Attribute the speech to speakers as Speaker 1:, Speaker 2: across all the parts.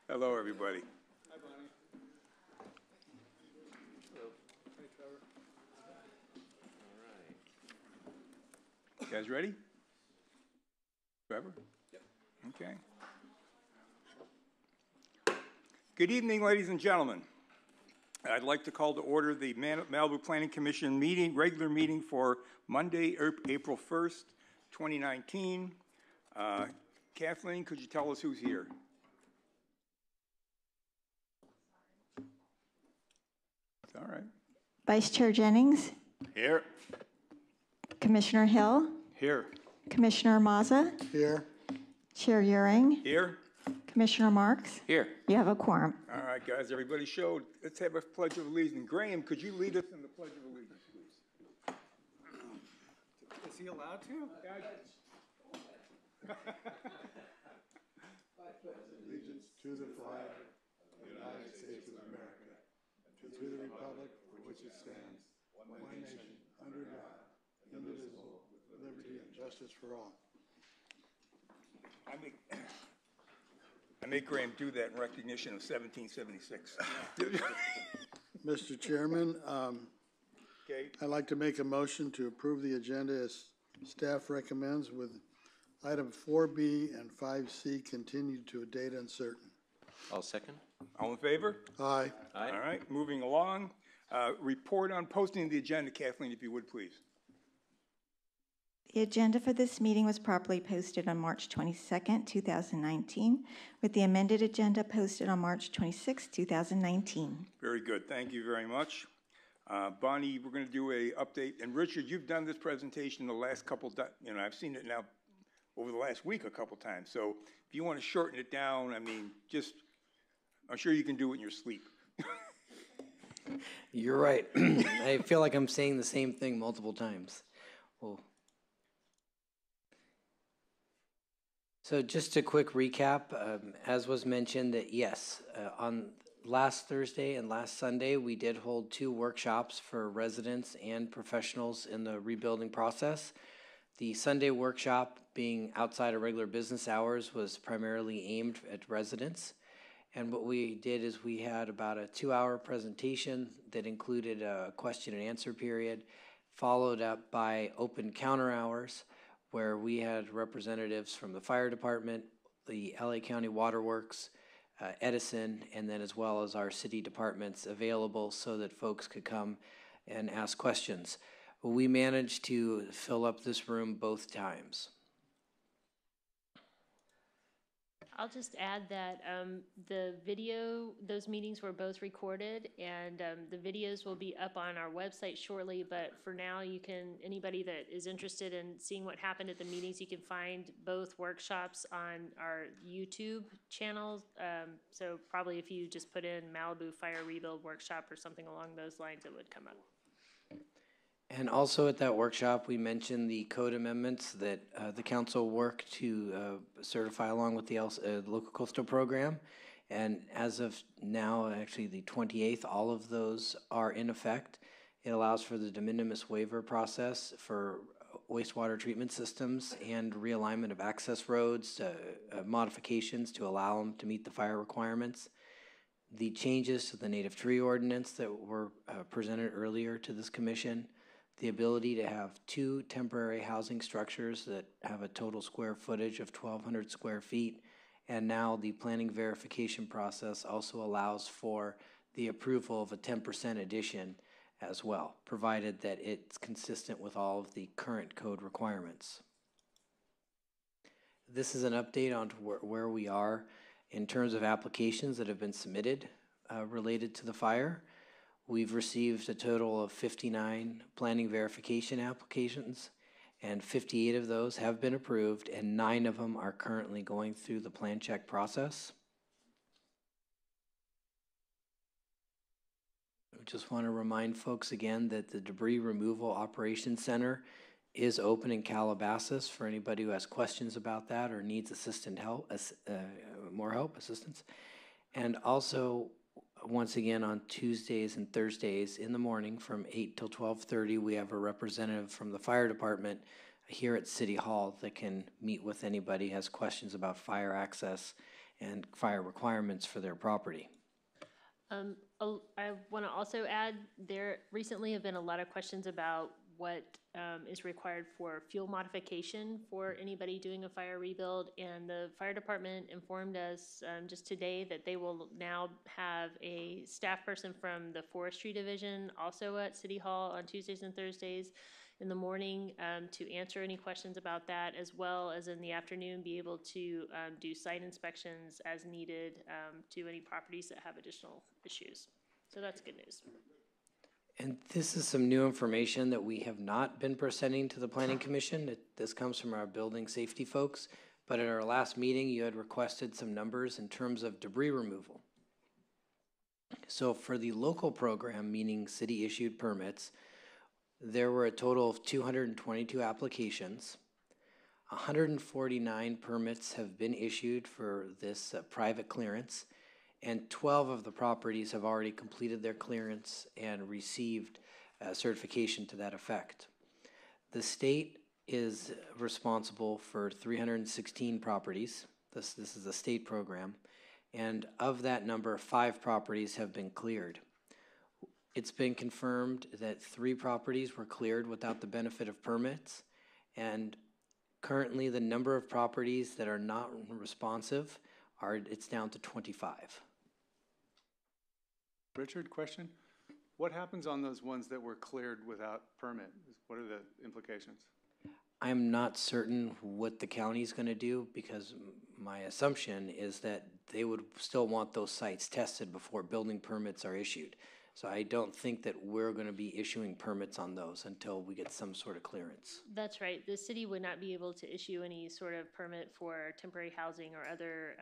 Speaker 1: Hello, everybody.
Speaker 2: Hi, Bonnie. Hello. Hi, Trevor.
Speaker 1: All right. You guys ready? Trevor?
Speaker 2: Yep.
Speaker 1: Okay. Good evening, ladies and gentlemen. I'd like to call to order the Malibu Planning Commission regular meeting for Monday, April 1st, 2019. Kathleen, could you tell us who's here? All right.
Speaker 3: Vice Chair Jennings.
Speaker 1: Here.
Speaker 3: Commissioner Hill.
Speaker 1: Here.
Speaker 3: Commissioner Maza.
Speaker 4: Here.
Speaker 3: Chair Euring.
Speaker 1: Here.
Speaker 3: Commissioner Marks.
Speaker 1: Here.
Speaker 3: You have a quorum.
Speaker 1: All right, guys, everybody showed. Let's have a Pledge of Allegiance. Graham, could you lead us in the Pledge of Allegiance, please?
Speaker 2: Is he allowed to?
Speaker 4: Allegiance to the flag of the United States of America, to the republic for which it stands, one nation, under God, indivisible, with liberty and justice for all.
Speaker 1: I make Graham do that in recognition of 1776.
Speaker 4: Mr. Chairman,
Speaker 1: Okay.
Speaker 4: I'd like to make a motion to approve the agenda as staff recommends, with item 4B and 5C continued to a date uncertain.
Speaker 5: I'll second.
Speaker 1: All in favor?
Speaker 4: Aye.
Speaker 5: Aye.
Speaker 1: All right, moving along. Report on posting the agenda, Kathleen, if you would, please.
Speaker 3: The agenda for this meeting was properly posted on March 22nd, 2019, with the amended agenda posted on March 26, 2019.
Speaker 1: Very good. Thank you very much. Bonnie, we're going to do a update. And Richard, you've done this presentation the last couple, I've seen it now over the last week a couple times. So if you want to shorten it down, I mean, I'm sure you can do it in your sleep.
Speaker 5: You're right. I feel like I'm saying the same thing multiple times. Well, so just a quick recap, as was mentioned, that yes, on last Thursday and last Sunday, we did hold 2 workshops for residents and professionals in the rebuilding process. The Sunday workshop, being outside of regular business hours, was primarily aimed at residents. And what we did is we had about a 2-hour presentation that included a question and answer period, followed up by open counter hours, where we had representatives from the fire department, the LA County Waterworks, Edison, and then as well as our city departments available so that folks could come and ask questions. We managed to fill up this room both times.
Speaker 6: I'll just add that those meetings were both recorded, and the videos will be up on our website shortly, but for now anybody that is interested in seeing what happened at the meetings, you can find both workshops on our YouTube channel. So probably if you just put in Malibu Fire Rebuild Workshop or something along those lines, it would come up.
Speaker 5: And also at that workshop, we mentioned the code amendments that the council worked to certify along with the local coastal program. And as of now, actually the 28th, all of those are in effect. It allows for the de minimis waiver process for wastewater treatment systems and realignment of access roads, modifications to allow them to meet the fire requirements. The changes to the native tree ordinance that were presented earlier to this commission, the ability to have 2 temporary housing structures that have a total square footage of 1,200 square feet, and now the planning verification process also allows for the approval of a 10% addition as well, provided that it's consistent with all of the current code requirements. This is an update on where we are in terms of applications that have been submitted related to the fire. We've received a total of 59 planning verification applications, and 58 of those have been approved, and 9 of them are currently going through the plan check process. I just want to remind folks again that the Debris Removal Operations Center is open in Calabasas for anybody who has questions about that or needs assistance. And also, once again, on Tuesdays and Thursdays in the morning from 8 till 12:30, we have a representative from the fire department here at City Hall that can meet with anybody who has questions about fire access and fire requirements for their property.
Speaker 6: I want to also add, there recently have been a lot of questions about what is required for fuel modification for anybody doing a fire rebuild, and the fire department informed us just today that they will now have a staff person from the forestry division also at City Hall on Tuesdays and Thursdays in the morning to answer any questions about that, as well as in the afternoon be able to do site inspections as needed to any properties that have additional issues. So that's good news.
Speaker 5: And this is some new information that we have not been presenting to the Planning Commission. This comes from our building safety folks, but at our last meeting, you had requested some numbers in terms of debris removal. So for the local program, meaning city-issued permits, there were a total of 222 applications. 149 permits have been issued for this private clearance, and 12 of the properties have already completed their clearance and received certification to that effect. The state is responsible for 316 properties. This is a state program, and of that number, 5 properties have been cleared. It's been confirmed that 3 properties were cleared without the benefit of permits, and currently the number of properties that are not responsive it's down to 25.
Speaker 2: Richard, question? What happens on those ones that were cleared without permit? What are the implications?
Speaker 5: I'm not certain what the county's going to do, because my assumption is that they would still want those sites tested before building permits are issued. So I don't think that we're going to be issuing permits on those until we get some sort of clearance.
Speaker 6: That's right. The city would not be able to issue any sort of permit for temporary housing or other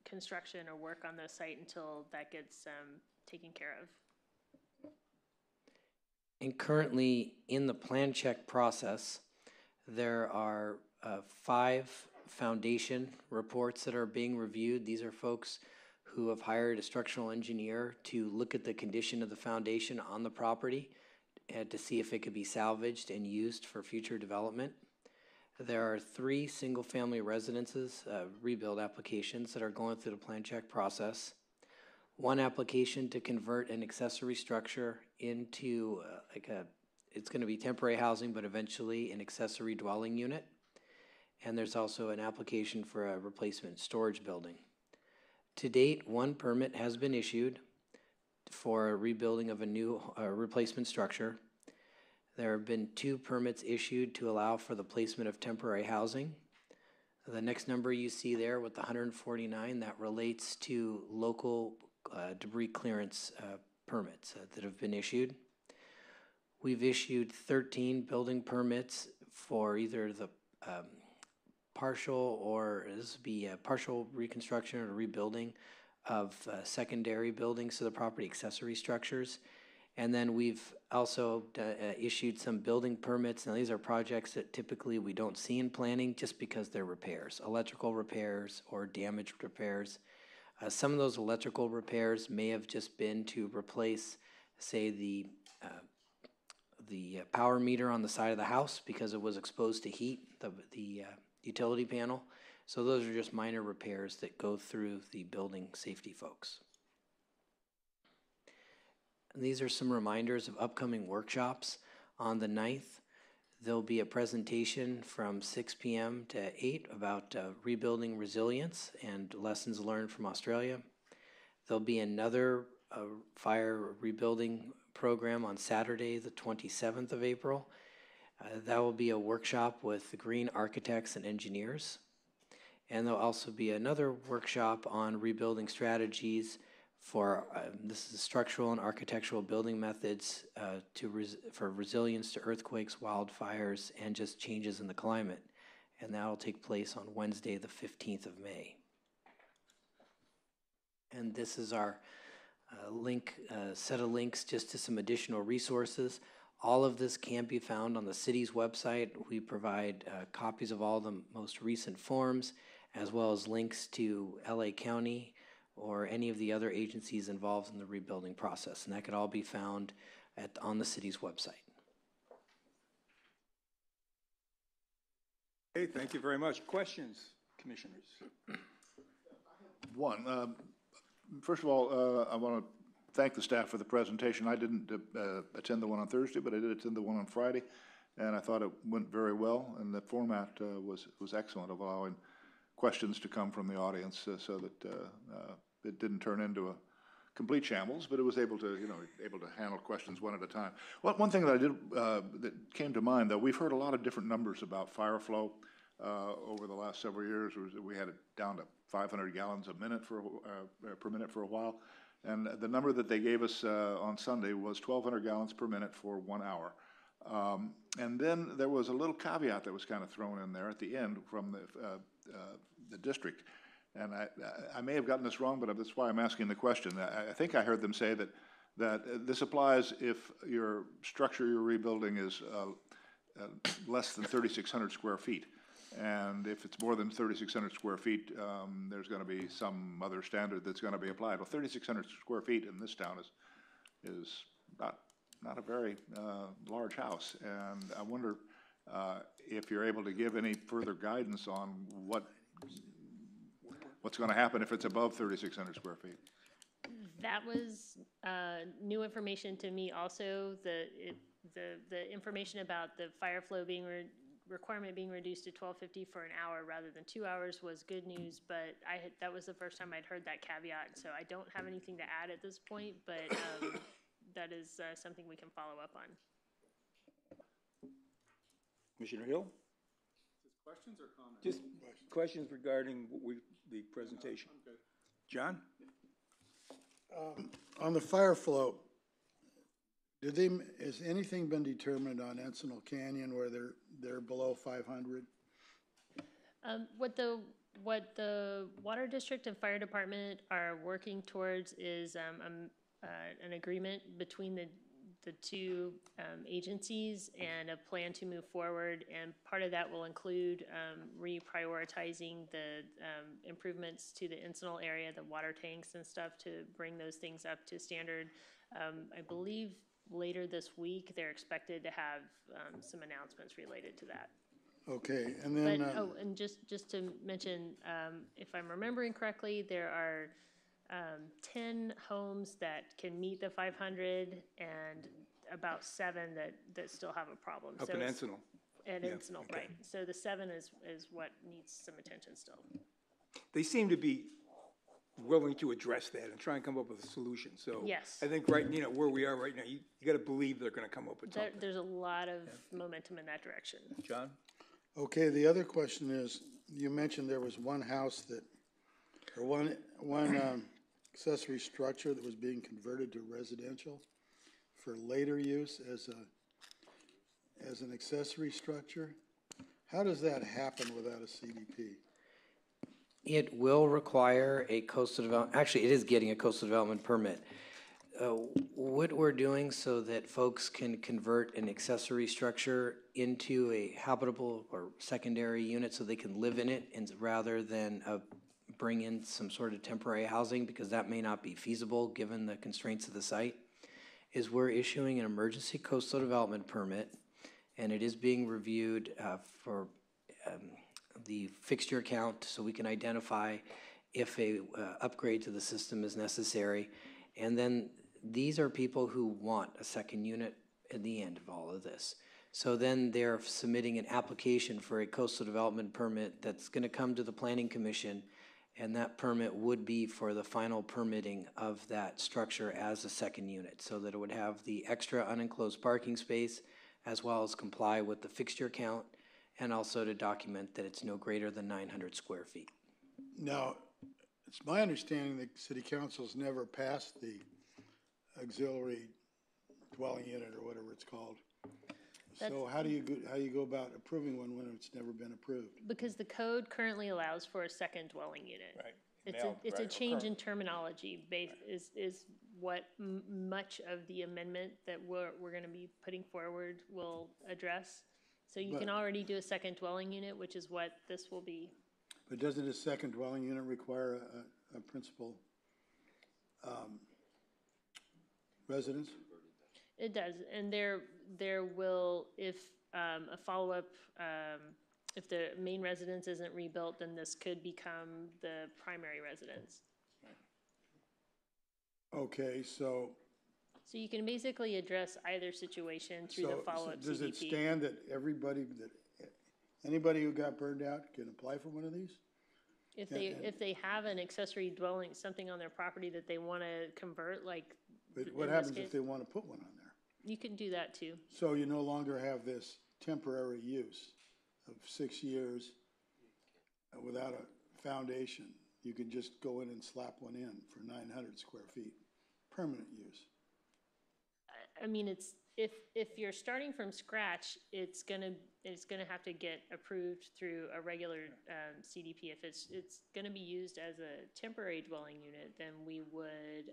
Speaker 6: construction or work on the site until that gets taken care of.
Speaker 5: And currently in the plan check process, there are 5 foundation reports that are being reviewed. These are folks who have hired a structural engineer to look at the condition of the foundation on the property and to see if it could be salvaged and used for future development. There are 3 single-family residences rebuild applications that are going through the plan check process. 1 application to convert an accessory structure into it's going to be temporary housing, but eventually an accessory dwelling unit. And there's also an application for a replacement storage building. To date, 1 permit has been issued for a rebuilding of a new replacement structure. There have been 2 permits issued to allow for the placement of temporary housing. The next number you see there with the 149, that relates to local debris clearance permits that have been issued. We've issued 13 building permits for either the partial, or this would be a partial reconstruction or rebuilding of secondary buildings to the property accessory structures. And then we've also issued some building permits. Now these are projects that typically we don't see in planning just because they're repairs, electrical repairs or damaged repairs. Some of those electrical repairs may have just been to replace, say, the power meter on the side of the house because it was exposed to heat, the utility panel. So those are just minor repairs that go through the building safety folks. And these are some reminders of upcoming workshops. On the 9th, there'll be a presentation from 6 p.m. to 8 about rebuilding resilience and lessons learned from Australia. There'll be another fire rebuilding program on Saturday, the 27th of April. That will be a workshop with the green architects and engineers. And there'll also be another workshop on rebuilding strategies for, this is structural and architectural building methods for resilience to earthquakes, wildfires, and just changes in the climate. And that will take place on Wednesday, the 15th of May. And this is our set of links just to some additional resources. All of this can be found on the city's website. We provide copies of all the most recent forms, as well as links to LA County or any of the other agencies involved in the rebuilding process. And that could all be found on the city's website.
Speaker 1: Okay, thank you very much. Questions, commissioners?
Speaker 4: I
Speaker 7: one. First of all, I want to thank the staff for the presentation. I didn't attend the one on Thursday, but I did attend the one on Friday, and I thought it went very well, and the format was excellent of allowing questions to come from the audience so that it didn't turn into a complete shambles, but it was able to, able to handle questions one at a time. Well, one thing that I did that came to mind, though, we've heard a lot of different numbers about fire flow over the last several years. We had it down to 500 gallons per minute for a while, and the number that they gave us on Sunday was 1,200 gallons per minute for 1 hour. And then there was a little caveat that was kind of thrown in there at the end from the district. And I may have gotten this wrong, but that's why I'm asking the question. I think I heard them say that this applies if your structure you're rebuilding is less than 3,600 square feet. And if it's more than 3,600 square feet, there's going to be some other standard that's going to be applied. Well, 3,600 square feet in this town is not a very large house. And I wonder if you're able to give any further guidance on what's going to happen if it's above 3,600 square feet.
Speaker 6: That was new information to me also. The information about the fire flow being requirement being reduced to 1250 for an hour rather than 2 hours was good news, but that was the first time I'd heard that caveat, so I don't have anything to add at this point, but that is something we can follow up on.
Speaker 1: Commissioner Hill?
Speaker 2: Just questions or comments?
Speaker 1: Just questions regarding the presentation.
Speaker 2: I'm good.
Speaker 1: John?
Speaker 4: On the fire flow, has anything been determined on Encinal Canyon where they're below 500?
Speaker 6: What the Water District and Fire Department are working towards is an agreement between the two agencies and a plan to move forward, and part of that will include reprioritizing the improvements to the Encinal area, the water tanks and stuff, to bring those things up to standard. I believe later this week they're expected to have some announcements related to that.
Speaker 4: Okay, and then
Speaker 6: and just to mention, if I'm remembering correctly, there are 10 homes that can meet the 500 and about 7 that still have a problem.
Speaker 1: Up in Encinal.
Speaker 6: At
Speaker 1: Yeah,
Speaker 6: Encinal,
Speaker 1: okay.
Speaker 6: right. So the 7 is what needs some attention still.
Speaker 1: They seem to be willing to address that and try and come up with a solution. So
Speaker 6: Yes.
Speaker 1: I think where we are right now, you got to believe they're going to come up with something.
Speaker 6: There's a lot of momentum in that direction.
Speaker 1: John?
Speaker 4: okay, the other question is, you mentioned there was one house or one accessory structure that was being converted to residential for later use as an accessory structure. How does that happen without a CDP?
Speaker 5: It will require a coastal development, actually it is getting a coastal development permit. What we're doing so that folks can convert an accessory structure into a habitable or secondary unit so they can live in it, and rather than bring in some sort of temporary housing, because that may not be feasible given the constraints of the site, is we're issuing an emergency coastal development permit, and it is being reviewed for the fixture count so we can identify if a upgrade to the system is necessary. And then these are people who want a second unit at the end of all of this. So then they're submitting an application for a coastal development permit that's going to come to the Planning Commission, and that permit would be for the final permitting of that structure as a second unit, so that it would have the extra unenclosed parking space as well as comply with the fixture count, and also to document that it's no greater than 900 square feet.
Speaker 4: Now, it's my understanding that City Council's never passed the auxiliary dwelling unit or whatever it's called. So how do you go about approving one when it's never been approved?
Speaker 6: Because the code currently allows for a second dwelling unit.
Speaker 1: Right.
Speaker 6: It's a change in terminology is what much of the amendment that we're going to be putting forward will address. So you can already do a second dwelling unit, which is what this will be.
Speaker 4: But doesn't a second dwelling unit require a principal residence?
Speaker 6: It does, and there will, if a follow-up, If the main residence isn't rebuilt, then this could become the primary residence.
Speaker 4: Okay, so,
Speaker 6: So you can basically address either situation through the follow-up CDP.
Speaker 4: does it stand that anybody who got burned out can apply for one of these?
Speaker 6: If they have an accessory dwelling, something on their property that they want to convert, like
Speaker 4: But what
Speaker 6: in
Speaker 4: happens
Speaker 6: this
Speaker 4: if
Speaker 6: case,
Speaker 4: they want to put one on there?
Speaker 6: you can do that too.
Speaker 4: So you no longer have this temporary use of 6 years without a foundation. You can just go in and slap one in for 900 square feet, permanent use.
Speaker 6: I mean, it's, if you're starting from scratch, it's gonna have to get approved through a regular CDP. If it's gonna be used as a temporary dwelling unit, then we would,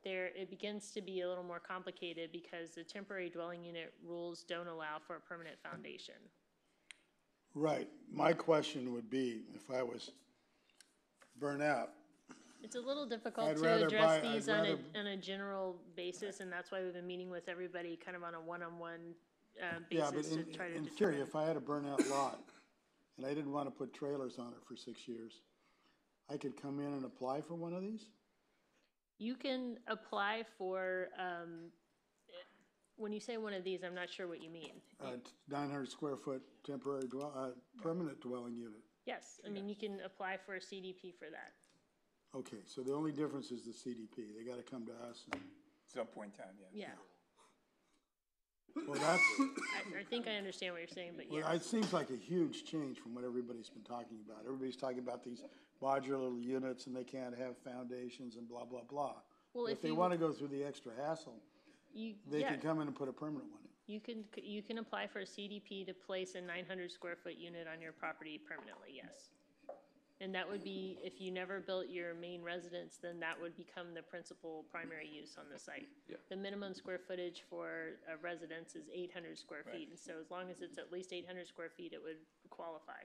Speaker 6: it begins to be a little more complicated because the temporary dwelling unit rules don't allow for a permanent foundation.
Speaker 4: Right. My question would be, if I was burnt out,
Speaker 6: It's a little difficult
Speaker 4: I'd
Speaker 6: to
Speaker 4: rather
Speaker 6: address
Speaker 4: buy-
Speaker 6: these
Speaker 4: I'd
Speaker 6: on
Speaker 4: rather-
Speaker 6: a general basis, and that's why we've been meeting with everybody kind of on a one-on-one
Speaker 4: yeah, but
Speaker 6: basis to try to
Speaker 4: in
Speaker 6: determine.
Speaker 4: theory, if I had a burnout lot and I didn't want to put trailers on it for 6 years, I could come in and apply for one of these?
Speaker 6: You can apply for, when you say one of these, I'm not sure what you mean.
Speaker 4: 900 square foot temporary permanent dwelling unit.
Speaker 6: Yes, I mean, you can apply for a CDP for that.
Speaker 4: Okay, so the only difference is the CDP. They got to come to us. And,
Speaker 1: Some point in time, yeah.
Speaker 6: Yeah,
Speaker 4: well, that's,
Speaker 6: I think I understand what you're saying, but
Speaker 4: well,
Speaker 6: yeah.
Speaker 4: it seems like a huge change from what everybody's been talking about. Everybody's talking about these modular units and they can't have foundations and blah, blah, blah.
Speaker 6: Well,
Speaker 4: But if they want to go through the extra hassle, they
Speaker 6: Yeah,
Speaker 4: can come in and put a permanent one in.
Speaker 6: you can apply for a CDP to place a 900 square foot unit on your property permanently, yes. And that would be, if you never built your main residence, then that would become the principal primary use on the site.
Speaker 8: Yeah.
Speaker 6: The minimum square footage for a residence is 800 square feet, and so as long as it's at least 800 square feet, it would qualify.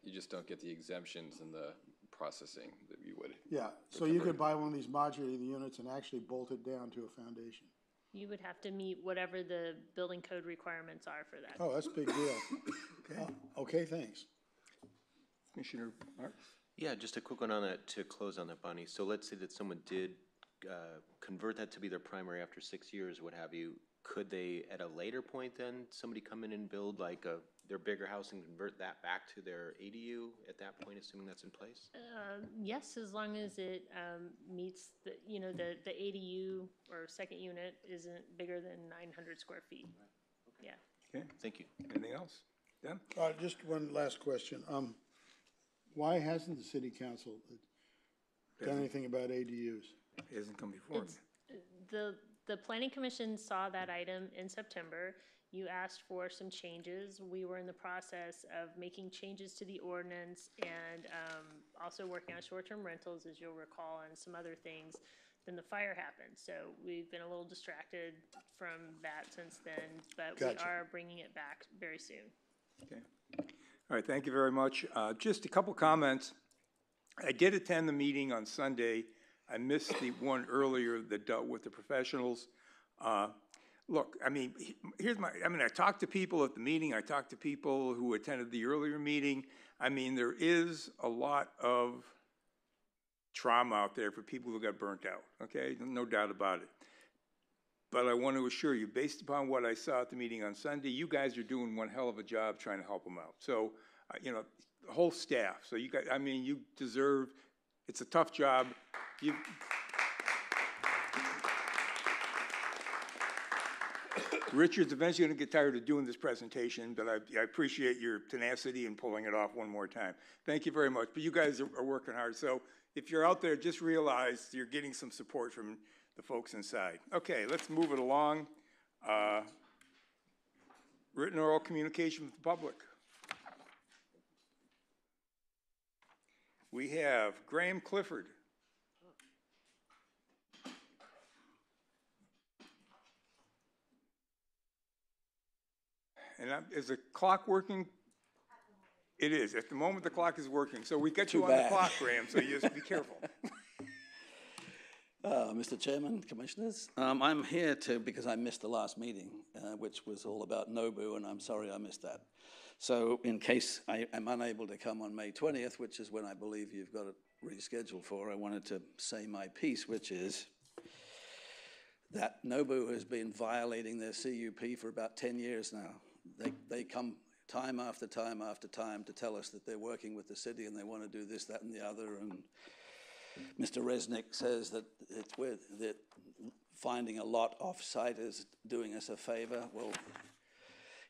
Speaker 8: You just don't get the exemptions and the processing that you would.
Speaker 4: Yeah, so you could buy one of these modular units and actually bolt it down to a foundation.
Speaker 6: You would have to meet whatever the building code requirements are for that.
Speaker 4: Oh, that's a big deal. Okay, thanks.
Speaker 1: Commissioner Marks?
Speaker 9: Yeah, just a quick one on that to close on that, Bonnie. So let's say that someone did convert that to be their primary after 6 years, what have you. Could they, at a later point then, somebody come in and build like their bigger house and convert that back to their ADU at that point, assuming that's in place?
Speaker 6: Yes, as long as it meets the, the ADU or second unit isn't bigger than 900 square feet. Yeah.
Speaker 1: Okay,
Speaker 9: Thank you.
Speaker 1: anything else? Dan?
Speaker 4: Just one last question. Why hasn't the city council done anything about ADUs?
Speaker 1: It hasn't come before.
Speaker 6: It's, the planning commission saw that item in September. You asked for some changes. We were in the process of making changes to the ordinance and also working on short-term rentals, as you'll recall, and some other things. Then the fire happened, so we've been a little distracted from that since then, but we are bringing it back very soon.
Speaker 1: Okay. All right, thank you very much. Just a couple comments. I did attend the meeting on Sunday. I missed the one earlier that dealt with the professionals. Look, I mean, I talked to people at the meeting. I talked to people who attended the earlier meeting. I mean, there is a lot of trauma out there for people who got burnt out, okay? No doubt about it. But I want to assure you, based upon what I saw at the meeting on Sunday, you guys are doing one hell of a job trying to help them out. So, the whole staff. So you guys, you deserve, it's a tough job. Richard's eventually going to get tired of doing this presentation, but I appreciate your tenacity in pulling it off one more time. Thank you very much. But you guys are working hard. So if you're out there, just realize you're getting some support from the folks inside. Okay, let's move it along. Written oral communication with the public. We have Graham Clifford. And is the clock working? It is. At the moment, the clock is working. So we got you on the clock, Graham, so you just be careful.
Speaker 10: Mr. Chairman, Commissioners, I'm here because I missed the last meeting, which was all about Nobu, and I'm sorry I missed that. So in case I am unable to come on May 20th, which is when I believe you've got it rescheduled for, I wanted to say my piece, which is that Nobu has been violating their CUP for about 10 years now. They come time after time after time to tell us that they're working with the city and they want to do this, that, and the other. And Mr. Resnick says that that finding a lot off-site is doing us a favor. Well,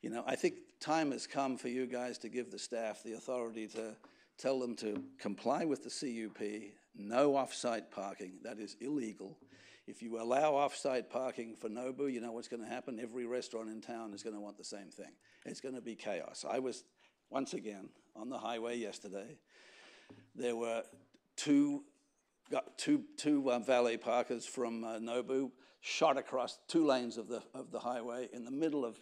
Speaker 10: you know, I think time has come for you guys to give the staff the authority to tell them to comply with the CUP, no off-site parking. That is illegal. If you allow off-site parking for Nobu, you know what's going to happen? Every restaurant in town is going to want the same thing. It's going to be chaos. I was, once again, on the highway yesterday. There were two valet parkers from Nobu shot across 2 lanes of the highway in the middle of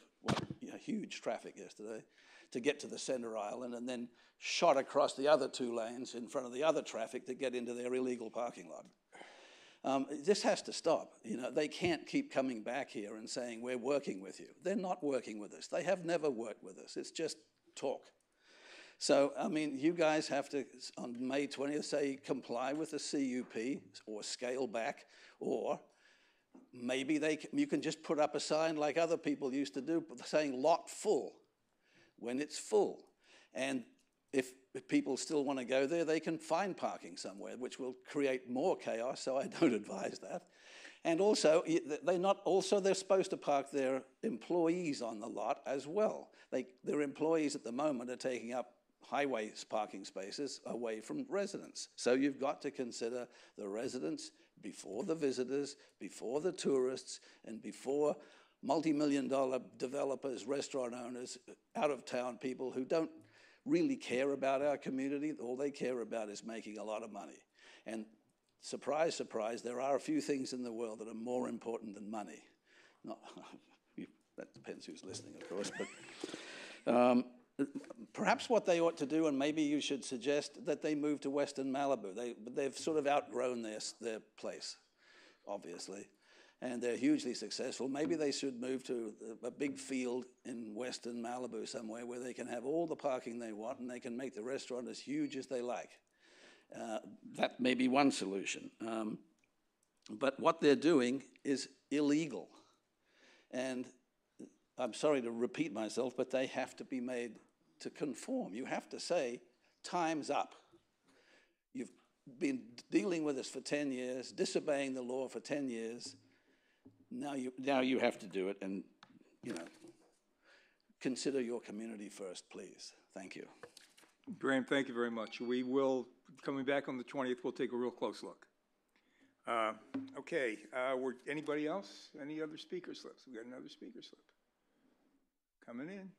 Speaker 10: huge traffic yesterday to get to the center island, and then shot across the other 2 lanes in front of the other traffic to get into their illegal parking lot. This has to stop. You know, they can't keep coming back here and saying, we're working with you. They're not working with us. They have never worked with us. It's just talk. So, I mean, you guys have to, on May 20th, say comply with the CUP or scale back, or maybe you can just put up a sign like other people used to do, saying lot full when it's full. And if people still want to go there, they can find parking somewhere, which will create more chaos, so I don't advise that. And also, they're supposed to park their employees on the lot as well. Their employees at the moment are taking up highway parking spaces away from residents. So you've got to consider the residents before the visitors, before the tourists, and before multi-million-dollar developers, restaurant owners, out-of-town people who don't really care about our community. All they care about is making a lot of money. And surprise, surprise, there are a few things in the world that are more important than money. That depends who's listening, of course, but perhaps what they ought to do, and maybe you should suggest that they move to Western Malibu. They've sort of outgrown their place, obviously, and they're hugely successful. Maybe they should move to a big field in Western Malibu somewhere where they can have all the parking they want and they can make the restaurant as huge as they like. That may be one solution. But what they're doing is illegal. And I'm sorry to repeat myself, but they have to be made to conform. You have to say, time's up. You've been dealing with us for 10 years, disobeying the law for 10 years. Now you have to do it, and, you know, consider your community first, please. Thank you.
Speaker 1: Graham, thank you very much. We will, coming back on the 20th, we'll take a real close look. Okay, anybody else? Any other speaker slips? We got another speaker slip coming in.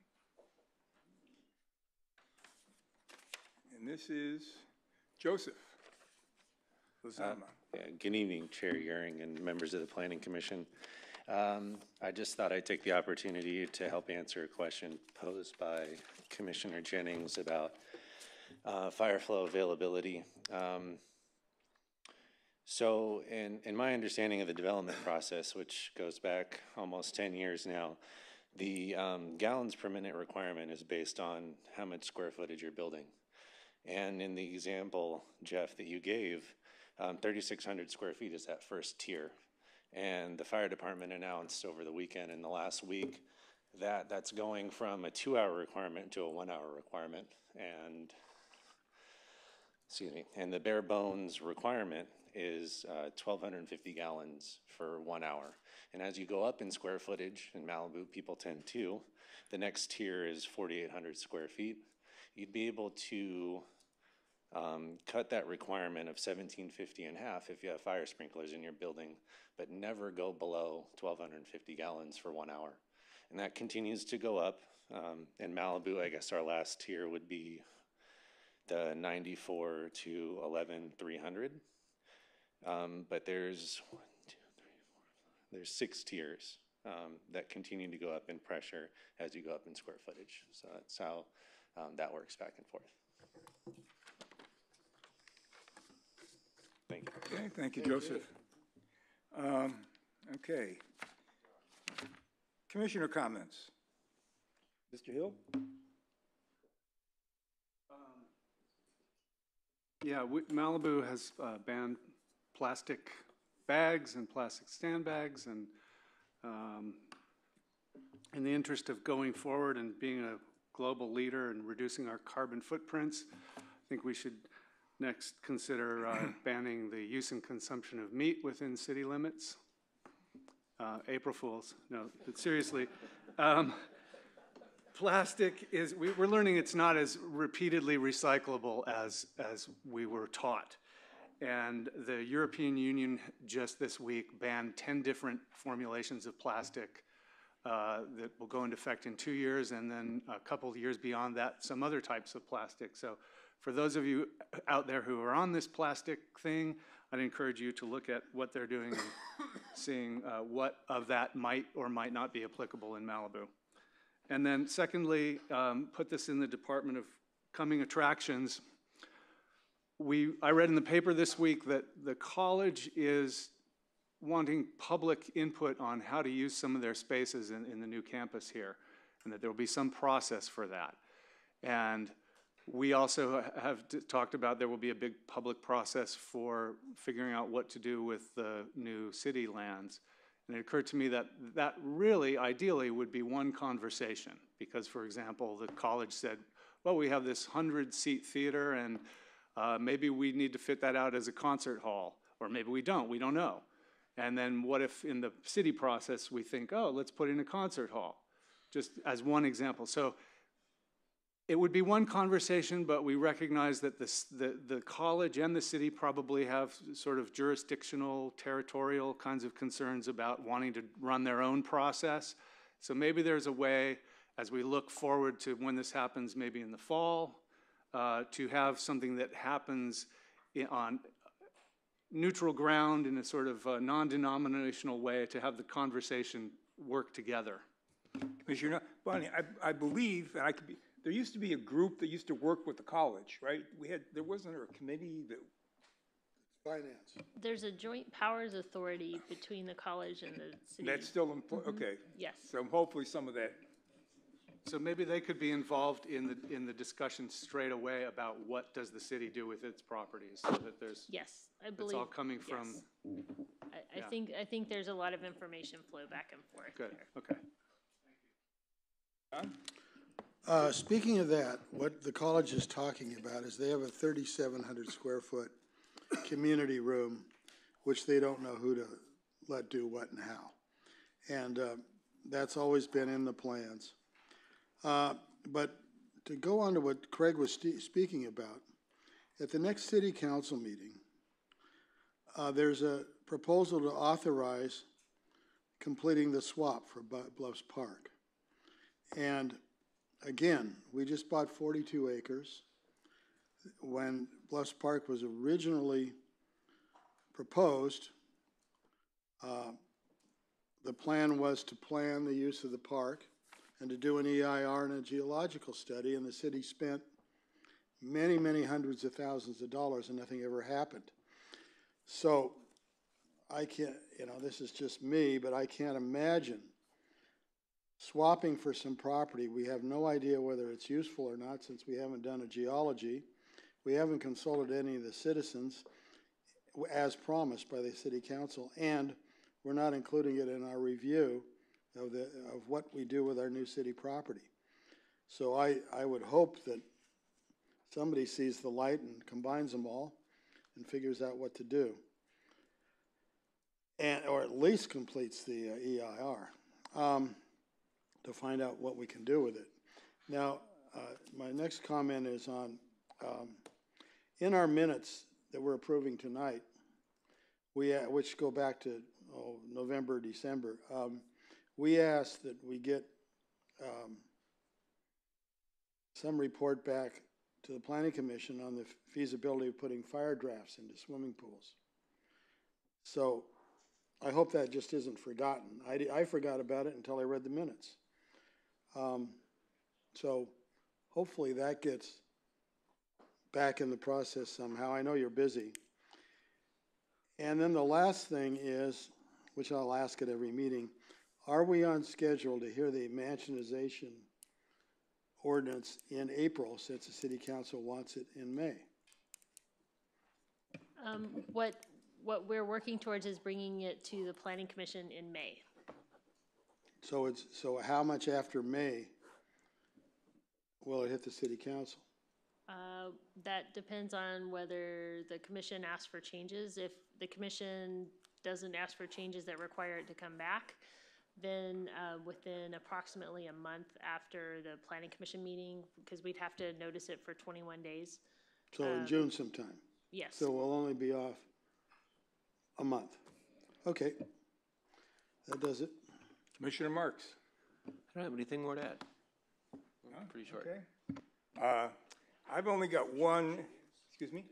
Speaker 1: And this is Joseph Lozama.
Speaker 11: Good evening, Chair Euring and members of the Planning Commission. I just thought I'd take the opportunity to help answer a question posed by Commissioner Jennings about fire flow availability. So in my understanding of the development process, which goes back almost 10 years now, the gallons per minute requirement is based on how much square footage you're building. And in the example, Jeff, that you gave, 3,600 square feet is that first tier. And the fire department announced over the weekend in the last week that that's going from a 2-hour requirement to a 1-hour requirement. And, excuse me, and the bare bones requirement is 1,250 gallons for 1 hour. And as you go up in square footage, in Malibu, people tend to, the next tier is 4,800 square feet. You'd be able to cut that requirement of 1,750 in half if you have fire sprinklers in your building, but never go below 1,250 gallons for 1 hour. And that continues to go up. In Malibu, I guess our last tier would be the 94 to 11,300. But there's 6 tiers that continue to go up in pressure as you go up in square footage. So that's how that works back and forth. Thank you.
Speaker 1: Okay, thank you, Joseph. Okay. Commissioner comments. Mr. Hill?
Speaker 2: Yeah, Malibu has banned plastic bags and plastic stand bags, and in the interest of going forward and being a global leader and reducing our carbon footprints, I think we should next consider banning the use and consumption of meat within city limits. April Fools, no, but seriously. Plastic is, we're learning it's not as repeatedly recyclable as we were taught. And the European Union just this week banned 10 different formulations of plastic that will go into effect in 2 years, and then a couple of years beyond that, some other types of plastic. So for those of you out there who are on this plastic thing, I'd encourage you to look at what they're doing and seeing what of that might or might not be applicable in Malibu. And then secondly, put this in the Department of Coming Attractions. I read in the paper this week that the college is wanting public input on how to use some of their spaces in the new campus here, and that there will be some process for that. And we also have talked about there will be a big public process for figuring out what to do with the new city lands. And it occurred to me that that really, ideally, would be one conversation. Because, for example, the college said, well, we have this 100-seat theater, and maybe we need to fit that out as a concert hall. Or maybe we don't know. And then what if in the city process we think, oh, let's put in a concert hall, just as one example. So it would be one conversation, but we recognize that the college and the city probably have sort of jurisdictional, territorial kinds of concerns about wanting to run their own process. So maybe there's a way, as we look forward to when this happens, maybe in the fall, to have something that happens on neutral ground in a sort of non-denominational way, to have the conversation work together.
Speaker 1: Commissioner Bonnie, I believe, and I could be, there used to be a group that used to work with the college, right? There wasn't a committee that...
Speaker 4: Finance.
Speaker 6: There's a joint powers authority between the college and the city.
Speaker 1: That's still in place? Okay.
Speaker 6: Yes.
Speaker 1: So hopefully some of that...
Speaker 2: So maybe they could be involved in the discussion straight away about what does the city do with its properties, so that there's...
Speaker 6: Yes, I believe.
Speaker 2: It's all coming from...
Speaker 6: Yes. I think there's a lot of information flow back and forth.
Speaker 2: Good,
Speaker 6: there.
Speaker 2: okay.
Speaker 1: John?
Speaker 4: Speaking of that, what the college is talking about is they have a 3,700 square foot community room, which they don't know who to let do what and how. And that's always been in the plans. But to go on to what Craig was speaking about, at the next city council meeting, there's a proposal to authorize completing the swap for Bluffs Park. And again, we just bought 42 acres. When Bluffs Park was originally proposed, the plan was to plan the use of the park and to do an EIR and a geological study, and the city spent many, many hundreds of thousands of dollars and nothing ever happened. So I can't, this is just me, but I can't imagine swapping for some property. We have no idea whether it's useful or not, since we haven't done a geology. We haven't consulted any of the citizens as promised by the city council, and we're not including it in our review of what we do with our new city property. So I would hope that somebody sees the light and combines them all and figures out what to do, or at least completes the EIR. To find out what we can do with it. Now, my next comment is on, in our minutes that we're approving tonight, which go back to November, December, we asked that we get some report back to the Planning Commission on the feasibility of putting fire drafts into swimming pools. So I hope that just isn't forgotten. I forgot about it until I read the minutes. So hopefully that gets back in the process somehow. I know you're busy. And then the last thing is, which I'll ask at every meeting, are we on schedule to hear the mansionization ordinance in April, since the city council wants it in May?
Speaker 6: What we're working towards is bringing it to the Planning Commission in May.
Speaker 4: So how much after May will it hit the city council?
Speaker 6: That depends on whether the commission asks for changes. If the commission doesn't ask for changes that require it to come back, then within approximately a month after the planning commission meeting, because we'd have to notice it for 21 days.
Speaker 4: So in June sometime?
Speaker 6: Yes.
Speaker 4: So we'll only be off a month. Okay. That does it.
Speaker 1: Commissioner Marks?
Speaker 9: I don't have anything more to add. Pretty short.
Speaker 1: Okay. I've only got one, excuse me?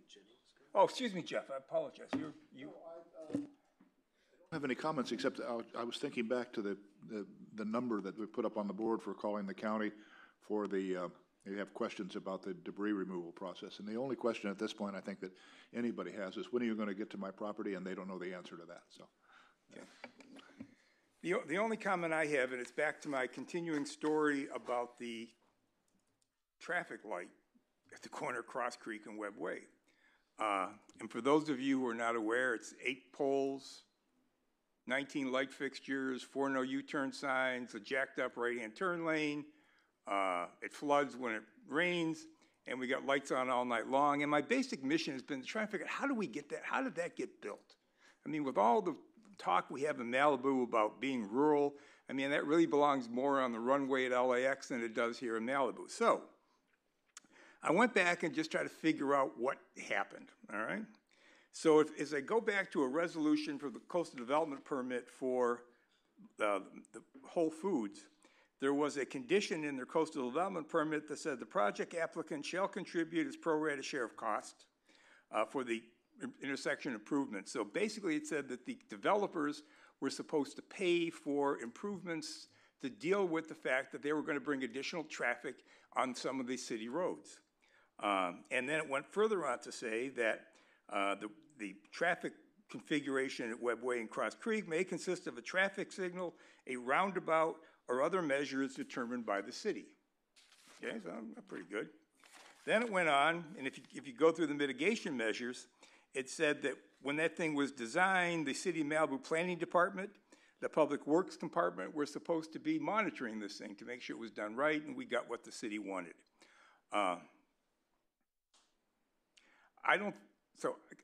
Speaker 1: Oh, excuse me, Jeff, I apologize. You.
Speaker 7: I don't have any comments, except I was thinking back to the number that we put up on the board for calling the county for the, they have questions about the debris removal process. And the only question at this point I think that anybody has is, when are you going to get to my property? And they don't know the answer to that, so.
Speaker 1: Okay. The only comment I have, and it's back to my continuing story about the traffic light at the corner of Cross Creek and Webb Way. And for those of you who are not aware, it's 8 poles, 19 light fixtures, 4 no U-turn signs, a jacked up right-hand turn lane. It floods when it rains, and we got lights on all night long. And my basic mission has been to try and figure out, how do we get that? How did that get built? I mean, with all the talk we have in Malibu about being rural, I mean, that really belongs more on the runway at LAX than it does here in Malibu. So I went back and just tried to figure out what happened, all right? So as I go back to a resolution for the coastal development permit for the Whole Foods, there was a condition in their coastal development permit that said the project applicant shall contribute its pro rata share of cost for the intersection improvements. So basically it said that the developers were supposed to pay for improvements to deal with the fact that they were going to bring additional traffic on some of these city roads. And then it went further on to say that the traffic configuration at Webb Way and Cross Creek may consist of a traffic signal, a roundabout, or other measures determined by the city. Okay, so pretty good. Then it went on, and if you go through the mitigation measures, it said that when that thing was designed, the City of Malibu Planning Department, the Public Works Department were supposed to be monitoring this thing to make sure it was done right, and we got what the city wanted. So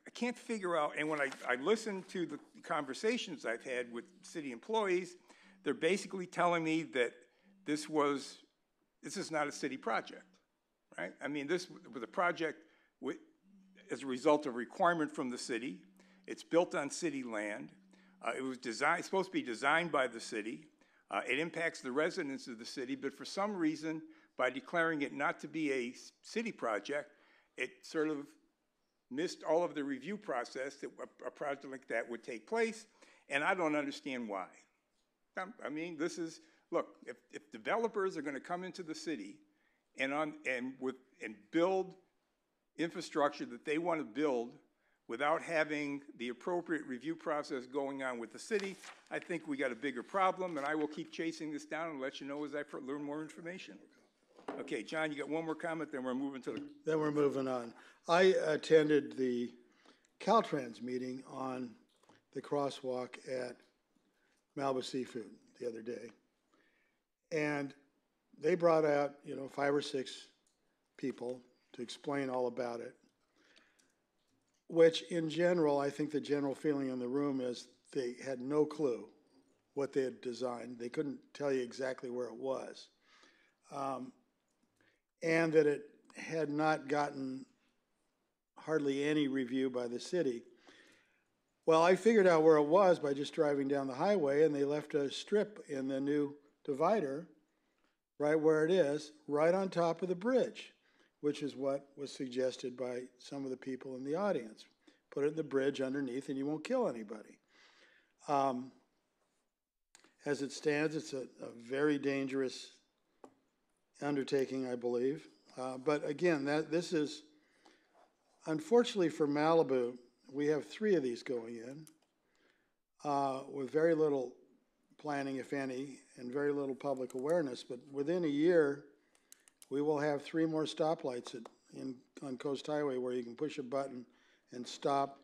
Speaker 1: I can't figure out, and when I listen to the conversations I've had with city employees, they're basically telling me that this is not a city project, right? I mean, this was a project as a result of requirement from the city. It's built on city land. It was supposed to be designed by the city. It impacts the residents of the city, but for some reason, by declaring it not to be a city project, it sort of missed all of the review process that a project like that would take place, and I don't understand why. I mean, look, if developers are going to come into the city and build infrastructure that they want to build without having the appropriate review process going on with the city, I think we got a bigger problem, and I will keep chasing this down and let you know as I learn more information. Okay, John, you got one more comment, then we're moving to the...
Speaker 4: Then we're moving on. I attended the Caltrans meeting on the crosswalk at Malibu Seafood the other day. And they brought out, 5 or 6 people to explain all about it, which in general, I think the general feeling in the room is they had no clue what they had designed. They couldn't tell you exactly where it was. And that it had not gotten hardly any review by the city. Well, I figured out where it was by just driving down the highway, and they left a strip in the new divider right where it is, right on top of the bridge, which is what was suggested by some of the people in the audience. Put it in the bridge underneath and you won't kill anybody. As it stands, it's a very dangerous undertaking, I believe. But again, this is, unfortunately for Malibu, we have 3 of these going in with very little planning, if any, and very little public awareness. But within a year, we will have 3 more stoplights on Coast Highway where you can push a button and stop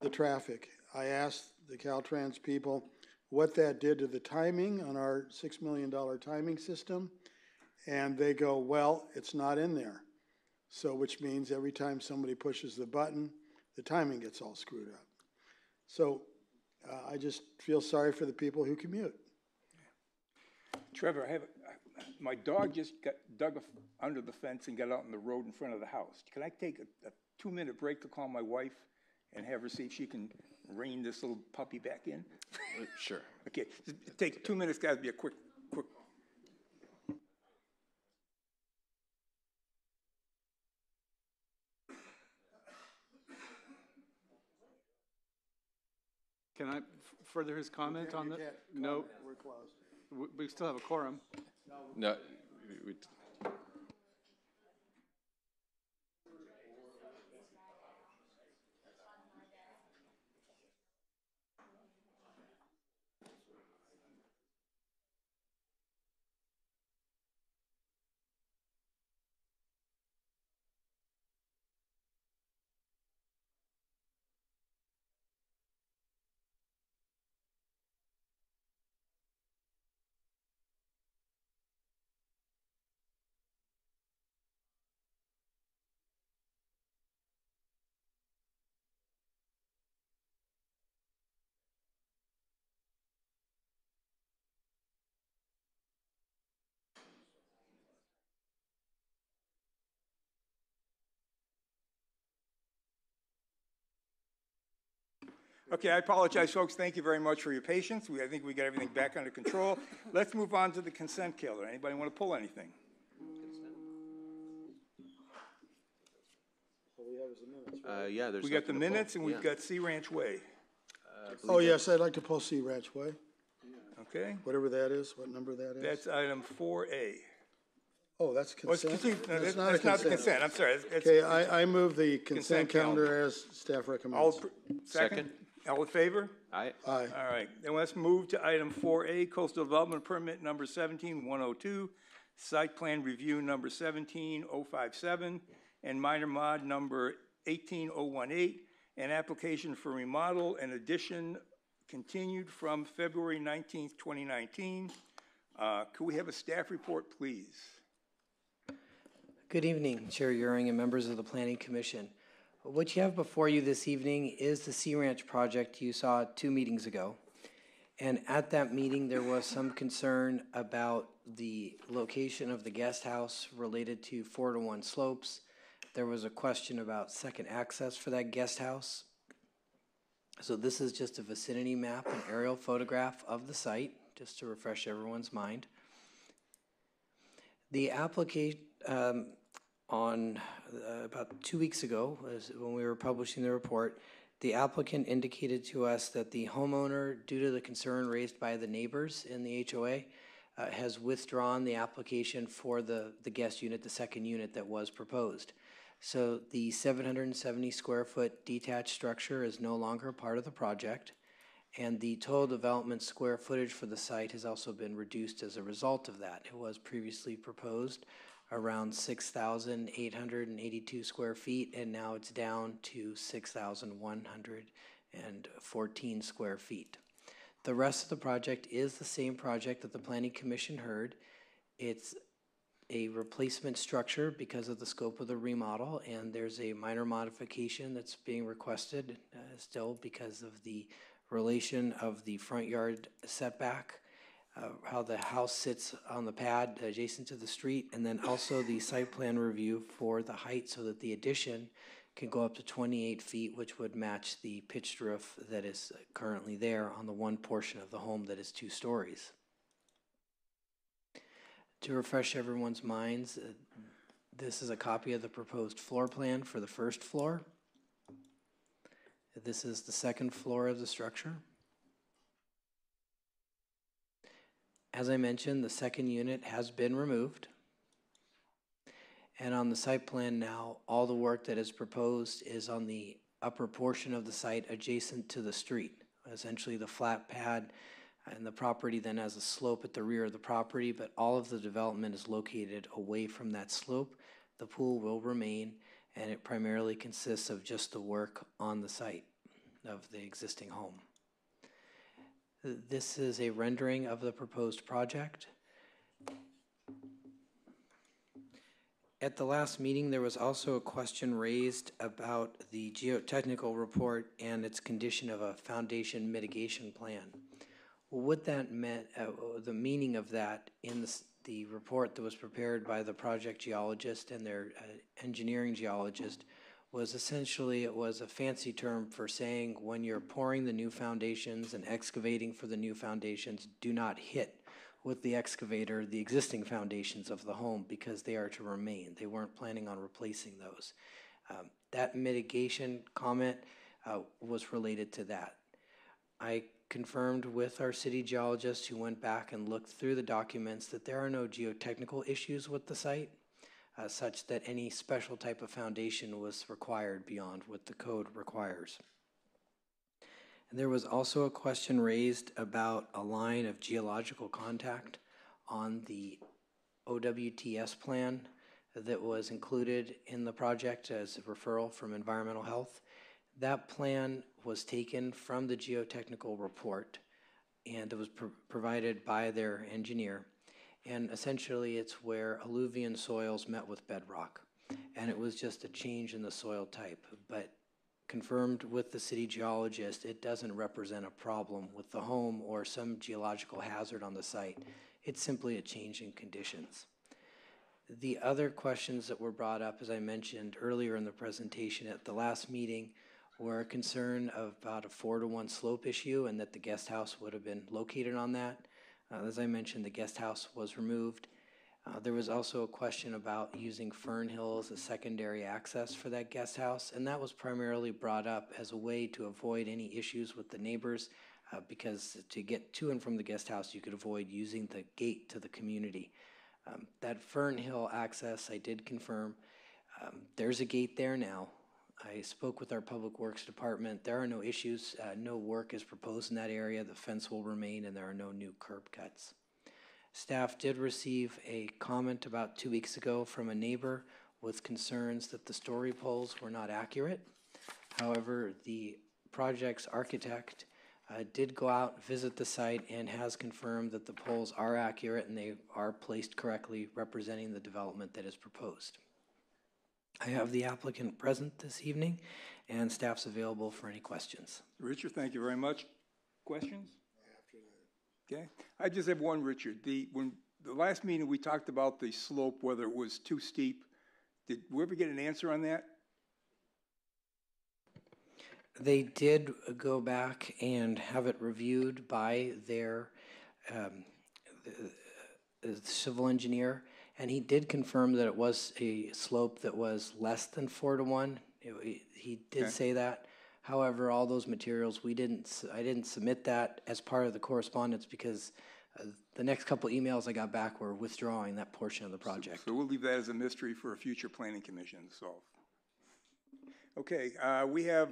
Speaker 4: the traffic. I asked the Caltrans people what that did to the timing on our $6 million timing system, and they go, well, it's not in there. So, which means every time somebody pushes the button, the timing gets all screwed up. So, I just feel sorry for the people who commute.
Speaker 1: Trevor, my dog just dug under the fence and got out on the road in front of the house. Can I take a 2-minute break to call my wife and have her see if she can rein this little puppy back in?
Speaker 8: Sure.
Speaker 1: Okay, just take 2 minutes, guys, be a quick.
Speaker 2: Can I further his comment on that? No,
Speaker 4: We're closed.
Speaker 2: we still have a quorum.
Speaker 8: No,
Speaker 1: Okay, I apologize, folks. Thank you very much for your patience. I think we got everything back under control. Let's move on to the consent calendar. Anybody want to pull anything?
Speaker 9: Yeah, there's.
Speaker 1: We got the
Speaker 9: nothing to pull.
Speaker 1: minutes, and we've
Speaker 9: Yeah.
Speaker 1: got Sea Ranch Way.
Speaker 4: Oh, yes, I'd like to pull Sea Ranch Way,
Speaker 1: Okay,
Speaker 4: whatever that is, what number that is.
Speaker 1: that's item 4A.
Speaker 4: Oh, that's
Speaker 1: Oh, it's
Speaker 4: consent?
Speaker 1: consent. No,
Speaker 4: That's
Speaker 1: that's not the consent. I'm sorry. It's
Speaker 4: Okay, I move the consent
Speaker 1: calendar.
Speaker 4: calendar as staff
Speaker 1: All,
Speaker 4: recommends.
Speaker 1: second? All in favor?
Speaker 8: Aye.
Speaker 4: Aye.
Speaker 1: All right, then let's move to item 4A, coastal development permit number 17102, site plan review number 17057, and minor mod number 18018, an application for remodel and addition continued from February 19th, 2019. Could we have a staff report, please?
Speaker 5: Good evening, Chair Euring and members of the Planning Commission. What you have before you this evening is the Sea Ranch project you saw 2 meetings ago. And at that meeting, there was some concern about the location of the guest house related to 4-to-1 slopes. There was a question about second access for that guest house. So this is just a vicinity map, an aerial photograph of the site, just to refresh everyone's mind. The application, on about 2 weeks ago, when we were publishing the report, the applicant indicated to us that the homeowner, due to the concern raised by the neighbors in the HOA, has withdrawn the application for the guest unit, the second unit that was proposed. So the 770 square foot detached structure is no longer part of the project, and the total development square footage for the site has also been reduced as a result of that. It was previously proposed around 6,882 square feet, and now it's down to 6,114 square feet. The rest of the project is the same project that the Planning Commission heard. It's a replacement structure because of the scope of the remodel, and there's a minor modification that's being requested still because of the relation of the front yard setback, how the house sits on the pad adjacent to the street, and then also the site plan review for the height so that the addition can go up to 28 feet, which would match the pitched roof that is currently there on the one portion of the home that is 2 stories. To refresh everyone's minds, this is a copy of the proposed floor plan for the first floor. This is the second floor of the structure. As I mentioned, the second unit has been removed. And on the site plan now, all the work that is proposed is on the upper portion of the site adjacent to the street. Essentially the flat pad and the property then has a slope at the rear of the property, but all of the development is located away from that slope. The pool will remain, and it primarily consists of just the work on the site. of the existing home. This is a rendering of the proposed project. At the last meeting, there was also a question raised about the geotechnical report and its condition of a foundation mitigation plan. What that meant, the meaning of that in the report that was prepared by the project geologist and their engineering geologist was essentially, it was a fancy term for saying when you're pouring the new foundations and excavating for the new foundations, do not hit with the excavator the existing foundations of the home because they are to remain. They weren't planning on replacing those. That mitigation comment was related to that. I confirmed with our city geologist who went back and looked through the documents that there are no geotechnical issues with the site, such that any special type of foundation was required beyond what the code requires. And there was also a question raised about a line of geological contact on the OWTS plan that was included in the project as a referral from environmental health. That plan was taken from the geotechnical report and it was provided by their engineer. And essentially it's where alluvial soils met with bedrock. And it was just a change in the soil type. But confirmed with the city geologist, it doesn't represent a problem with the home or some geological hazard on the site. It's simply a change in conditions. The other questions that were brought up, as I mentioned earlier in the presentation at the last meeting, were a concern about a 4-to-1 slope issue and that the guest house would have been located on that. As I mentioned, the guest house was removed. There was also a question about using Fern Hill as a secondary access for that guest house, and that was primarily brought up as a way to avoid any issues with the neighbors, because to get to and from the guest house, you could avoid using the gate to the community. That Fern Hill access, I did confirm. There's a gate there now. I spoke with our Public Works Department. There are no issues. No work is proposed in that area. The fence will remain, and there are no new curb cuts. Staff did receive a comment about 2 weeks ago from a neighbor with concerns that the story poles were not accurate. However, the project's architect did go out, visit the site, and has confirmed that the poles are accurate and they are placed correctly, representing the development that is proposed. I have the applicant present this evening, and staff's available for any questions.
Speaker 1: Richard, thank you very much. Questions? Okay. I just have one, Richard. When the last meeting we talked about the slope, whether it was too steep. Did we ever get an answer on that?
Speaker 5: They did go back and have it reviewed by their civil engineer, and he did confirm that it was a slope that was less than 4-to-1. He did say that. However, all those materials, I didn't submit that as part of the correspondence because the next couple emails I got back were withdrawing that portion of the project.
Speaker 1: So we'll leave that as a mystery for a future planning commission to solve. Okay, we have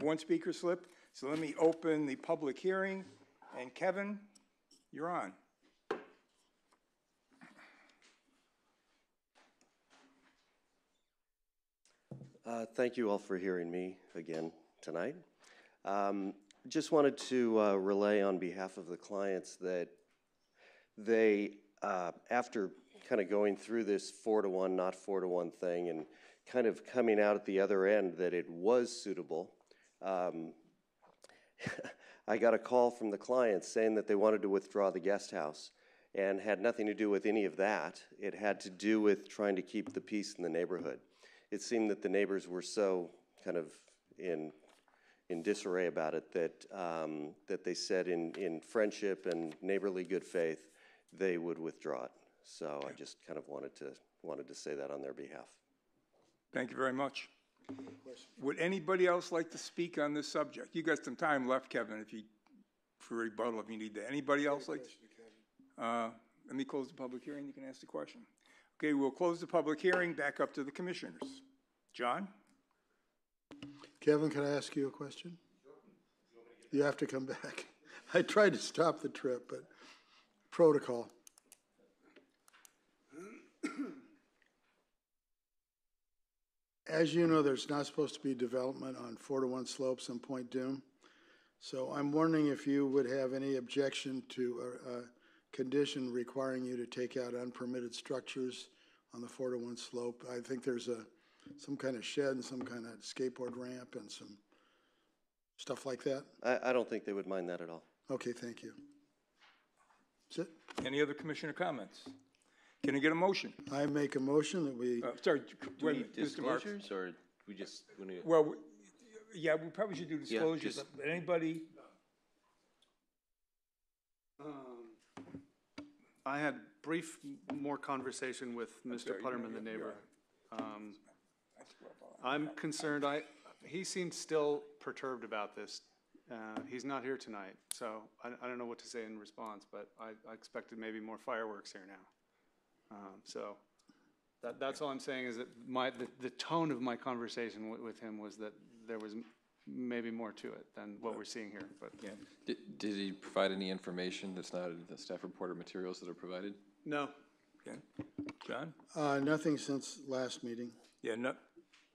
Speaker 1: one speaker slip. So let me open the public hearing. And Kevin, you're on.
Speaker 12: Thank you all for hearing me again tonight. Just wanted to relay on behalf of the clients that they, after kind of going through this 4-to-1, not 4-to-1 thing and kind of coming out at the other end that it was suitable, I got a call from the clients saying that they wanted to withdraw the guest house and had nothing to do with any of that. It had to do with trying to keep the peace in the neighborhood. It seemed that the neighbors were so kind of in disarray about it that that they said in friendship and neighborly good faith they would withdraw it. So I just kind of wanted to say that on their behalf.
Speaker 1: Thank you very much. Would anybody else like to speak on this subject? You got some time left, Kevin, for rebuttal if you need that. Anybody else like to? Let me close the public hearing. You can ask the question. Okay, we'll close the public hearing. Back up to the commissioners. John?
Speaker 4: Kevin, can I ask you a question? You have to come back. I tried to stop the trip, but protocol. As you know, there's not supposed to be development on 4-to-1 slopes on Point Doom. So I'm wondering if you would have any objection to a condition requiring you to take out unpermitted structures on the 4-to-1 slope. I think there's some kind of shed and some kind of skateboard ramp and some stuff like that.
Speaker 12: I don't think they would mind that at all.
Speaker 4: Okay, thank you. That's it.
Speaker 1: Any other commissioner comments? Can I get a motion?
Speaker 4: I make a motion that we,
Speaker 1: Sorry,
Speaker 9: Do we
Speaker 1: wait,
Speaker 9: need
Speaker 1: Mr. Marks.
Speaker 9: disclosures, or we just,
Speaker 1: Well, yeah, we probably should do disclosures.
Speaker 9: just-
Speaker 1: Anybody?
Speaker 2: I had brief more conversation with Mr.
Speaker 1: sorry,
Speaker 2: Putterman, the
Speaker 1: you're
Speaker 2: neighbor. I'm concerned, he seemed still perturbed about this. He's not here tonight, so I don't know what to say in response, but I expected maybe more fireworks here now. So that's all I'm saying is that the tone of my conversation with him was that there was maybe more to it than what we're seeing here, but.
Speaker 1: Yeah.
Speaker 8: Did he provide any information that's not in the staff report or materials that are provided?
Speaker 2: No.
Speaker 1: Okay. John?
Speaker 4: nothing since last meeting.
Speaker 1: Yeah, no.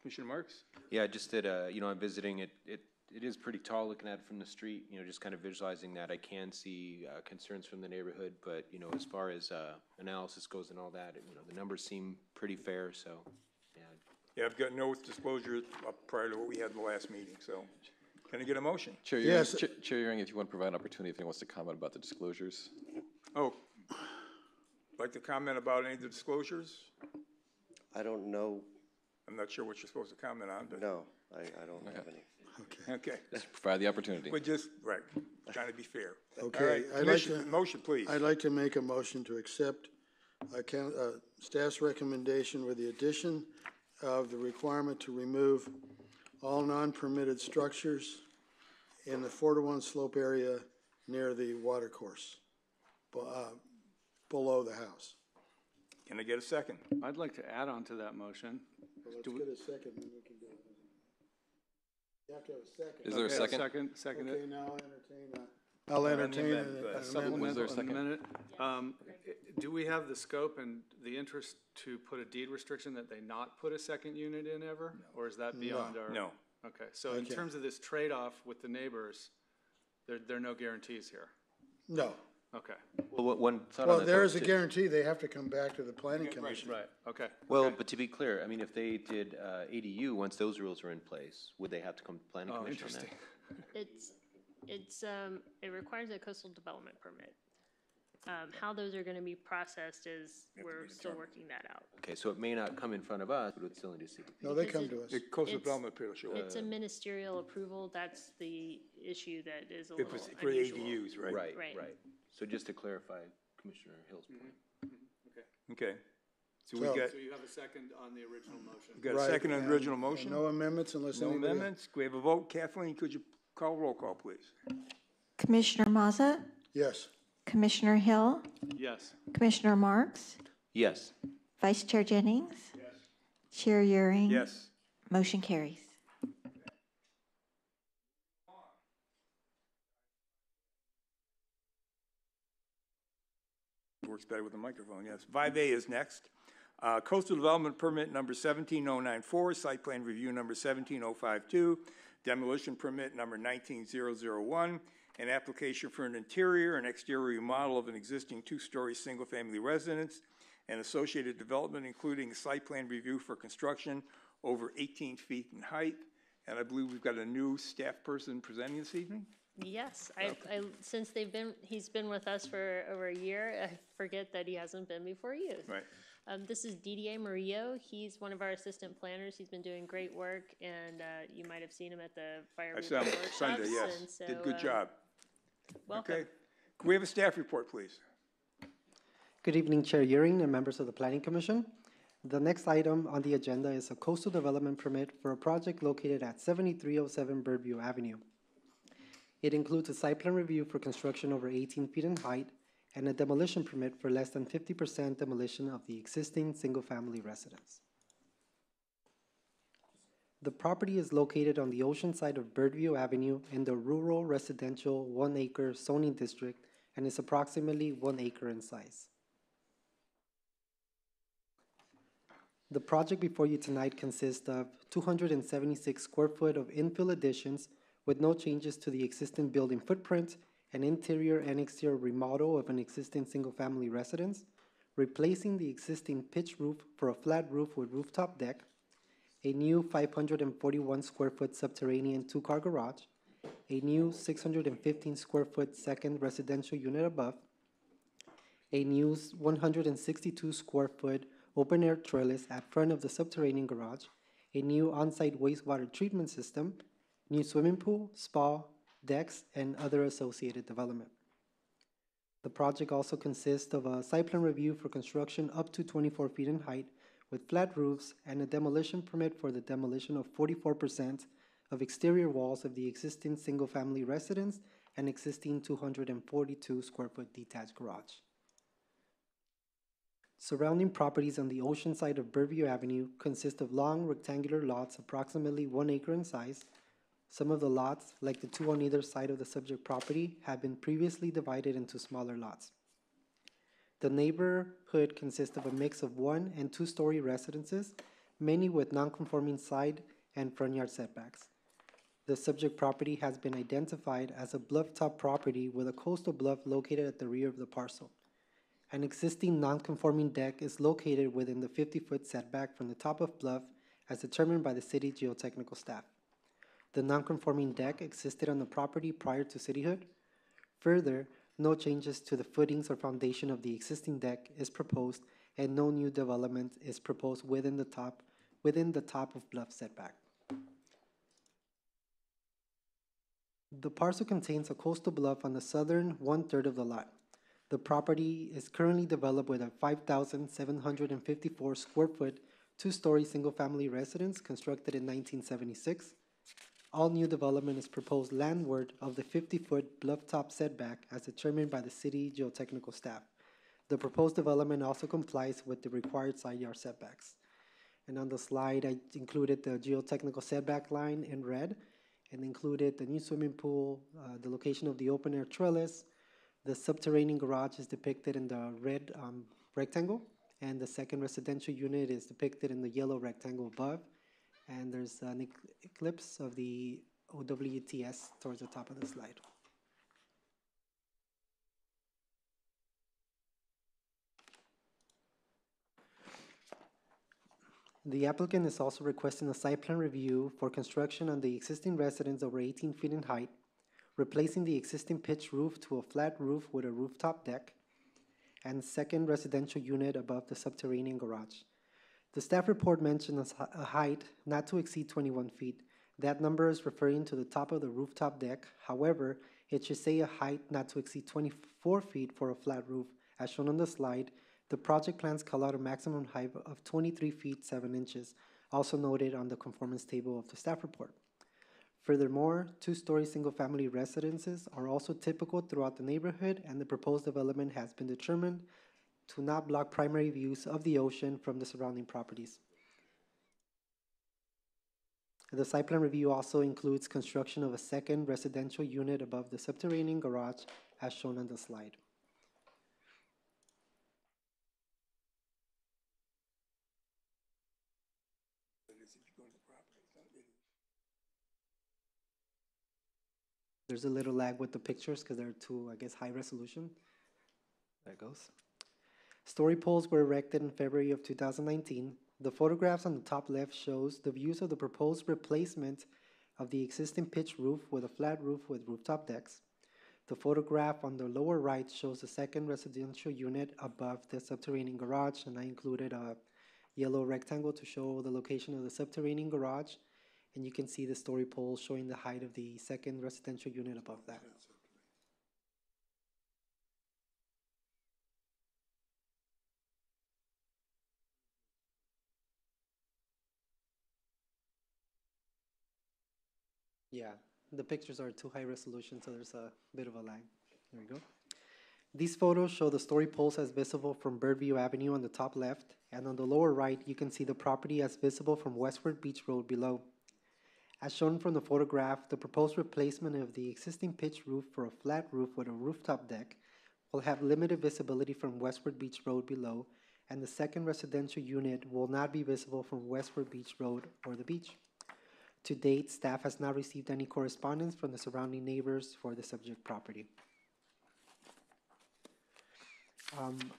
Speaker 1: Commissioner Marks?
Speaker 9: Yeah, just that, I'm visiting it. It is pretty tall looking at it from the street, just kind of visualizing that. I can see concerns from the neighborhood, but, as far as analysis goes and all that, the numbers seem pretty fair, so, yeah.
Speaker 1: Yeah, I've got no disclosure up prior to what we had in the last meeting, so can I get a motion?
Speaker 8: Chair Euring,
Speaker 4: Yes.
Speaker 8: Chair Euring, if you want to provide an opportunity, if anyone wants to comment about the disclosures.
Speaker 1: Oh, like to comment about any of the disclosures?
Speaker 12: I don't know.
Speaker 1: I'm not sure what you're supposed to comment on, but.
Speaker 12: No, I don't have any.
Speaker 1: Okay.
Speaker 8: Just provide the opportunity.
Speaker 1: We're just, right, trying to be fair.
Speaker 4: Okay,
Speaker 1: All right,
Speaker 4: I'd like
Speaker 1: Commissioner,
Speaker 4: to-
Speaker 1: motion, please.
Speaker 4: I'd like to make a motion to accept staff's recommendation with the addition of the requirement to remove all non-permitted structures in the 4-to-1 slope area near the water course, below the house.
Speaker 1: Can I get a second?
Speaker 2: I'd like to add on to that motion.
Speaker 4: Well, let's get a second, then we can do it. You have to have a second.
Speaker 8: Is there a second?
Speaker 2: Second
Speaker 4: Okay,
Speaker 2: it.
Speaker 4: now I'll entertain an
Speaker 1: amendment.
Speaker 4: amendment.
Speaker 2: Supplemental
Speaker 8: there a second?
Speaker 2: amendment. Do we have the scope and the interest to put a deed restriction that they not put a second unit in ever? Or is that beyond our?
Speaker 1: No.
Speaker 2: Okay, so in terms of this trade-off with the neighbors, there are no guarantees here?
Speaker 4: No.
Speaker 2: Okay,
Speaker 9: Well, one thought
Speaker 4: Well,
Speaker 9: on that.
Speaker 4: there
Speaker 9: though,
Speaker 4: is a
Speaker 9: too.
Speaker 4: guarantee, they have to come back to the planning commission.
Speaker 2: right, okay.
Speaker 9: Well,
Speaker 2: okay.
Speaker 9: but to be clear, if they did ADU, once those rules are in place, would they have to come to planning
Speaker 2: Oh,
Speaker 9: commission on that?
Speaker 2: interesting.
Speaker 6: It requires a coastal development permit. How those are gonna be processed is, we're still working that out.
Speaker 9: Okay, so it may not come in front of us, but it would still need to see.
Speaker 4: No, they
Speaker 6: Because
Speaker 4: come to us.
Speaker 1: The coastal
Speaker 6: It's-
Speaker 1: development appeal show.
Speaker 6: It's a ministerial approval, that's the issue that is a
Speaker 1: If
Speaker 6: little
Speaker 1: it's for
Speaker 6: unusual.
Speaker 1: ADUs, right?
Speaker 9: Right,
Speaker 6: Right.
Speaker 9: right. So just to clarify Commissioner Hill's point.
Speaker 1: Okay. So
Speaker 4: So-
Speaker 1: we got,
Speaker 2: So you have a second on the original motion?
Speaker 1: we got a
Speaker 4: Right,
Speaker 1: second on the
Speaker 4: and-
Speaker 1: original
Speaker 4: and
Speaker 1: motion?
Speaker 4: No amendments unless
Speaker 1: No
Speaker 4: anybody.
Speaker 1: amendments? Can we have a vote? Kathleen, could you call roll call, please?
Speaker 3: Commissioner Mazza,
Speaker 4: Yes.
Speaker 3: Commissioner Hill,
Speaker 2: Yes.
Speaker 3: Commissioner Marks,
Speaker 9: Yes.
Speaker 3: Vice Chair Jennings, Chair Euring.
Speaker 1: Yes.
Speaker 3: Motion carries.
Speaker 1: Works better with the microphone, yes. 5A is next. Coastal Development Permit number 17094, Site Plan Review number 17052, Demolition Permit number 19001, an application for an interior and exterior remodel of an existing two-story single-family residence and associated development, including site plan review for construction over 18 feet in height. And I believe we've got a new staff person presenting this evening?
Speaker 6: Yes, since he's been with us for over a year, I forget that he hasn't been before you.
Speaker 1: Right.
Speaker 6: This is Didier Murillo. He's one of our assistant planners. He's been doing great work, and you might have seen him at the fire
Speaker 1: I
Speaker 6: review
Speaker 1: saw him
Speaker 6: workshops.
Speaker 1: Sunday, yes.
Speaker 6: and so,
Speaker 1: Did a good job.
Speaker 6: Welcome.
Speaker 1: Okay. Can we have a staff report, please?
Speaker 13: Good evening, Chair Euring and members of the Planning Commission. The next item on the agenda is a coastal development permit for a project located at 7307 Purview Avenue. It includes a site plan review for construction over 18 feet in height and a demolition permit for less than 50% demolition of the existing single-family residence. The property is located on the ocean side of Birdview Avenue in the rural residential 1-acre zoning district and is approximately 1 acre in size. The project before you tonight consists of 276 square foot of infill additions with no changes to the existing building footprint, an interior and exterior remodel of an existing single-family residence, replacing the existing pitch roof for a flat roof with rooftop deck, a new 541 square foot subterranean two-car garage, a new 615 square foot second residential unit above, a new 162 square foot open-air trellis at front of the subterranean garage, a new on-site wastewater treatment system, new swimming pool, spa, decks, and other associated development. The project also consists of a site plan review for construction up to 24 feet in height with flat roofs and a demolition permit for the demolition of 44% of exterior walls of the existing single-family residence and existing 242 square foot detached garage. Surrounding properties on the ocean side of Purview Avenue consist of long rectangular lots approximately 1 acre in size. Some of the lots, like the two on either side of the subject property, have been previously divided into smaller lots. The neighborhood consists of a mix of 1- and 2-story residences, many with non-conforming side and front yard setbacks. The subject property has been identified as a bluff-top property with a coastal bluff located at the rear of the parcel. An existing non-conforming deck is located within the 50-foot setback from the top of bluff as determined by the city geotechnical staff. The non-conforming deck existed on the property prior to cityhood. Further, no changes to the footings or foundation of the existing deck is proposed, and no new development is proposed within the top of bluff setback. The parcel contains a coastal bluff on the southern 1/3 of the lot. The property is currently developed with a 5,754 square foot, 2-story single-family residence constructed in 1976. All new development is proposed landward of the 50-foot bluff-top setback as determined by the city geotechnical staff. The proposed development also complies with the required side yard setbacks. And on the slide, I included the geotechnical setback line in red and included the new swimming pool, the location of the open-air trellis. The subterranean garage is depicted in the red rectangle, and the second residential unit is depicted in the yellow rectangle above. And there's an eclipse of the OWTS towards the top of the slide. The applicant is also requesting a site plan review for construction on the existing residence over 18 feet in height, replacing the existing pitch roof to a flat roof with a rooftop deck, and second residential unit above the subterranean garage. The staff report mentions a height not to exceed 21 feet. That number is referring to the top of the rooftop deck. However, it should say a height not to exceed 24 feet for a flat roof. As shown on the slide, the project plans call out a maximum height of 23 feet 7 inches, also noted on the conformance table of the staff report. Furthermore, 2-story single-family residences are also typical throughout the neighborhood, and the proposed development has been determined to not block primary views of the ocean from the surrounding properties. The site plan review also includes construction of a second residential unit above the subterranean garage as shown on the slide. There's a little lag with the pictures because they're too, high resolution. There it goes. Story poles were erected in February of 2019. The photographs on the top left shows the views of the proposed replacement of the existing pitch roof with a flat roof with rooftop decks. The photograph on the lower right shows the second residential unit above the subterranean garage, and I included a yellow rectangle to show the location of the subterranean garage, and you can see the story pole showing the height of the second residential unit above that. Yeah, the pictures are too high resolution, so there's a bit of a lag. There we go. These photos show the story poles as visible from Purview Avenue on the top left, and on the lower right, you can see the property as visible from Westward Beach Road below. As shown from the photograph, the proposed replacement of the existing pitch roof for a flat roof with a rooftop deck will have limited visibility from Westward Beach Road below, and the second residential unit will not be visible from Westward Beach Road or the beach. To date, staff has not received any correspondence from the surrounding neighbors for the subject property.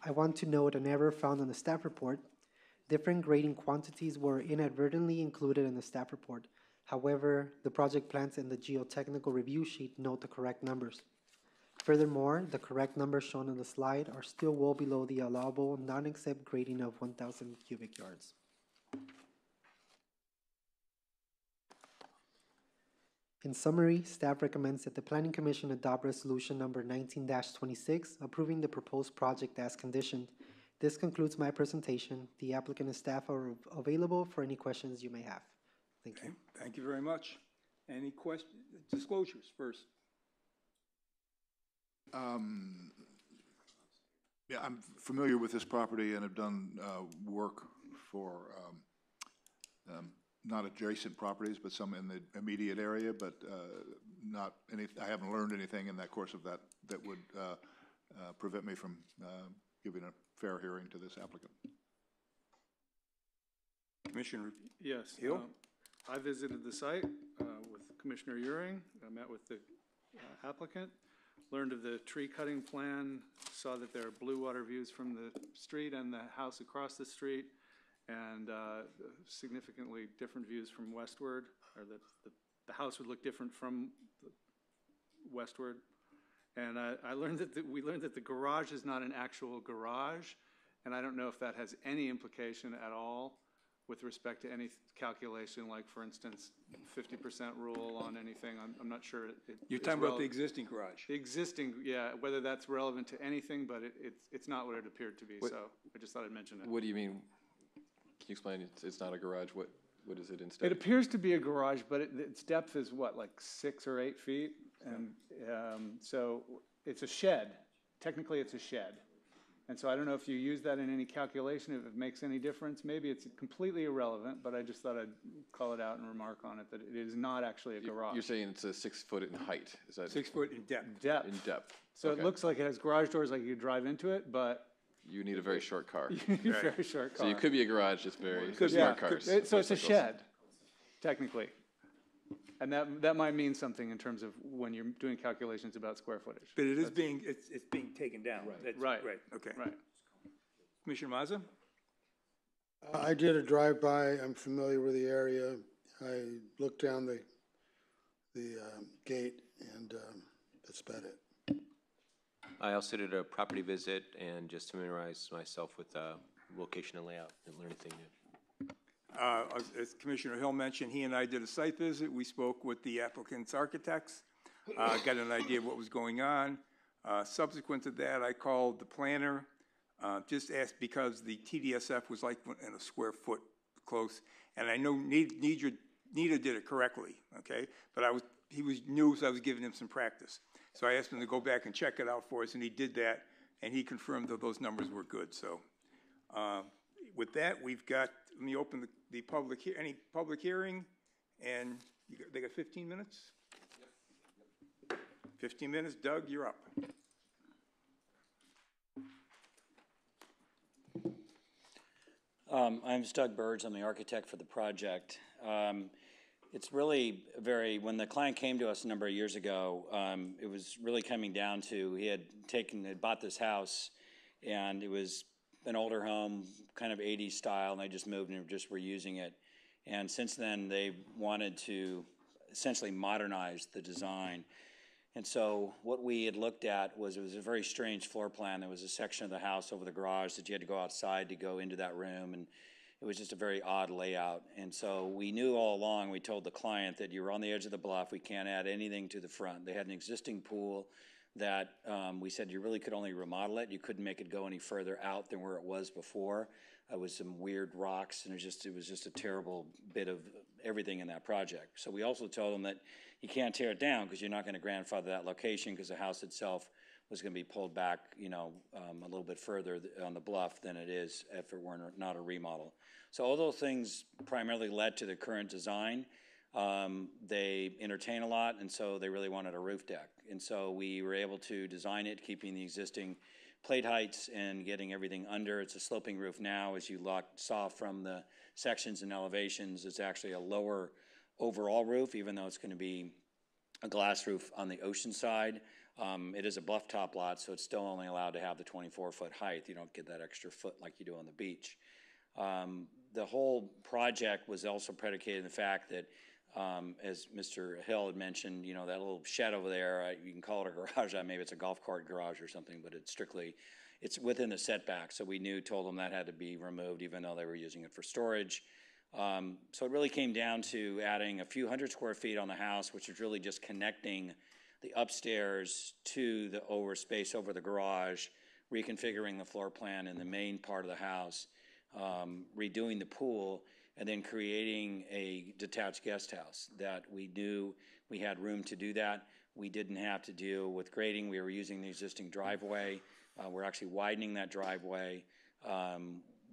Speaker 13: I want to note an error found on the staff report. Different grading quantities were inadvertently included in the staff report. However, the project plans and the geotechnical review sheet note the correct numbers. Furthermore, the correct numbers shown on the slide are still well below the allowable non-exempt grading of 1,000 cubic yards. In summary, staff recommends that the Planning Commission adopt resolution number 19-26, approving the proposed project as conditioned. This concludes my presentation. The applicant and staff are available for any questions you may have. Thank you.
Speaker 1: Thank you very much. Any questions? Disclosures first.
Speaker 7: Yeah, I'm familiar with this property and have done work for not adjacent properties, but some in the immediate area, but not any. I haven't learned anything in that course of that that would prevent me from giving a fair hearing to this applicant.
Speaker 1: Commissioner
Speaker 2: Yes.
Speaker 1: Hill?
Speaker 2: I visited the site with Commissioner Euring. I met with the applicant, learned of the tree cutting plan, saw that there are blue water views from the street and the house across the street, and significantly different views from westward, or that the house would look different from westward. And I learned that we learned that the garage is not an actual garage, and I don't know if that has any implication at all with respect to any calculation, like, for instance, 50% rule on anything. I'm not sure.
Speaker 1: You're talking about the existing garage?
Speaker 2: The existing, yeah, whether that's relevant to anything, but it's not what it appeared to be, so I just thought I'd mention it.
Speaker 8: What do you mean? Can you explain? It's not a garage. What is it instead?
Speaker 2: It appears to be a garage, but its depth is what, like 6 or 8 feet? And so it's a shed. Technically, it's a shed. And so I don't know if you use that in any calculation, if it makes any difference. Maybe it's completely irrelevant, but I just thought I'd call it out and remark on it that it is not actually a garage.
Speaker 8: You're saying it's a 6 foot in height. Is that
Speaker 1: 6 foot in depth?
Speaker 2: Depth.
Speaker 8: in depth?
Speaker 2: So
Speaker 8: Okay.
Speaker 2: it looks like it has garage doors, like you could drive into it, but
Speaker 8: You need a very short car.
Speaker 2: you need a very short car.
Speaker 8: So you could be a garage, just very
Speaker 2: Yeah,
Speaker 8: smart cars.
Speaker 2: so it's a
Speaker 8: motorcycles.
Speaker 2: shed, technically. And that might mean something in terms of when you're doing calculations about square footage.
Speaker 1: But it is being, it's being taken down. That's
Speaker 2: Right.
Speaker 1: Right, okay.
Speaker 2: Right.
Speaker 1: Commissioner Mazza?
Speaker 4: I did a drive-by. I'm familiar with the area. I looked down the gate, and that's about it.
Speaker 9: I also did a property visit and just familiarized myself with location and layout. Didn't learn anything new.
Speaker 1: As Commissioner Hill mentioned, he and I did a site visit. We spoke with the applicant's architects, got an idea of what was going on. Subsequent to that, I called the planner, just asked because the TDSF was like in a square foot close, and I know Nita did it correctly, okay? But he was new, so I was giving him some practice. So I asked him to go back and check it out for us, and he did that, and he confirmed that those numbers were good. So with that, we've got, let me open the public, any public hearing, and they got 15 minutes? 15 minutes. Doug, you're up.
Speaker 14: I'm Doug Birds. I'm the architect for the project. It's really when the client came to us a number of years ago, it was really coming down to, he had bought this house, and it was an older home, kind of 80s style, and they just moved and just were using it. And since then, they wanted to essentially modernize the design. And so what we had looked at was, it was a very strange floor plan. There was a section of the house over the garage that you had to go outside to go into that room, and it was just a very odd layout. And so we knew all along, we told the client that you were on the edge of the bluff, we can't add anything to the front. They had an existing pool that we said you really could only remodel it. You couldn't make it go any further out than where it was before. It was some weird rocks, and it was just a terrible bit of everything in that project. So we also told them that you can't tear it down because you're not going to grandfather that location, because the house itself was going to be pulled back, a little bit further on the bluff than it is if it were not a remodel. So all those things primarily led to the current design. They entertain a lot, and so they really wanted a roof deck. And so we were able to design it, keeping the existing plate heights and getting everything under. It's a sloping roof now, as you saw from the sections and elevations. It's actually a lower overall roof, even though it's going to be a glass roof on the ocean side. It is a bluff top lot, so it's still only allowed to have the 24-foot height. You don't get that extra foot like you do on the beach. The whole project was also predicated on the fact that, as Mr. Hill had mentioned, you know, that little shed over there, you can call it a garage, maybe it's a golf cart garage or something, but it's within the setback. So we told them that had to be removed, even though they were using it for storage. So it really came down to adding a few hundred square feet on the house, which is really just connecting the upstairs to the space over the garage, reconfiguring the floor plan in the main part of the house, redoing the pool, and then creating a detached guest house that we knew we had room to do that. We didn't have to deal with grading. We were using the existing driveway. We're actually widening that driveway.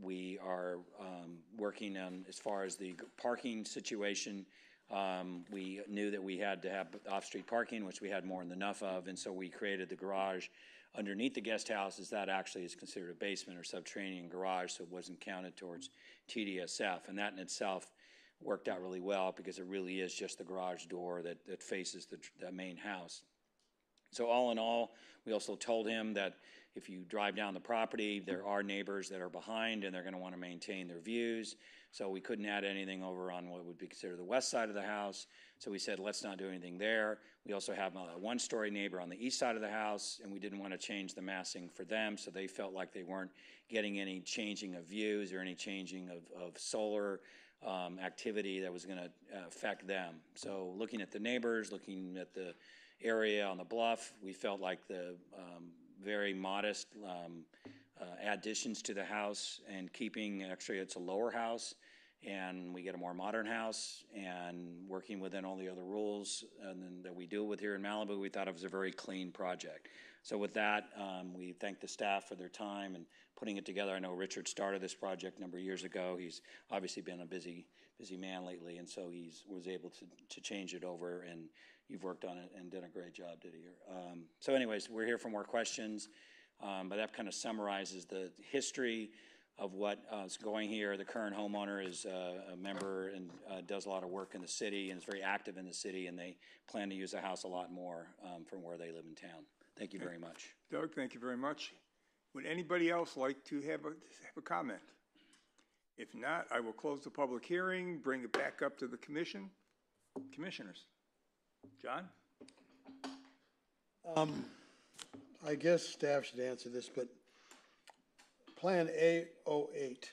Speaker 14: We are working on, as far as the parking situation, we knew that we had to have off-street parking, which we had more than enough of, and so we created the garage underneath the guest house. As that actually is considered a basement or subterranean garage, so it wasn't counted towards TDSF, and that in itself worked out really well because it really is just the garage door that faces the main house. So all in all, we also told him that if you drive down the property, there are neighbors that are behind and they're going to want to maintain their views. So we couldn't add anything over on what would be considered the west side of the house. So we said, let's not do anything there. We also have a one-story neighbor on the east side of the house, and we didn't want to change the massing for them, so they felt like they weren't getting any changing of views or any changing of solar activity that was going to affect them. So looking at the neighbors, looking at the area on the bluff, we felt like the very modest additions to the house and keeping, actually it's a lower house, and we get a more modern house, and working within all the other rules that we deal with here in Malibu, we thought it was a very clean project. So with that, we thank the staff for their time and putting it together. I know Richard started this project a number of years ago. He's obviously been a busy man lately, and so he was able to change it over, and you've worked on it and done a great job, Didier. So anyways, we're here for more questions, but that kind of summarizes the history of what is going here. The current homeowner is a member and does a lot of work in the city and is very active in the city, and they plan to use the house a lot more from where they live in town. Thank you very much.
Speaker 1: Doug, thank you very much. Would anybody else like to have a comment? If not, I will close the public hearing, bring it back up to the commission. Commissioners. John?
Speaker 4: I guess staff should answer this, but Plan A08,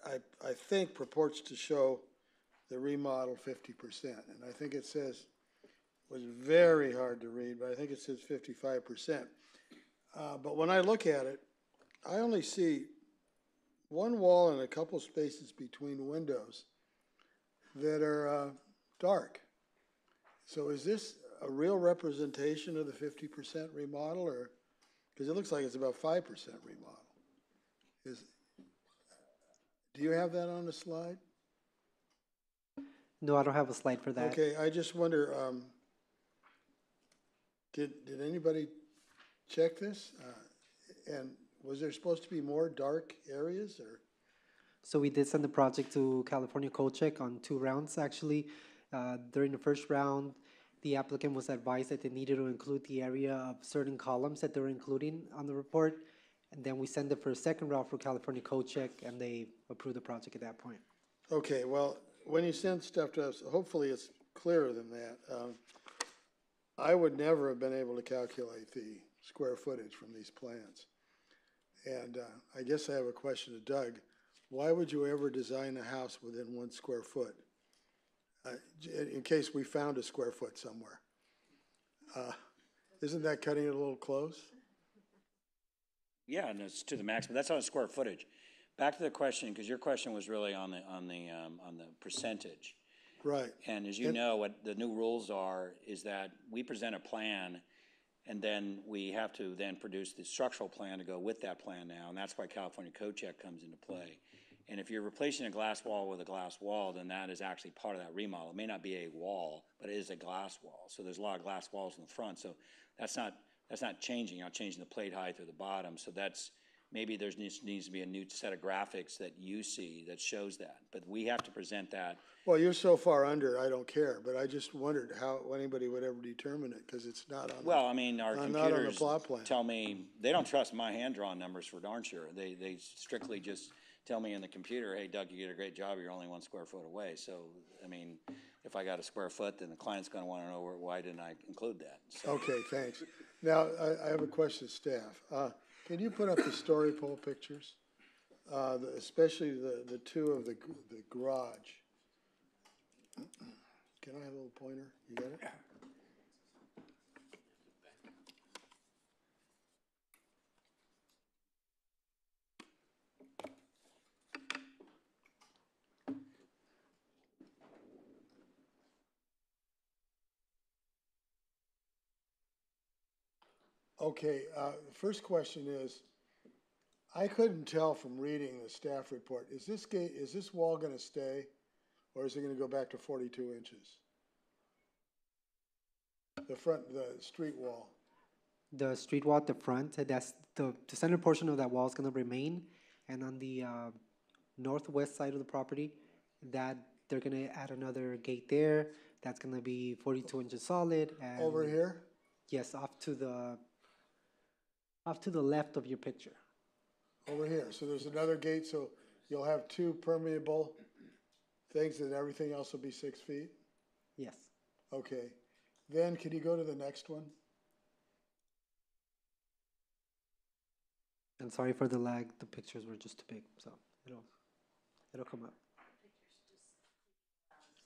Speaker 4: I think purports to show the remodel 50%, and I think it says, was very hard to read, but I think it says 55%. But when I look at it, I only see one wall and a couple spaces between windows that are dark. So is this a real representation of the 50% remodel, or, because it looks like it's about 5% remodel? Do you have that on the slide?
Speaker 13: No, I don't have a slide for that.
Speaker 4: Okay, I just wonder, did anybody check this? And was there supposed to be more dark areas, or?
Speaker 13: So we did send the project to California Code Check on 2 rounds, actually. During the first round, the applicant was advised that they needed to include the area of certain columns that they were including on the report. And then we sent it for a second round for California Code Check, and they approved the project at that point.
Speaker 4: Okay, well, when you send stuff to us, hopefully it's clearer than that. I would never have been able to calculate the square footage from these plans. And I guess I have a question to Doug. Why would you ever design a house within 1 square foot? In case we found a square foot somewhere. Isn't that cutting it a little close?
Speaker 14: Yeah, and it's to the maximum. That's on square footage. Back to the question, because your question was really on the percentage.
Speaker 4: Right.
Speaker 14: And as you know, what the new rules are is that we present a plan, and then we have to then produce the structural plan to go with that plan now, and that's why California Code Check comes into play. And if you're replacing a glass wall with a glass wall, then that is actually part of that remodel. It may not be a wall, but it is a glass wall. So there's a lot of glass walls in the front. So that's not that's not changing, you're not changing the plate height or the bottom, so that's, maybe there needs to be a new set of graphics that you see that shows that, but we have to present that.
Speaker 4: Well, you're so far under, I don't care, but I just wondered how anybody would ever determine it, because it's not on.
Speaker 14: Well, I mean, our
Speaker 4: not on the
Speaker 14: computers
Speaker 4: plot plan.
Speaker 14: tell me, they don't trust my hand-drawn numbers for darn sure. They strictly just tell me in the computer, hey, Doug, you did a great job, you're only 1 square foot away. So, I mean, if I got a square foot, then the client's gonna wanna know why didn't I include that? So.
Speaker 4: Okay, thanks. Now, I have a question to staff. Can you put up the story pole pictures? Especially the two of the garage. Can I have a little pointer? You got it? Okay, first question is, I couldn't tell from reading the staff report, is this wall gonna stay, or is it gonna go back to 42 inches? The street wall.
Speaker 13: The street wall at the front, that's the center portion of that wall is gonna remain, and on the northwest side of the property, that they're gonna add another gate there, that's gonna be 42 inches solid, and.
Speaker 4: Over here?
Speaker 13: Yes, off to the left of your picture.
Speaker 4: Over here, so there's another gate, so you'll have two permeable things and everything else will be 6 feet?
Speaker 13: Yes.
Speaker 4: Okay, then can you go to the next one?
Speaker 13: And sorry for the lag, the pictures were just too big, so it'll come up.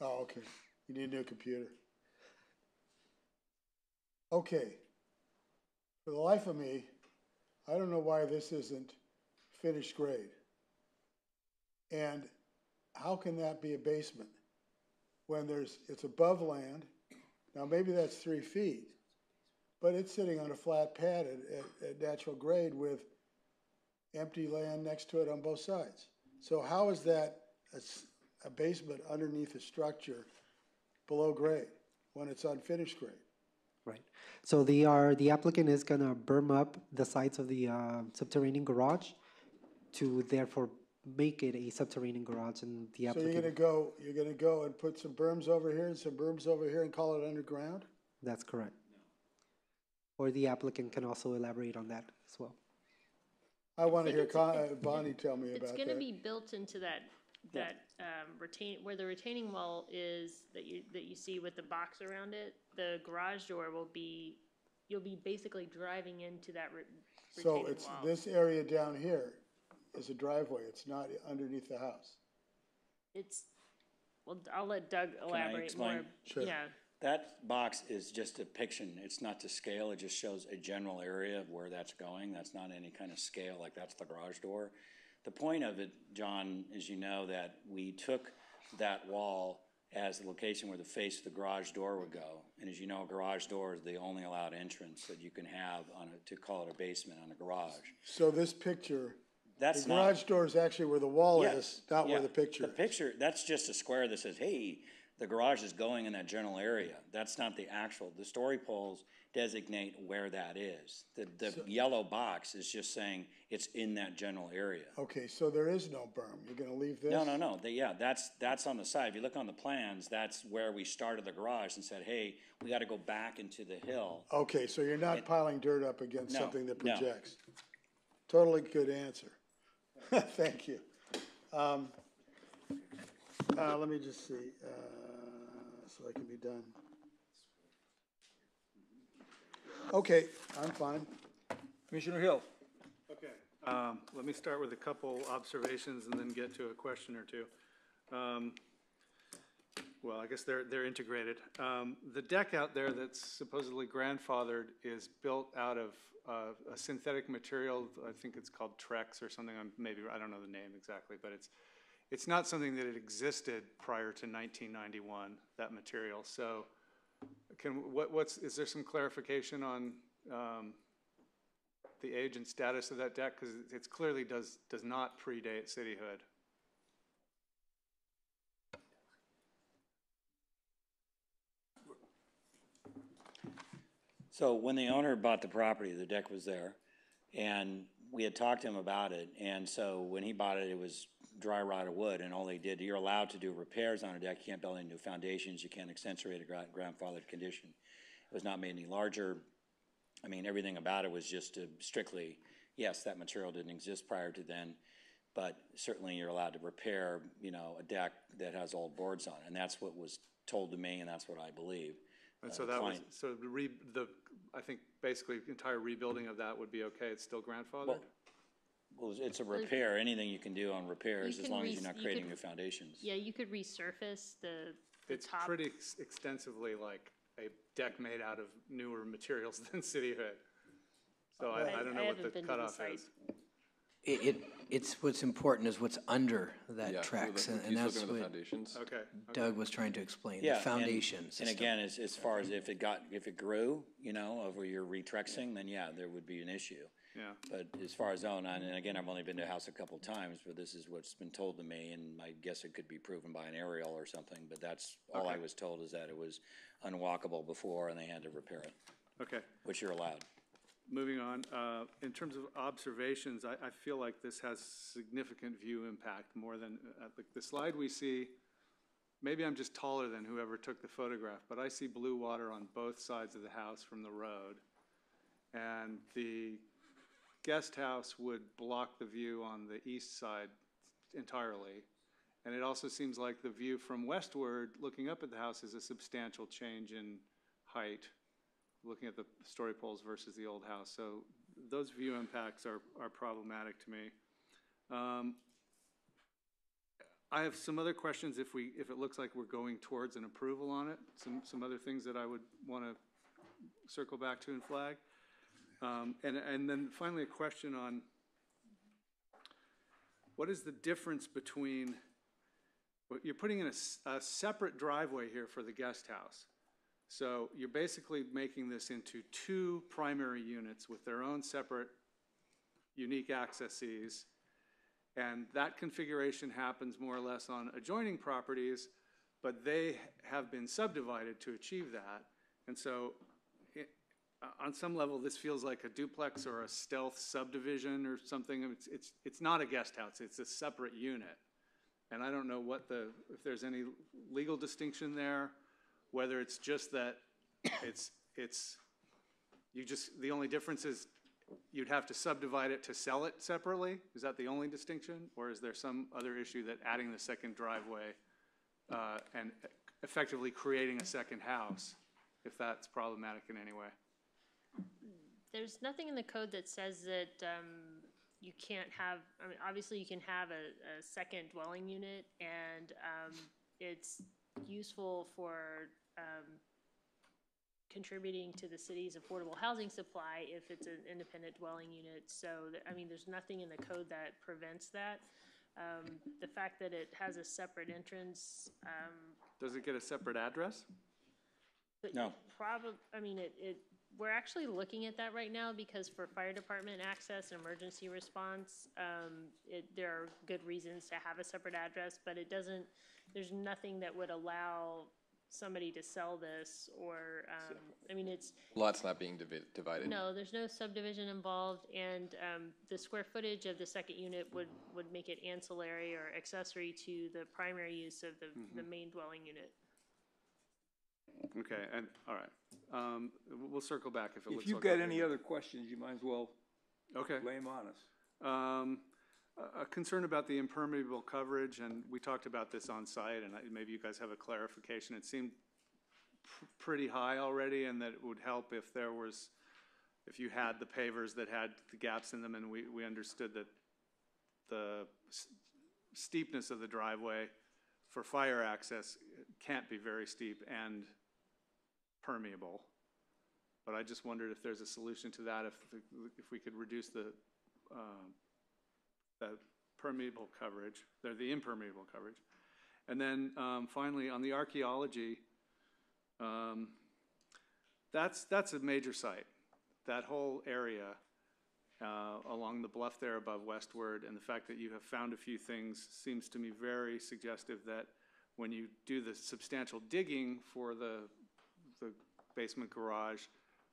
Speaker 4: Oh, okay, you need a new computer. Okay, for the life of me, I don't know why this isn't finished grade. And how can that be a basement when it's above land? Now maybe that's 3 feet, but it's sitting on a flat pad at natural grade with empty land next to it on both sides. So how is that a basement underneath a structure below grade when it's unfinished grade?
Speaker 13: Right. So the applicant is gonna berm up the sides of the subterranean garage to therefore make it a subterranean garage, and the
Speaker 4: So
Speaker 13: applicant.
Speaker 4: you're gonna go and put some berms over here and some berms over here and call it underground?
Speaker 13: That's correct. Or the applicant can also elaborate on that as well.
Speaker 4: I want to hear Bonnie tell me about that.
Speaker 6: It's gonna be built into that where the retaining wall is that you see with the box around it. The garage door will be, you'll be basically driving into that retaining wall.
Speaker 4: So it's this area down here is a driveway. It's not underneath the house.
Speaker 6: Well, I'll let Doug elaborate more.
Speaker 4: Sure.
Speaker 6: Yeah.
Speaker 14: That box is just a depiction. It's not to scale. It just shows a general area of where that's going. That's not any kind of scale, like that's the garage door. The point of it, John, is that we took that wall as the location where the face of the garage door would go. And as you know, a garage door is the only allowed entrance that you can have to call it a basement on a garage.
Speaker 4: So this picture,
Speaker 14: the
Speaker 4: garage door is actually where the wall is, not where the picture is.
Speaker 14: The picture, that's just a square that says, hey, the garage is going in that general area. That's not the actual. The story poles designate where that is. The yellow box is just saying it's in that general area.
Speaker 4: Okay, so there is no berm. You're going to leave this?
Speaker 14: No. That's on the side. If you look on the plans, that's where we started the garage and said, hey, we got to go back into the hill.
Speaker 4: Okay, so you're not piling dirt up against something that
Speaker 14: No.
Speaker 4: projects. Totally good answer. Thank you. Let me just see, so I can be done. Okay, I'm fine.
Speaker 1: Commissioner Hill.
Speaker 2: Okay, let me start with a couple observations and then get to a question or two. Well, I guess they're integrated. The deck out there that's supposedly grandfathered is built out of a synthetic material. I think it's called Trex or something. I don't know the name exactly, but it's not something that had existed prior to 1991. That material. So, is there some clarification on the age and status of that deck? Because it clearly does not predate cityhood.
Speaker 14: So when the owner bought the property, the deck was there, and we had talked to him about it, and so when he bought it, it was dry rotted wood, and all they did, you're allowed to do repairs on a deck, you can't build any new foundations, you can't accentuate a grandfathered condition. It was not made any larger. I mean, everything about it was just strictly, yes, that material didn't exist prior to then, but certainly you're allowed to repair, you know, a deck that has old boards on it, and that's what was told to me, and that's what I believe.
Speaker 2: And so that was, so I think basically the entire rebuilding of that would be okay, it's still grandfathered?
Speaker 14: Well, it's a repair, anything you can do on repairs, as long as you're not creating new foundations.
Speaker 6: Yeah, you could resurface the
Speaker 2: It's
Speaker 6: top.
Speaker 2: pretty extensively like a deck made out of newer materials than City Hood. So I don't know what the cutoff is.
Speaker 5: It's what's important is what's under that Trex, and that's
Speaker 8: looking at the
Speaker 5: what
Speaker 8: foundations.
Speaker 5: Doug was trying to explain,
Speaker 14: Yeah,
Speaker 5: the foundations.
Speaker 14: And again, as far as if it grew, you know, over your retrexing, then yeah, there would be an issue.
Speaker 2: Yeah.
Speaker 14: But as far as and again, I've only been to the house a couple times, but this is what's been told to me, and I guess it could be proven by an aerial or something, but that's all I was told, is that it was unwalkable before and they had to repair it.
Speaker 2: Okay.
Speaker 14: Which you're allowed.
Speaker 2: Moving on, in terms of observations, I feel like this has significant view impact more than, the slide we see, maybe I'm just taller than whoever took the photograph, but I see blue water on both sides of the house from the road. And the guest house would block the view on the east side entirely. And it also seems like the view from westward, looking up at the house, is a substantial change in height, looking at the story poles versus the old house. So those view impacts are problematic to me. I have some other questions if it looks like we're going towards an approval on it, some other things that I would want to circle back to and flag. And then finally a question on what is the difference between, you're putting in a separate driveway here for the guest house. So you're basically making this into two primary units with their own separate unique accesses. And that configuration happens more or less on adjoining properties, but they have been subdivided to achieve that. And so on some level, this feels like a duplex or a stealth subdivision or something. It's not a guest house, it's a separate unit. And I don't know if there's any legal distinction there, whether it's just that the only difference is you'd have to subdivide it to sell it separately? Is that the only distinction? Or is there some other issue that adding the second driveway and effectively creating a second house, if that's problematic in any way?
Speaker 6: There's nothing in the code that says that you can't have, I mean, obviously you can have a second dwelling unit, and it's useful for contributing to the city's affordable housing supply if it's an independent dwelling unit. So, I mean, there's nothing in the code that prevents that. The fact that it has a separate entrance.
Speaker 2: Does it get a separate address?
Speaker 14: No.
Speaker 6: I mean, we're actually looking at that right now, because for fire department access and emergency response, there are good reasons to have a separate address, but there's nothing that would allow somebody to sell this, or, I mean, it's...
Speaker 8: Lots not being divided.
Speaker 6: No, there's no subdivision involved, and the square footage of the second unit would make it ancillary or accessory to the primary use of the main dwelling unit.
Speaker 2: Okay, and all right. We'll circle back if it looks like...
Speaker 1: If you've got any other questions, you might as well lay them on us.
Speaker 2: A concern about the impermeable coverage, and we talked about this on site, and maybe you guys have a clarification. It seemed pretty high already, and that it would help if you had the pavers that had the gaps in them, and we understood that the steepness of the driveway for fire access can't be very steep and permeable. But I just wondered if there's a solution to that, if we could reduce the permeable coverage, the impermeable coverage. And then finally, on the archaeology, that's a major site. That whole area along the bluff there above Westward, and the fact that you have found a few things seems to me very suggestive that when you do the substantial digging for the basement garage,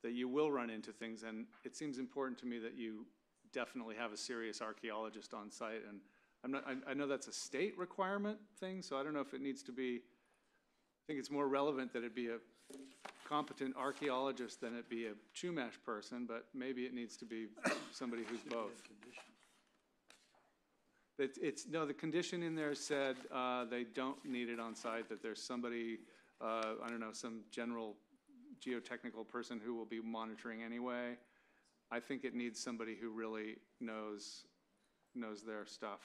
Speaker 2: that you will run into things, and it seems important to me that you definitely have a serious archaeologist on site. And I know that's a state requirement thing, so I don't know if it needs to be, I think it's more relevant that it be a competent archaeologist than it be a Chumash person, but maybe it needs to be somebody who's both. No, the condition in there said they don't need it on site, that there's somebody, I don't know, some general geotechnical person who will be monitoring anyway. I think it needs somebody who really knows their stuff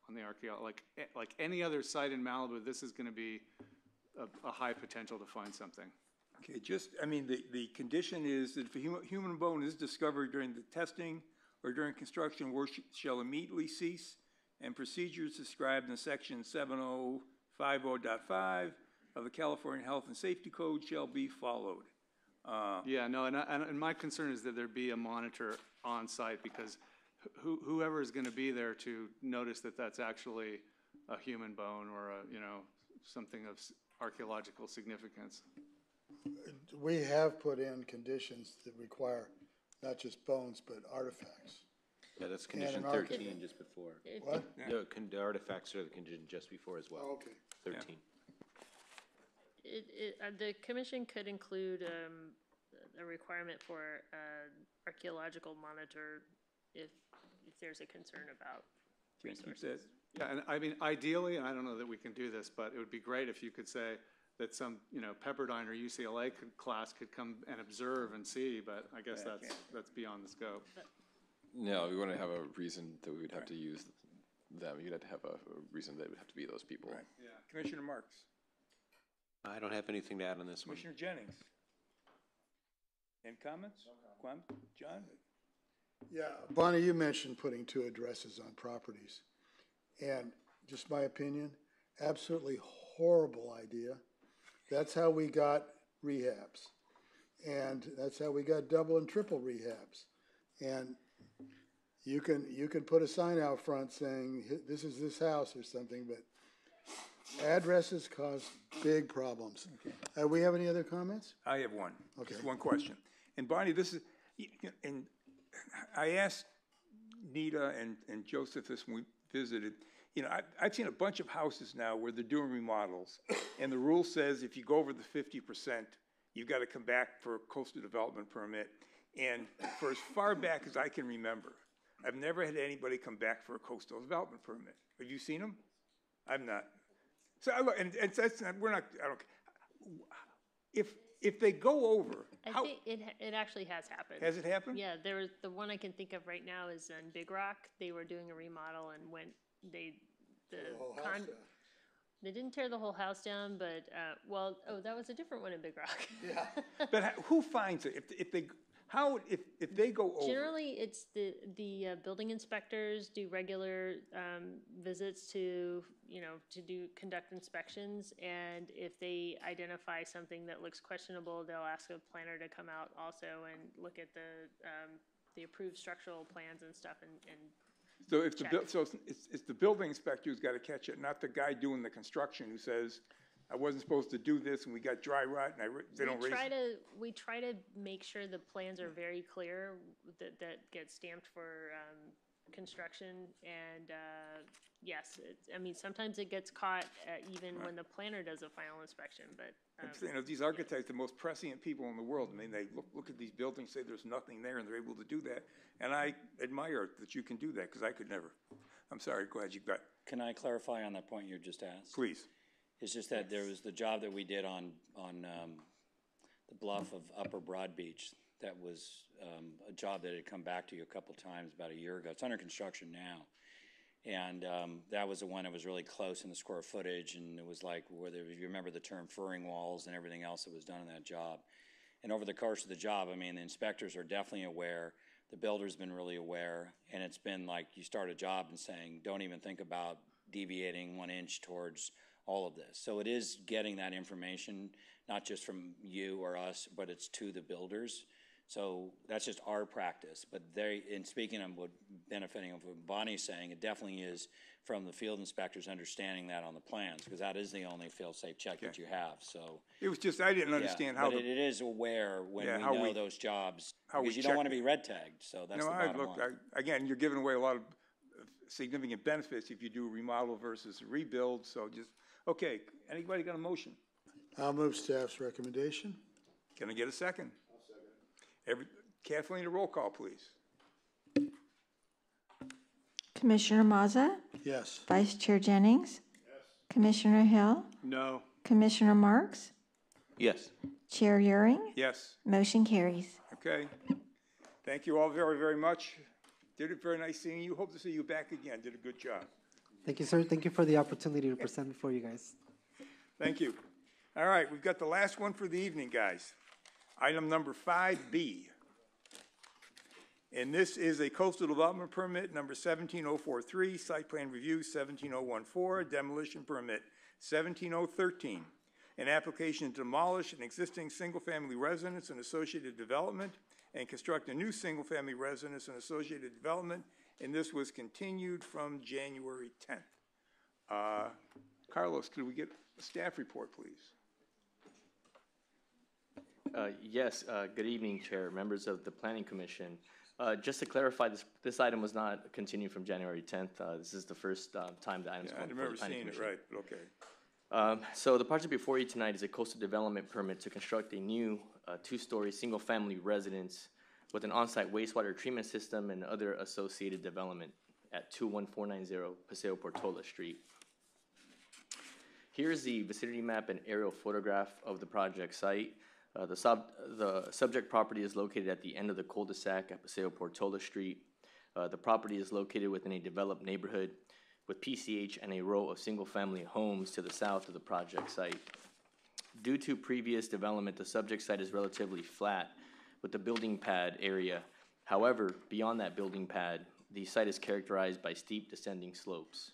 Speaker 2: on the archaeology. Like any other site in Malibu, this is going to be a high potential to find something.
Speaker 1: Okay, the condition is that if a human bone is discovered during the testing or during construction, work shall immediately cease, and procedures described in section 7050.5 of the California Health and Safety Code shall be followed.
Speaker 2: And my concern is that there be a monitor on site, because whoever is going to be there to notice that that's actually a human bone or something of archaeological significance.
Speaker 4: We have put in conditions that require not just bones, but artifacts.
Speaker 9: Yeah, that's condition 13 just before.
Speaker 4: What?
Speaker 9: No, the artifacts are the condition just before as well.
Speaker 4: Oh, okay.
Speaker 9: 13.
Speaker 6: The commission could include a requirement for archaeological monitor if there's a concern about resources.
Speaker 2: Yeah, and I mean, ideally, and I don't know that we can do this, but it would be great if you could say that some, Pepperdine or UCLA class could come and observe and see, but I guess that's beyond the scope.
Speaker 8: No, we want to have a reason that we would have to use them. You'd have to have a reason that it would have to be those people.
Speaker 1: Right. Yeah. Commissioner Marks.
Speaker 9: I don't have anything to add on this one.
Speaker 1: Commissioner Jennings. Any comments? No comment. John?
Speaker 4: Yeah, Bonnie, you mentioned putting 2 addresses on properties. And just my opinion, absolutely horrible idea. That's how we got rehabs. And that's how we got double and triple rehabs. And you can put a sign out front saying, this is this house or something, but addresses cause big problems. Okay. We have any other comments?
Speaker 1: I have one.
Speaker 4: Okay.
Speaker 1: Just one question. And Bonnie, and I asked Nita and Joseph this when we visited. I've seen a bunch of houses now where they're doing remodels, and the rule says if you go over the 50%, you've got to come back for a coastal development permit. And for as far back as I can remember, I've never had anybody come back for a coastal development permit. Have you seen them? I've not. So we're not. I don't. If they go over,
Speaker 6: I think it actually has happened.
Speaker 1: Has it happened?
Speaker 6: Yeah, there was the one I can think of right now is in Big Rock. They were doing a remodel and they didn't tear the whole house down, but that was a different one in Big Rock.
Speaker 4: Yeah.
Speaker 1: But who finds it? If they go over?
Speaker 6: Generally, it's the building inspectors do regular visits to conduct inspections, and if they identify something that looks questionable, they'll ask a planner to come out also and look at the approved structural plans and stuff and
Speaker 1: so it's the building inspector who's got to catch it, not the guy doing the construction who says, I wasn't supposed to do this, and we got dry rot, and
Speaker 6: we try to make sure the plans are very clear that get stamped for construction, and yes, sometimes it gets caught even when the planner does a final inspection, but.
Speaker 1: These architects, the most prescient people in the world, they look at these buildings, say there's nothing there, and they're able to do that, and I admire that you can do that, because I could never. I'm sorry, go ahead,
Speaker 14: Can I clarify on that point you just asked?
Speaker 1: Please.
Speaker 14: It's just that there was the job that we did on the bluff of Upper Broad Beach. That was a job that had come back to you a couple times about a year ago. It's under construction now. And that was the one that was really close in the square footage, and it was like, if you remember the term furring walls and everything else that was done in that job. And over the course of the job, the inspectors are definitely aware, the builder's been really aware, and it's been like you start a job and saying, don't even think about deviating 1 inch towards all of this. So it is getting that information, not just from you or us, but it's to the builders So that's just our practice. But they, in speaking of what benefiting of what Bonnie's saying, it definitely is from the field inspectors understanding that on the plans, because that is the only fail-safe check that you have. So
Speaker 1: It was just, I didn't understand how
Speaker 14: but
Speaker 1: the,
Speaker 14: it is aware when we
Speaker 1: how
Speaker 14: know
Speaker 1: we-
Speaker 14: those jobs,
Speaker 1: how we
Speaker 14: because you don't
Speaker 1: check
Speaker 14: want to
Speaker 1: it.
Speaker 14: be red tagged. So that's
Speaker 1: no,
Speaker 14: the
Speaker 1: I
Speaker 14: bottom
Speaker 1: looked,
Speaker 14: line.
Speaker 1: again, you're giving away a lot of significant benefits if you do a remodel versus a rebuild, so just, okay, anybody got a motion?
Speaker 4: I'll move staff's recommendation.
Speaker 1: Can I get a second? I'll second. Kathleen, a roll call, please.
Speaker 3: Commissioner Mazza?
Speaker 4: Yes.
Speaker 3: Vice Chair Jennings? Yes. Commissioner Hill?
Speaker 2: No.
Speaker 3: Commissioner Marks?
Speaker 9: Yes.
Speaker 3: Chair Euring?
Speaker 1: Yes.
Speaker 3: Motion carries.
Speaker 1: Okay. Thank you all very, very much. Did it very nice seeing you. Hope to see you back again. Did a good job.
Speaker 13: Thank you, sir. Thank you for the opportunity to present before you guys.
Speaker 1: Thank you. All right, we've got the last one for the evening, guys. Item number 5B. And this is a coastal development permit number 17043, site plan review 17014, demolition permit 17013. An application to demolish an existing single-family residence and associated development and construct a new single-family residence and associated development, and this was continued from January 10th. Carlos, could we get a staff report, please?
Speaker 15: Yes, good evening, Chair, members of the Planning Commission. Just to clarify, this item was not continued from January 10th. This is the first time the item's going before the Planning Commission.
Speaker 1: I remember seeing it, right, okay.
Speaker 15: So the project before you tonight is a coastal development permit to construct a new two-story single-family residence with an on-site wastewater treatment system and other associated development at 21490 Paseo Portola Street. Here's the vicinity map and aerial photograph of the project site. The subject property is located at the end of the cul-de-sac at Paseo Portola Street. The property is located within a developed neighborhood with PCH and a row of single-family homes to the south of the project site. Due to previous development, the subject site is relatively flat with the building pad area. However, beyond that building pad, the site is characterized by steep descending slopes.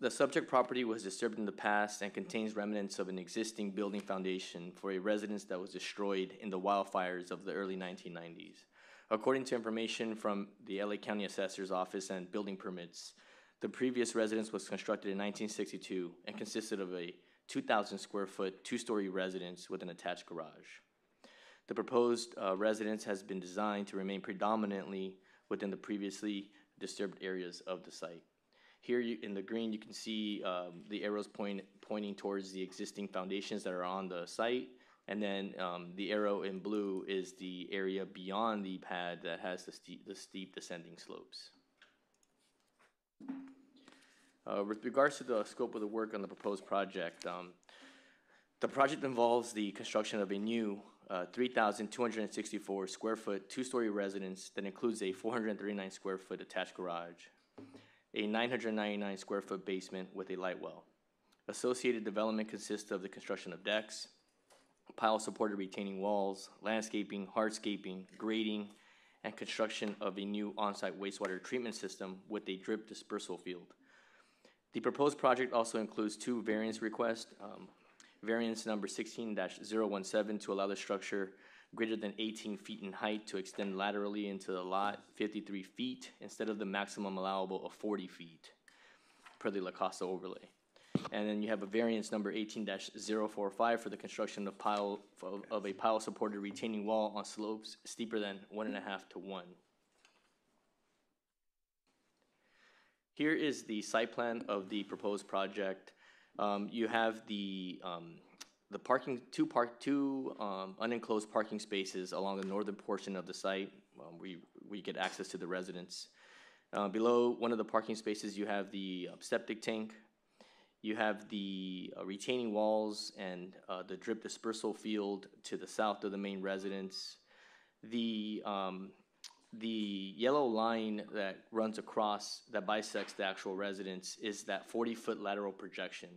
Speaker 15: The subject property was disturbed in the past and contains remnants of an existing building foundation for a residence that was destroyed in the wildfires of the early 1990s. According to information from the LA County Assessor's Office and building permits, the previous residence was constructed in 1962 and consisted of a 2,000 square foot, two-story residence with an attached garage. The proposed residence has been designed to remain predominantly within the previously disturbed areas of the site. Here in the green, you can see the arrows pointing towards the existing foundations that are on the site, and then the arrow in blue is the area beyond the pad that has the steep descending slopes. With regards to the scope of the work on the proposed project, the project involves the construction of a new 3,264 square foot, two-story residence that includes a 439 square foot attached garage, a 999 square foot basement with a light well. Associated development consists of the construction of decks, pile-supported retaining walls, landscaping, hardscaping, grading, and construction of a new on-site wastewater treatment system with a drip dispersal field. The proposed project also includes two variance requests. Variance number 16-017 to allow the structure greater than 18 feet in height to extend laterally into the lot 53 feet instead of the maximum allowable of 40 feet per the La Costa overlay. And then you have a variance number 18-045 for the construction of a pile-supported retaining wall on slopes steeper than 1.5 to 1. Here is the site plan of the proposed project. You have the parking, two unenclosed parking spaces along the northern portion of the site. We get access to the residence. Below one of the parking spaces, you have the septic tank. You have the retaining walls and the drip dispersal field to the south of the main residence. The yellow line that runs across, that bisects the actual residence, is that 40-foot lateral projection.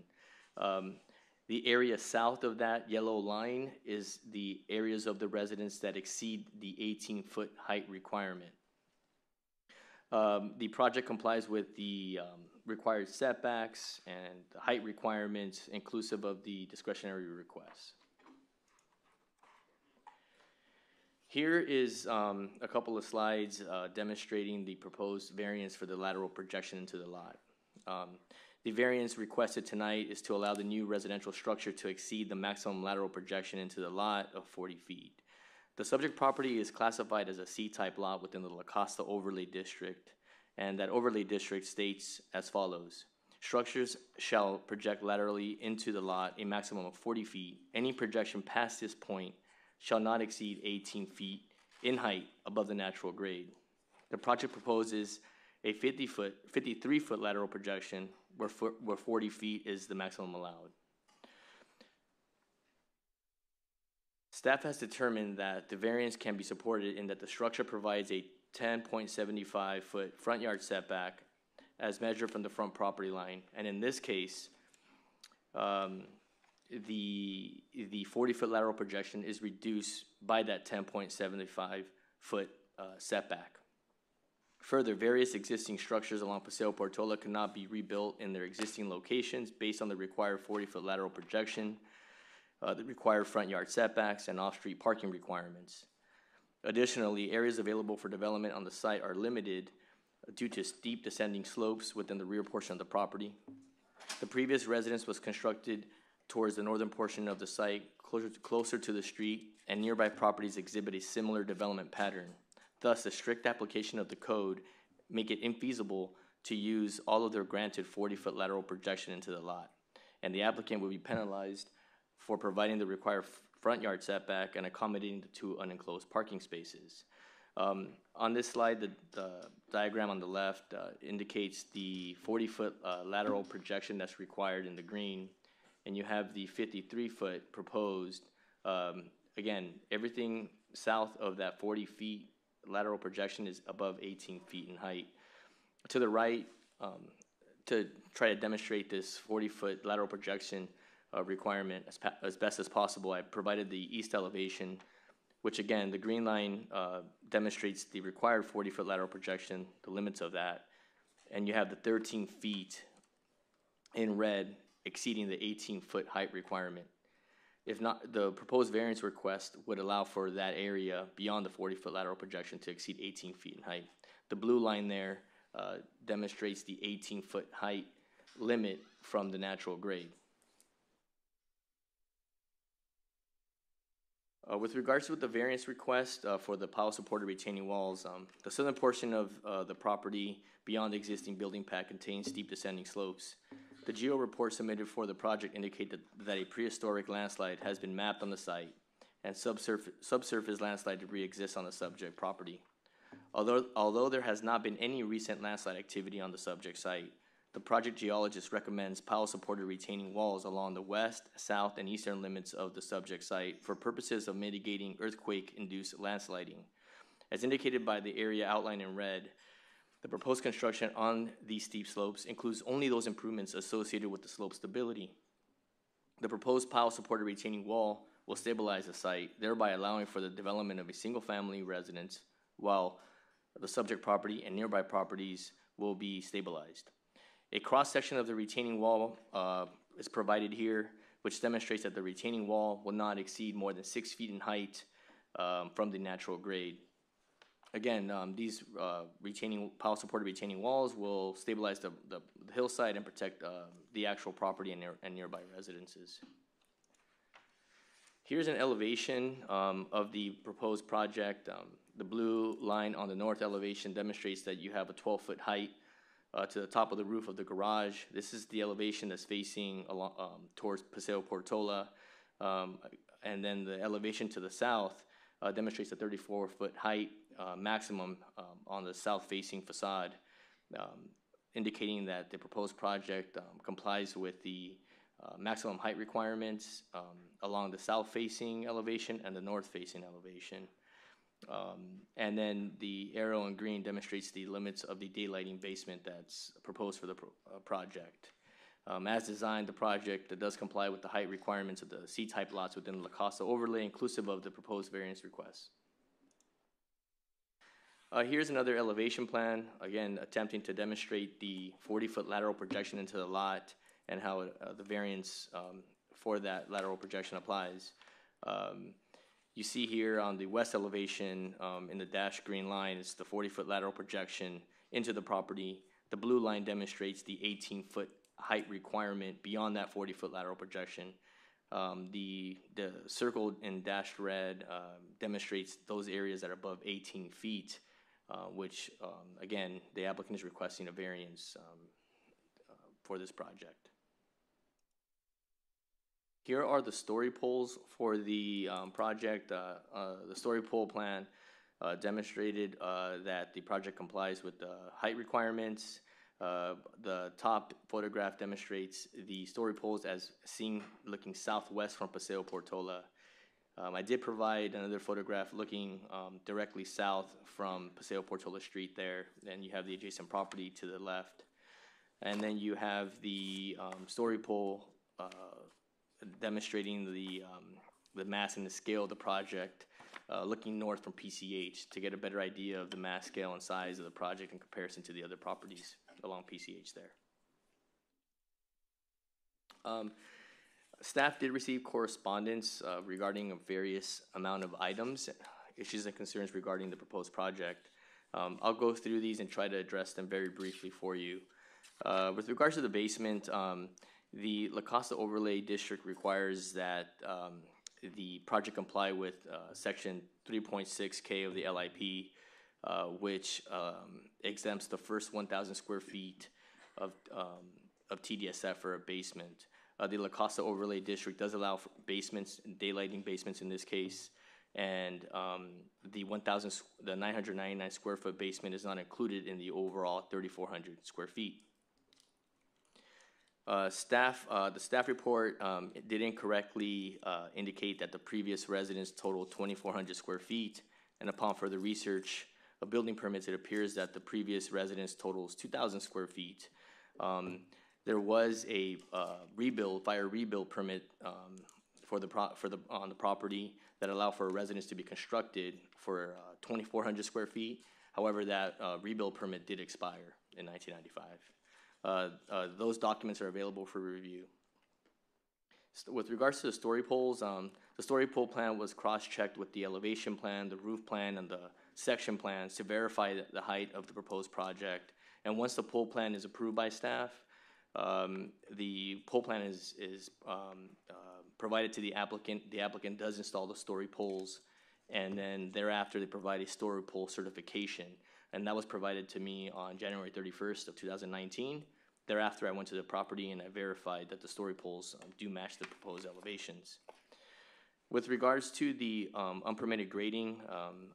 Speaker 15: The area south of that yellow line is the areas of the residence that exceed the 18-foot height requirement. The project complies with the required setbacks and the height requirements inclusive of the discretionary requests. Here is a couple of slides demonstrating the proposed variance for the lateral projection into the lot. The variance requested tonight is to allow the new residential structure to exceed the maximum lateral projection into the lot of 40 feet. The subject property is classified as a C-type lot within the La Costa Overlay District, and that overlay district states as follows. Structures shall project laterally into the lot a maximum of 40 feet. Any projection past this point shall not exceed 18 feet in height above the natural grade. The project proposes a 53-foot lateral projection where 40 feet is the maximum allowed. Staff has determined that the variance can be supported in that the structure provides a 10.75-foot front yard setback as measured from the front property line. And in this case, the 40-foot lateral projection is reduced by that 10.75-foot setback. Further, various existing structures along Paseo Portola cannot be rebuilt in their existing locations based on the required 40-foot lateral projection, the required front yard setbacks, and off-street parking requirements. Additionally, areas available for development on the site are limited due to steep descending slopes within the rear portion of the property. The previous residence was constructed towards the northern portion of the site, closer to the street, and nearby properties exhibit a similar development pattern. Thus, the strict application of the code make it infeasible to use all of their granted 40-foot lateral projection into the lot, and the applicant will be penalized for providing the required front yard setback and accommodating the two unenclosed parking spaces. On this slide, the diagram on the left indicates the 40-foot lateral projection that's required in the green, and you have the 53-foot proposed. Again, everything south of that 40 feet lateral projection is above 18 feet in height. To the right, to try to demonstrate this 40-foot lateral projection requirement as best as possible, I provided the east elevation, which again, the green line demonstrates the required 40-foot lateral projection, the limits of that, and you have the 13 feet in red exceeding the 18-foot height requirement. If not, the proposed variance request would allow for that area beyond the 40-foot lateral projection to exceed 18 feet in height. The blue line there demonstrates the 18-foot height limit from the natural grade. With regards to the variance request for the pile-supported retaining walls, the southern portion of the property beyond the existing building pad contains steep descending slopes. The geo report submitted for the project indicated that a prehistoric landslide has been mapped on the site, and subsurface landslide debris exists on the subject property. Although there has not been any recent landslide activity on the subject site, the project geologist recommends pile-supported retaining walls along the west, south, and eastern limits of the subject site for purposes of mitigating earthquake-induced landsliding. As indicated by the area outlined in red, the proposed construction on these steep slopes includes only those improvements associated with the slope stability. The proposed pile-supported retaining wall will stabilize the site, thereby allowing for the development of a single-family residence, while the subject property and nearby properties will be stabilized. A cross-section of the retaining wall is provided here, which demonstrates that the retaining wall will not exceed more than 6 feet in height from the natural grade. Again, these pile-supported retaining walls will stabilize the hillside and protect the actual property and nearby residences. Here's an elevation of the proposed project. The blue line on the north elevation demonstrates that you have a 12-foot height to the top of the roof of the garage. This is the elevation that's facing along, towards Paseo Portola. And then the elevation to the south demonstrates a 34-foot height maximum on the south-facing facade, indicating that the proposed project complies with the maximum height requirements along the south-facing elevation and the north-facing elevation. And then the arrow in green demonstrates the limits of the daylighting basement that's proposed for the project. As designed, the project does comply with the height requirements of the C-type lots within the La Costa overlay, inclusive of the proposed variance request. Here's another elevation plan, again, attempting to demonstrate the 40-foot lateral projection into the lot and how the variance for that lateral projection applies. You see here on the west elevation in the dashed green line, it's the 40-foot lateral projection into the property. The blue line demonstrates the 18-foot height requirement beyond that 40-foot lateral projection. The circled in dashed red demonstrates those areas that are above 18 feet, which, again, the applicant is requesting a variance for this project. Here are the story poles for the project. The story pole plan demonstrated that the project complies with the height requirements. The top photograph demonstrates the story poles as seen looking southwest from Paseo Portola. I did provide another photograph looking directly south from Paseo Portola Street there. Then you have the adjacent property to the left. And then you have the story pole demonstrating the mass and the scale of the project looking north from PCH to get a better idea of the mass, scale, and size of the project in comparison to the other properties along PCH there. Staff did receive correspondence regarding a various amount of items, issues and concerns regarding the proposed project. I'll go through these and try to address them very briefly for you. With regards to the basement, the La Costa Overlay District requires that the project comply with Section 3.6K of the LIP, which exempts the first 1,000 square feet of TDSF for a basement. The La Costa Overlay District does allow for basements, daylighting basements in this case, and the 999 square foot basement is not included in the overall 3,400 square feet. The staff report did incorrectly indicate that the previous residence totaled 2,400 square feet, and upon further research of building permits, it appears that the previous residence totals 2,000 square feet. There was a fire rebuild permit on the property that allowed for a residence to be constructed for 2,400 square feet. However, that rebuild permit did expire in 1995. Those documents are available for review. With regards to the story poles, the story pole plan was cross-checked with the elevation plan, the roof plan, and the section plans to verify the height of the proposed project. And once the pole plan is approved by staff, the pole plan is provided to the applicant. The applicant does install the story poles, and then thereafter they provide a story pole certification. And that was provided to me on January 31st of 2019. Thereafter, I went to the property and I verified that the story poles do match the proposed elevations. With regards to the unpermitted grading,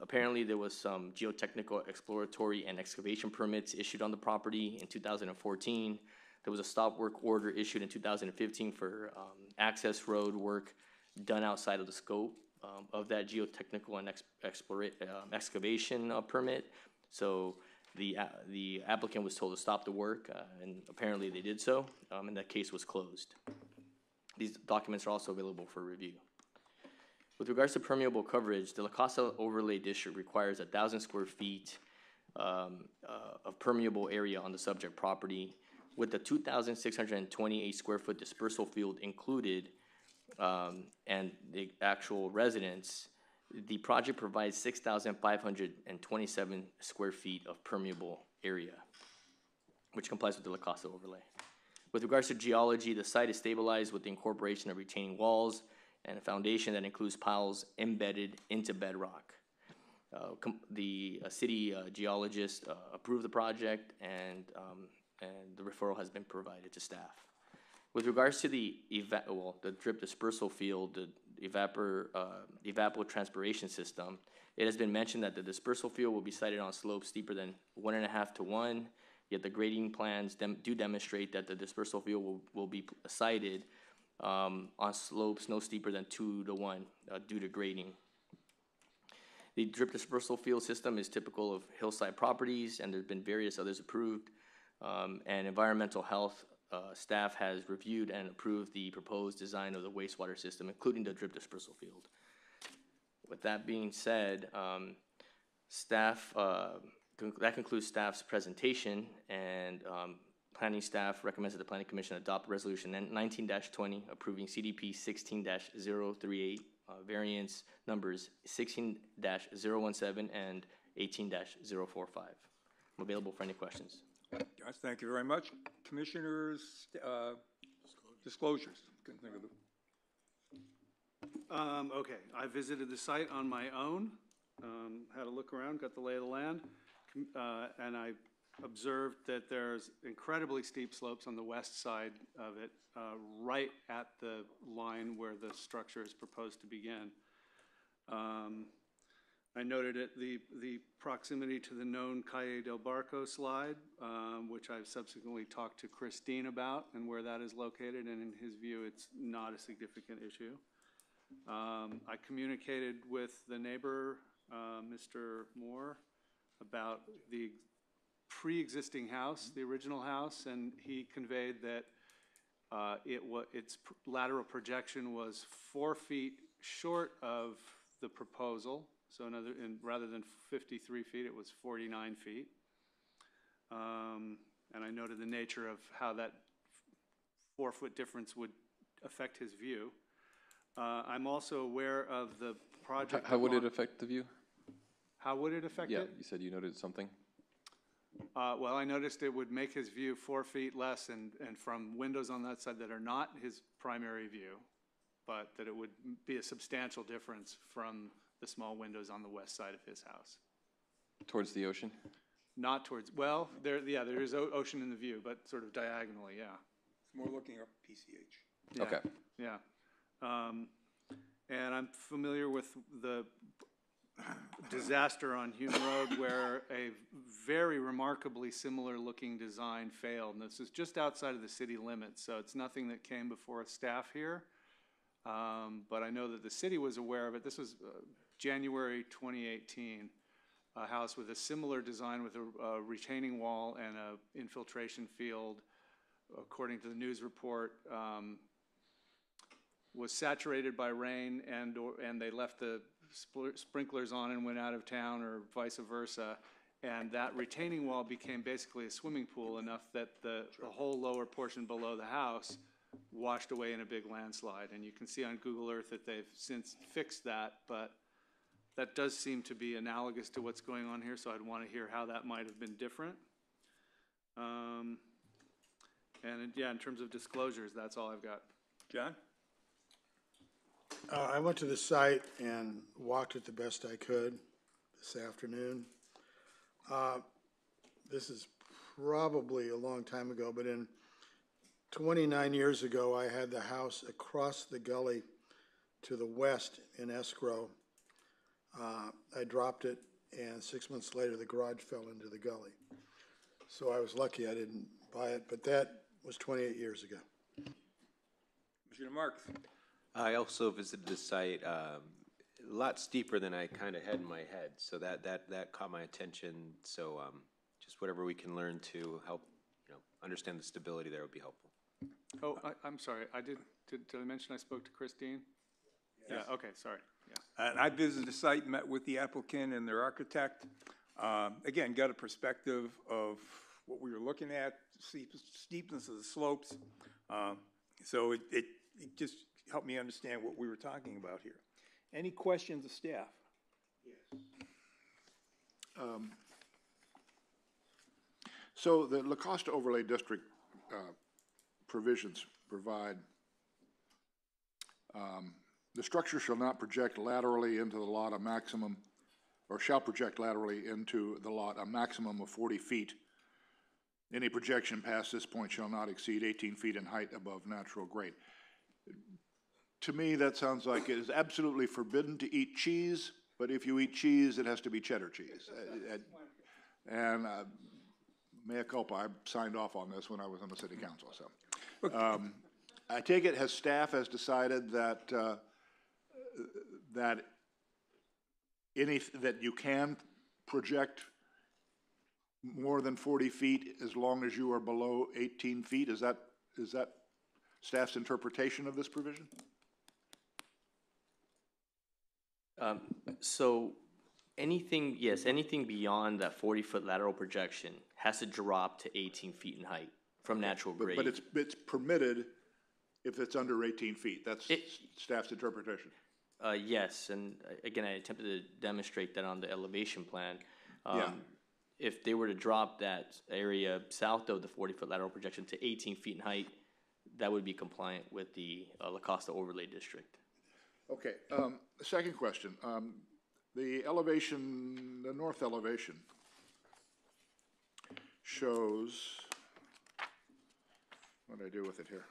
Speaker 15: apparently there was some geotechnical, exploratory, and excavation permits issued on the property in 2014. There was a stop work order issued in 2015 for access road work done outside of the scope of that geotechnical and excavation permit. So the applicant was told to stop the work, and apparently they did so, and that case was closed. These documents are also available for review. With regards to permeable coverage, the La Costa Overlay District requires 1,000 square feet of permeable area on the subject property, with the 2,628 square foot dispersal field included and the actual residence. The project provides 6,527 square feet of permeable area, which complies with the La Costa overlay. With regards to geology, the site is stabilized with the incorporation of retaining walls and a foundation that includes piles embedded into bedrock. The city geologist approved the project, and the referral has been provided to staff. With regards to the drip dispersal field, the evapotranspiration system, it has been mentioned that the dispersal field will be sited on slopes steeper than 1.5 to 1, yet the grading plans do demonstrate that the dispersal field will be sited on slopes no steeper than 2 to 1 due to grading. The drip dispersal field system is typical of hillside properties, and there's been various others approved, and environmental health staff has reviewed and approved the proposed design of the wastewater system, including the drip dispersal field. With that being said, Staff, that concludes staff's presentation, and planning staff recommends that the Planning Commission adopt Resolution 19-20 approving CDP 16-038, variance numbers 16-017 and 18-045. I'm available for any questions.
Speaker 1: Josh, thank you very much. Commissioners, disclosures. Couldn't think of them.
Speaker 2: Okay, I visited the site on my own, had a look around, got the lay of the land, and I observed that there's incredibly steep slopes on the west side of it, right at the line where the structure is proposed to begin. I noted the proximity to the known Calle del Barco slide, which I've subsequently talked to Christine about and where that is located, and in his view, it's not a significant issue. I communicated with the neighbor, Mr. Moore, about the pre-existing house, the original house, and he conveyed that its lateral projection was 4 feet short of the proposal. So rather than 53 feet, it was 49 feet. And I noted the nature of how that 4-foot difference would affect his view. I'm also aware of the project.
Speaker 8: How would it affect the view?
Speaker 2: How would it affect it?
Speaker 8: Yeah, you said you noted something.
Speaker 2: Well, I noticed it would make his view 4 feet less and from windows on that side that are not his primary view, but that it would be a substantial difference from the small windows on the west side of his house.
Speaker 8: Towards the ocean?
Speaker 2: Not towards, well, there is ocean in the view, but sort of diagonally, yeah.
Speaker 1: It's more looking up PCH.
Speaker 2: Yeah,
Speaker 8: okay.
Speaker 2: Yeah. And I'm familiar with the disaster on Hume Road where a very remarkably similar looking design failed. And this is just outside of the city limits, so it's nothing that came before staff here. But I know that the city was aware of it. This was January 2018, a house with a similar design with a retaining wall and an infiltration field, according to the news report, was saturated by rain and they left the sprinklers on and went out of town, or vice versa. And that retaining wall became basically a swimming pool, enough that the whole lower portion below the house washed away in a big landslide. And you can see on Google Earth that they've since fixed that, but that does seem to be analogous to what's going on here, so I'd want to hear how that might have been different. And yeah, in terms of disclosures, that's all I've got.
Speaker 1: John?
Speaker 4: I went to the site and walked it the best I could this afternoon. This is probably a long time ago, but 29 years ago, I had the house across the gully to the west in escrow. I dropped it, and 6 months later, the garage fell into the gully. So I was lucky I didn't buy it, but that was 28 years ago.
Speaker 1: Commissioner Marks?
Speaker 9: I also visited the site, a lot steeper than I kind of had in my head, so that caught my attention. So just whatever we can learn to help, understand the stability there would be helpful.
Speaker 2: Oh, I'm sorry. Did I mention I spoke to Christine? Yes. Yeah. Okay. Sorry. Yeah.
Speaker 1: And I visited the site, met with the applicant and their architect. Again, got a perspective of what we were looking at, steepness of the slopes. So it just helped me understand what we were talking about here. Any questions of staff?
Speaker 7: Yes. So the La Costa Overlay District provisions provide the structure shall not project laterally into the lot a maximum, or shall project laterally into the lot a maximum of 40 feet. Any projection past this point shall not exceed 18 feet in height above natural grade. To me, that sounds like it is absolutely forbidden to eat cheese, but if you eat cheese, it has to be cheddar cheese. And mea culpa, I signed off on this when I was on the city council. So, I take it staff has decided that that you can project more than 40 feet as long as you are below 18 feet. Is that staff's interpretation of this provision?
Speaker 15: So Anything, yes, anything beyond that 40-foot lateral projection has to drop to 18 feet in height from natural grade.
Speaker 7: But it's permitted if it's under 18 feet. That's staff's interpretation.
Speaker 15: Yes, and again, I attempted to demonstrate that on the elevation plan.
Speaker 7: Yeah.
Speaker 15: If they were to drop that area south of the 40-foot lateral projection to 18 feet in height, that would be compliant with the La Costa Overlay District.
Speaker 7: Okay, the second question. The elevation, the north elevation shows, what did I do with it here?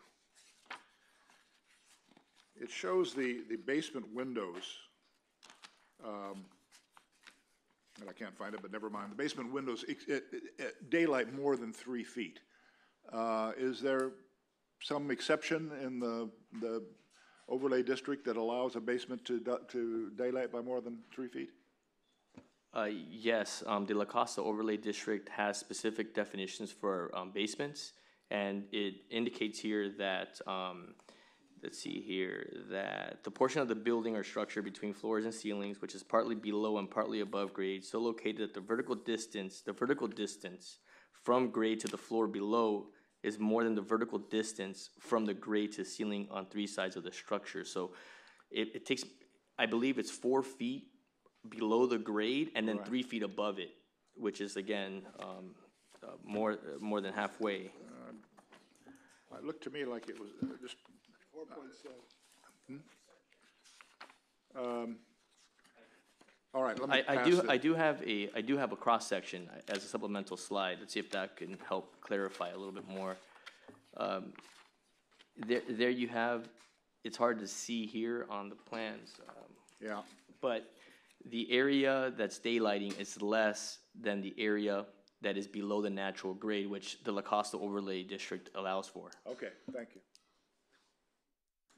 Speaker 7: It shows the basement windows, and I can't find it, but never mind. The basement windows daylight more than 3 feet. Is there some exception in the overlay district that allows a basement to daylight by more than 3 feet?
Speaker 15: Yes, the La Costa Overlay District has specific definitions for basements, and it indicates here that, let's see here, that the portion of the building or structure between floors and ceilings, which is partly below and partly above grade, so located that the vertical distance from grade to the floor below is more than the vertical distance from the grade to ceiling on 3 sides of the structure. So it takes, I believe it's 4 feet below the grade and then 3 feet above it, which is again more than halfway.
Speaker 7: It looked to me like it was just 4.7. All right, let me
Speaker 15: I do have a cross section as a supplemental slide. Let's see if that can help clarify a little bit more. There you have. It's hard to see here on the plans.
Speaker 7: Yeah.
Speaker 15: But the area that's daylighting is less than the area that is below the natural grade, which the La Costa Overlay District allows for.
Speaker 7: Okay, thank you.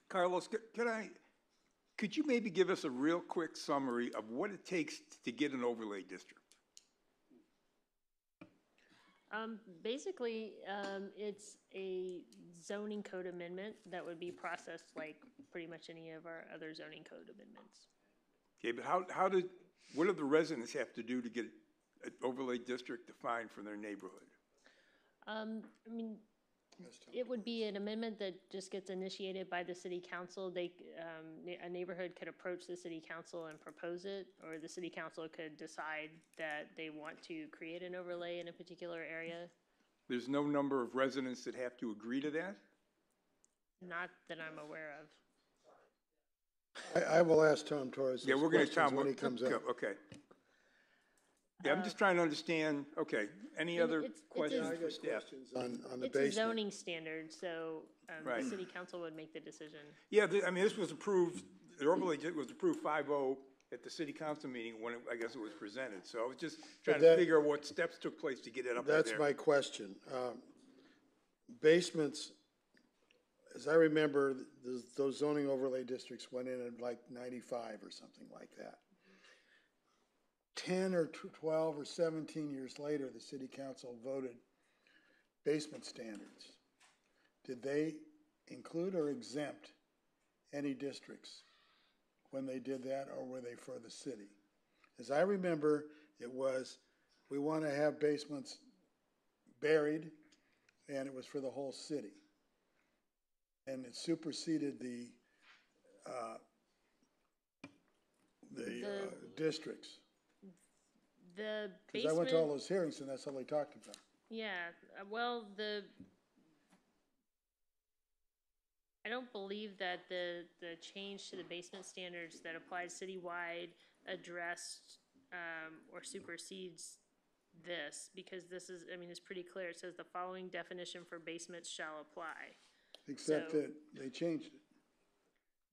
Speaker 1: Carlos, could you maybe give us a real quick summary of what it takes to get an overlay district?
Speaker 6: Basically, it's a zoning code amendment that would be processed like pretty much any of our other zoning code amendments.
Speaker 1: Okay, but what do the residents have to do to get an overlay district defined for their neighborhood?
Speaker 6: I mean, it would be an amendment that just gets initiated by the city council. A neighborhood could approach the city council and propose it, or the city council could decide that they want to create an overlay in a particular area.
Speaker 1: There's no number of residents that have to agree to that?
Speaker 6: Not that I'm aware of.
Speaker 4: I will ask Tom Torres.
Speaker 1: Yeah, we're going to Tom
Speaker 4: when he comes up.
Speaker 1: Okay. Yeah, I'm just trying to understand. Okay, any other questions for staff?
Speaker 4: On the
Speaker 6: It's
Speaker 4: basement.
Speaker 6: a zoning standard, so
Speaker 1: Right.
Speaker 6: the city council would make the decision.
Speaker 1: Yeah, I mean, this was approved, the overlay was approved 5-0 at the city council meeting when I guess it was presented. So I was just trying to figure out what steps took place to get it up there.
Speaker 4: That's my question. Basements, as I remember, those zoning overlay districts went in like 95 or something like that. 10 or 12 or 17 years later, the city council voted basement standards. Did they include or exempt any districts when they did that, or were they for the city? As I remember, it was, we want to have basements buried, and it was for the whole city. And it superseded the districts.
Speaker 6: The
Speaker 4: Because I went to all those hearings, and that's all they talked about.
Speaker 6: Yeah, well, I don't believe that the change to the basement standards that applies citywide addressed or supersedes this, because this is, I mean, it's pretty clear. It says the following definition for basements shall apply.
Speaker 4: Except that they changed it.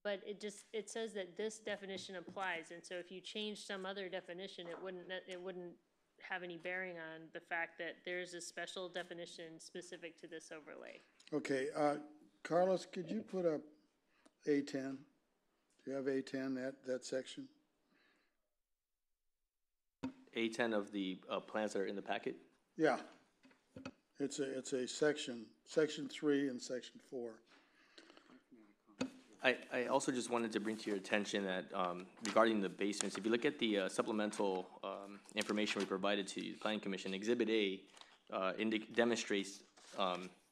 Speaker 6: But it says that this definition applies, and so if you change some other definition, it wouldn't have any bearing on the fact that there's a special definition specific to this overlay.
Speaker 4: Okay, Carlos, could you put up A10? Do you have A10, that section?
Speaker 15: A10 of the plans that are in the packet?
Speaker 4: Yeah. It's a section 3 and section 4.
Speaker 15: I also just wanted to bring to your attention that regarding the basements, if you look at the supplemental information we provided to the Planning Commission, Exhibit A demonstrates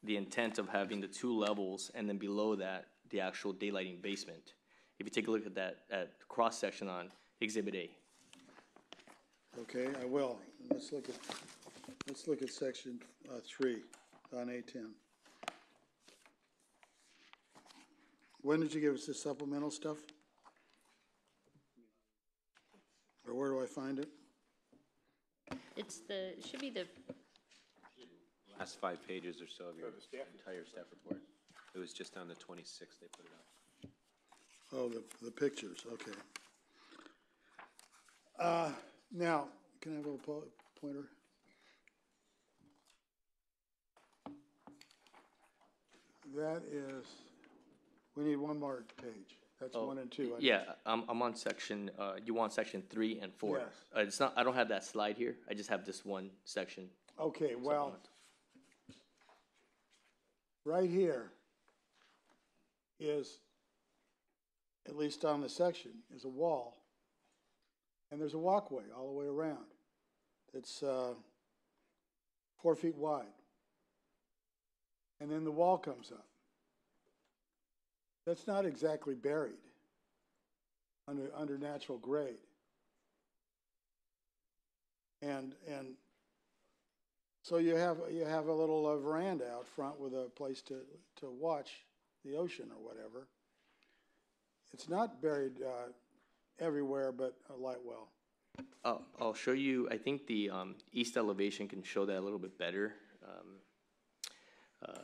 Speaker 15: the intent of having the 2 levels and then below that, the actual daylighting basement. If you take a look at that cross-section on Exhibit A.
Speaker 4: Okay, I will. Let's look at section 3 on A10. When did you give us this supplemental stuff? Or where do I find it?
Speaker 6: It should be the,
Speaker 9: Last 5 pages or so of your entire staff report. It was just on the 26th they put it up.
Speaker 4: Oh, the pictures, okay. Now, can I have a little pointer? That is, we need one more page. That's 1 and 2.
Speaker 15: Yeah, I'm on section, you want section 3 and 4.
Speaker 4: Yes.
Speaker 15: It's not, I don't have that slide here. I just have this one section.
Speaker 4: Okay, well, right here is, at least on the section, is a wall. And there's a walkway all the way around. It's 4 feet wide. And then the wall comes up. That's not exactly buried under natural grade. And so you have a little veranda out front with a place to watch the ocean or whatever. It's not buried everywhere but a light well.
Speaker 15: I'll show you, I think the east elevation can show that a little bit better.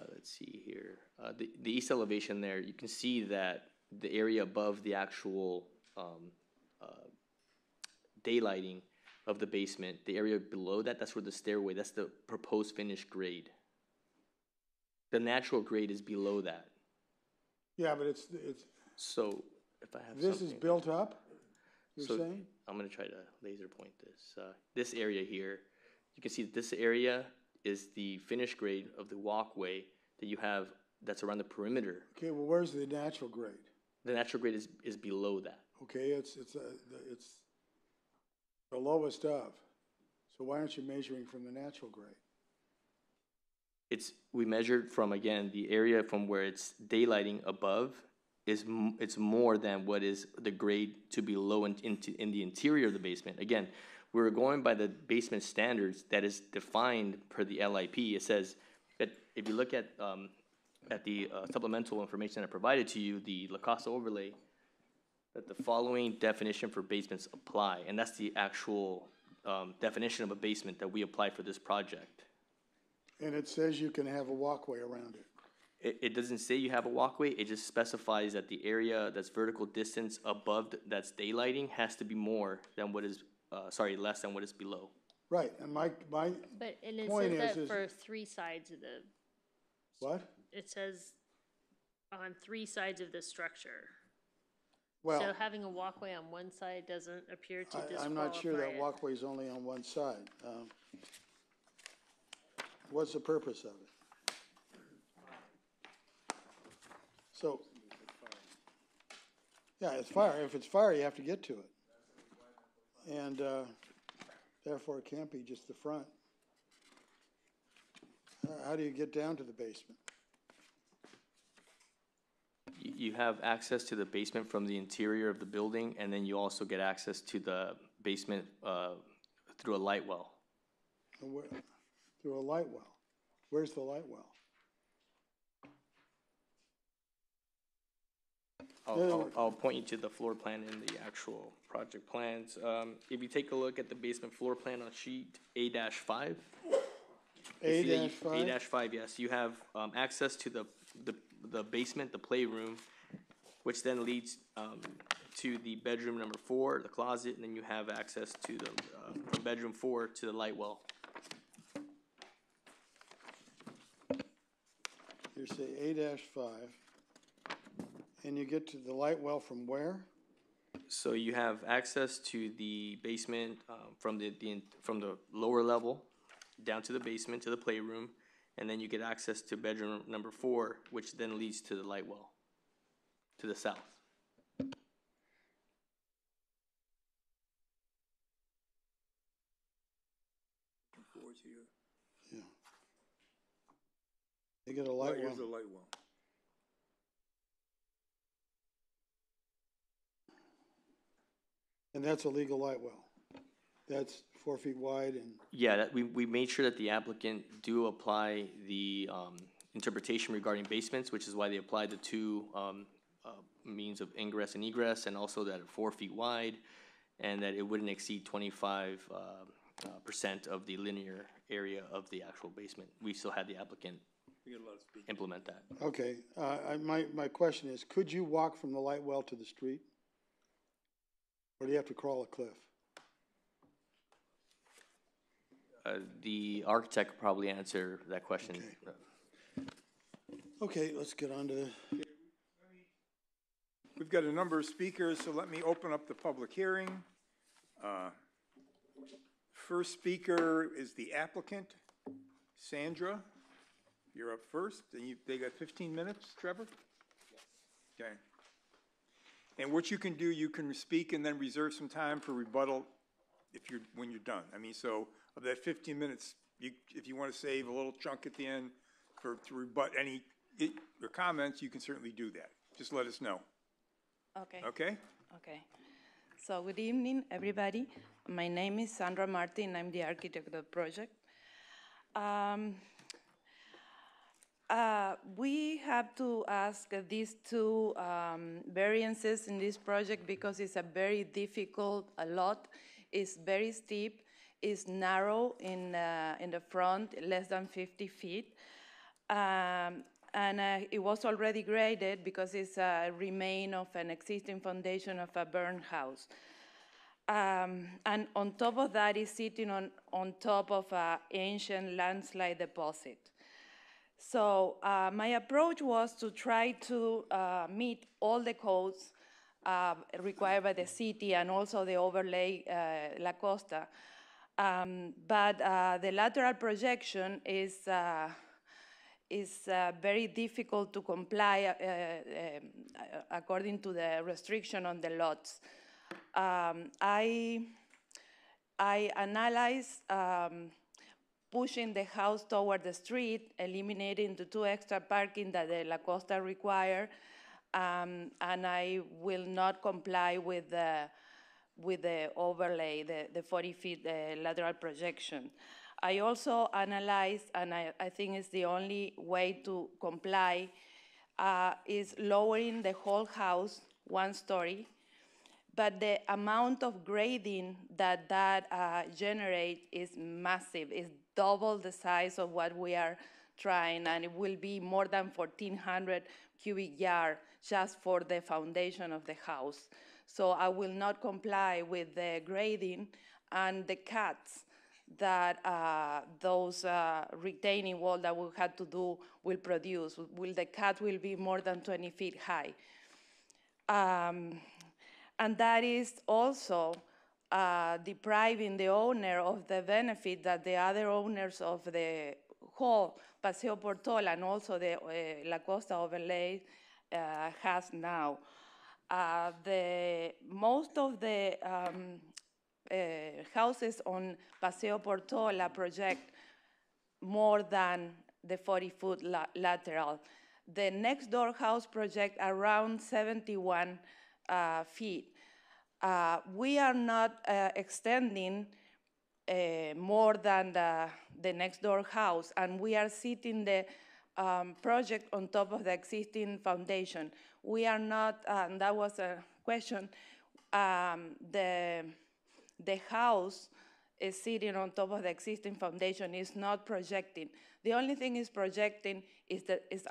Speaker 15: Let's see here. The east elevation there, you can see that the area above the actual daylighting of the basement, the area below that, that's where the stairway, that's the proposed finished grade. The natural grade is below that.
Speaker 4: Yeah, but it's
Speaker 15: so if I have
Speaker 4: this is built up, you're saying?
Speaker 15: I'm going to try to laser point this. This area here, you can see that this area is the finished grade of the walkway that you have that's around the perimeter.
Speaker 4: Okay, well, where's the natural grade?
Speaker 15: The natural grade is below that.
Speaker 4: Okay, it's the lowest of. So why aren't you measuring from the natural grade?
Speaker 15: We measured from, again, the area from where it's daylighting above it's more than what is the grade to be low in the interior of the basement. Again, we're going by the basement standards that is defined per the LIP. It says that if you look at the supplemental information I provided to you, the La Costa overlay, that the following definition for basements apply, and that's the actual definition of a basement that we apply for this project.
Speaker 4: And it says you can have a walkway around it.
Speaker 15: It doesn't say you have a walkway. It just specifies that the area that's vertical distance above that's daylighting has to be more than what is, less than what is below.
Speaker 4: Right, and my
Speaker 6: but, and it
Speaker 4: point
Speaker 6: says that
Speaker 4: is
Speaker 6: for 3 sides of the.
Speaker 4: What?
Speaker 6: It says on 3 sides of the structure.
Speaker 4: Well,
Speaker 6: so having a walkway on one side doesn't appear to disqualify
Speaker 4: I'm not sure that
Speaker 6: it.
Speaker 4: walkway is only on one side. What's the purpose of it? So, yeah, it's fire. If it's fire, you have to get to it. And therefore, it can't be just the front. How do you get down to the basement?
Speaker 15: You have access to the basement from the interior of the building, and then you also get access to the basement through a light well.
Speaker 4: Through a light well? Where's the light well?
Speaker 15: I'll point you to the floor plan in the actual project plans. If you take a look at the basement floor plan on sheet A-5.
Speaker 4: A-5?
Speaker 15: A-5, yes. You have access to the basement, the playroom, which then leads to the bedroom number 4, the closet, and then you have access to the from bedroom 4 to the light well.
Speaker 4: You say A-5. And you get to the light well from where?
Speaker 15: So you have access to the basement from the lower level down to the basement to the playroom, and then you get access to bedroom number 4, which then leads to the light well. to the south.
Speaker 4: Yeah. They get a light
Speaker 1: Here's
Speaker 4: well.
Speaker 1: the light well.
Speaker 4: And that's a legal light well. That's 4 feet wide and,
Speaker 15: Yeah, that, we made sure that the applicant do apply the interpretation regarding basements, which is why they applied the two means of ingress and egress, and also that 4 feet wide, and that it wouldn't exceed 25% of the linear area of the actual basement. We still had the applicant implement that.
Speaker 4: okay. My question is, could you walk from the light well to the street? Or do you have to crawl a cliff?
Speaker 15: The architect could probably answer that question.
Speaker 4: Okay, let's get on to the,
Speaker 1: We've got a number of speakers, so let me open up the public hearing. First speaker is the applicant, Sandra. You're up first, and they got 15 minutes, Trevor? Okay. And what you can do, you can speak and then reserve some time for rebuttal when you're done. I mean, so of that 15 minutes, if you want to save a little chunk at the end to rebut your comments, you can certainly do that. Just let us know.
Speaker 16: Okay.
Speaker 1: Okay?
Speaker 16: Okay. So good evening, everybody. My name is Sandra Martin. I'm the architect of the project. We have to ask these two variances in this project because it's a very difficult lot. It's very steep. It's narrow in the front, less than 50 feet. And it was already graded because it's a remain of an existing foundation of a burned house. And on top of that, it's sitting on top of an ancient landslide deposit. So my approach was to try to meet all the codes required by the city and also the overlay La Costa. But the lateral projection is very difficult to comply according to the restriction on the lots. I analyzed pushing the house toward the street, eliminating the 2 extra parking that the La Costa require, and I will not comply with the overlay, the 40 feet lateral projection. I also analyzed, and I think it's the only way to comply, is lowering the whole house 1 story, but the amount of grading that generates is massive. It's double the size of what we are trying, and it will be more than 1,400 cubic yards just for the foundation of the house. So I will not comply with the grading and the cuts that those retaining wall that we had to do will produce. The cut will be more than 20 feet high. And that is also depriving the owner of the benefit that the other owners of the whole Paseo Portola and also the La Costa overlay has now. Most of the houses on Paseo Portola project more than the 40-foot lateral. The next door house project around 71 feet. We are not extending more than the next door house, and we are sitting the project on top of the existing foundation. We are not, and that was a question, the house is sitting on top of the existing foundation, is not projecting. The only thing is projecting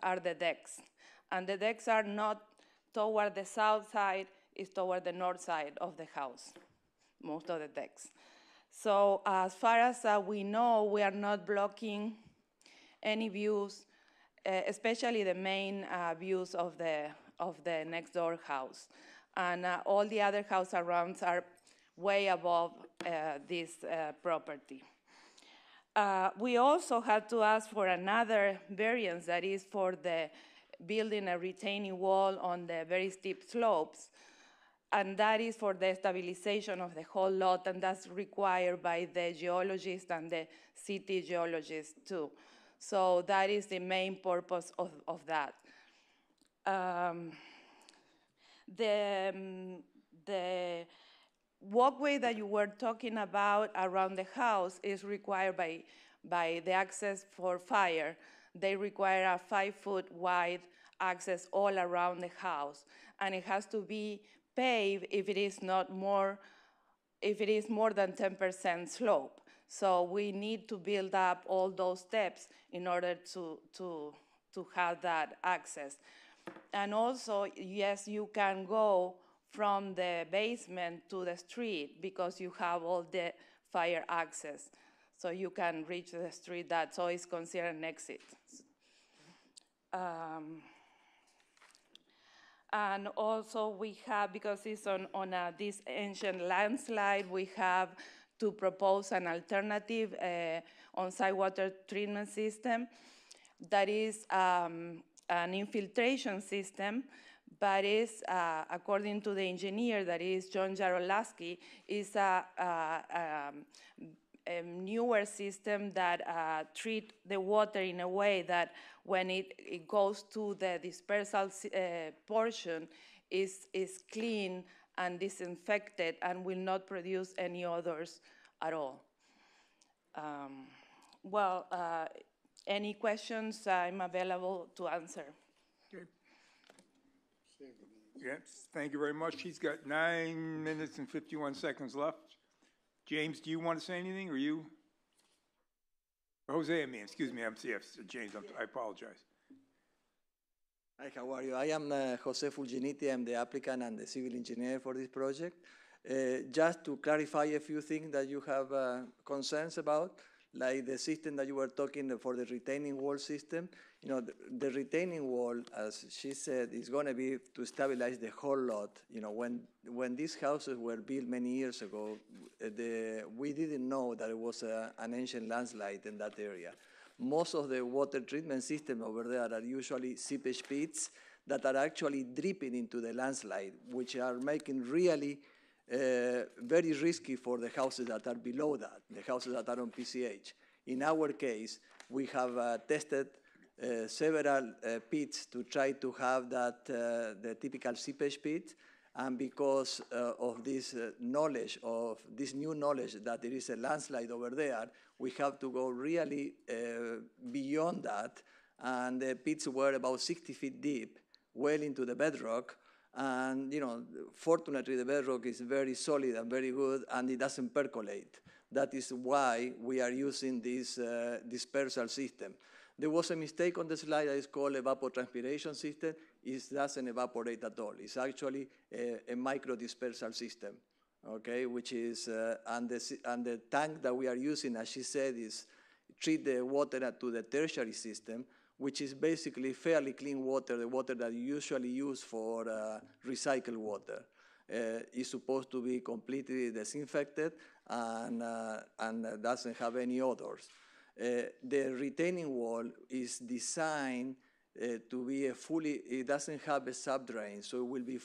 Speaker 16: are the decks. And the decks are not toward the south side, it's toward the north side of the house, most of the decks. So as far as we know, we are not blocking any views, especially the main views of the next door house. And all the other houses around are way above this property. We also had to ask for another variance that is for the building a retaining wall on the very steep slopes. And that is for the stabilization of the whole lot, and that's required by the geologists and the city geologists too. So that is the main purpose of that. The walkway that you were talking about around the house is required by the access for fire. They require a 5-foot wide access all around the house, and it has to be paved if it is more than 10% slope. So we need to build up all those steps in order to have that access. And also, yes, you can go from the basement to the street because you have all the fire access. So you can reach the street, so it's considered an exit. And also we have, because it's on this ancient landslide, we have to propose an alternative on-site water treatment system that is an infiltration system, but is, according to the engineer, that is John Jarolaski, is a newer system that treat the water in a way that when it goes to the dispersal portion is clean and disinfected and will not produce any odors at all. Any questions, I'm available to answer.
Speaker 1: Okay. Yes, thank you very much. He's got 9 minutes and 51 seconds left. James, do you want to say anything, or you? Or Jose, I mean, excuse me, I'm CF, James, I apologize.
Speaker 17: Hi, how are you? I am Jose Fulginiti. I'm the applicant and the civil engineer for this project. Just to clarify a few things that you have concerns about, like the system that you were talking for the retaining wall system. You know, the retaining wall, as she said, is going to be to stabilize the whole lot. You know, when these houses were built many years ago, we didn't know that it was an ancient landslide in that area. Most of the water treatment systems over there are usually seepage pits that are actually dripping into the landslide, which are making really very risky for the houses that are below that, the houses that are on PCH. In our case, we have tested several pits to try to have that, the typical seepage pit, and because of this knowledge, of this new knowledge that there is a landslide over there, we have to go really beyond that, and the pits were about 60 feet deep, well into the bedrock, and you know, fortunately the bedrock is very solid and very good, and it doesn't percolate. That is why we are using this dispersal system. There was a mistake on the slide that is called evapotranspiration system. It doesn't evaporate at all. It's actually a micro-dispersal system, okay, which is, and the tank that we are using, as she said, is treat the water to the tertiary system, which is basically fairly clean water, the water that you usually use for recycled water. It's supposed to be completely disinfected and doesn't have any odors. The retaining wall is designed to be it doesn't have a subdrain, so it will be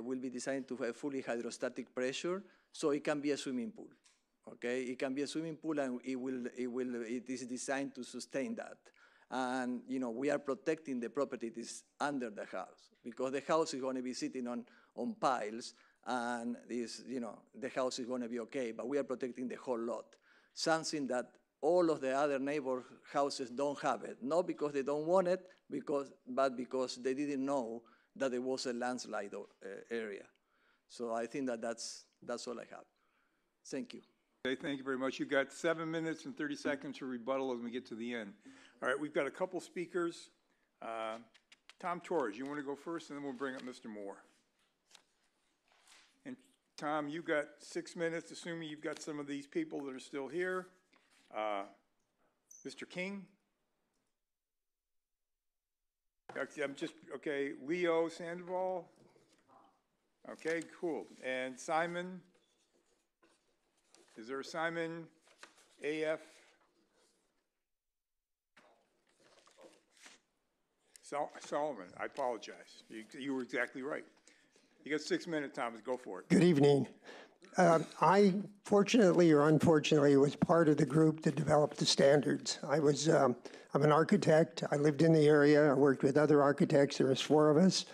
Speaker 17: will be designed to have fully hydrostatic pressure, so it can be a swimming pool. Okay, it can be a swimming pool, and it is designed to sustain that. And you know, we are protecting the property that is under the house, because the house is going to be sitting on piles, and the house is going to be okay, but we are protecting the whole lot. Something that all of the other neighbor houses don't have it, not because they don't want it, but because they didn't know that there was a landslide area. So I think that's all I have. Thank you.
Speaker 1: Okay, thank you very much. You've got 7 minutes and 30 seconds for rebuttal as we get to the end. All right, we've got a couple speakers. Tom Torres, you want to go first, and then we'll bring up Mr. Moore. And Tom, you've got 6 minutes, assuming you've got some of these people that are still here. Mr. King? Okay, Leo Sandoval? Okay, cool. And Simon? Is there a Simon AF? Solomon, I apologize. You were exactly right. You got 6 minutes, Thomas. Go for it.
Speaker 18: Good evening. I, fortunately or unfortunately, was part of the group that developed the standards. I'm an architect. I lived in the area. I worked with other architects. There was 4 of us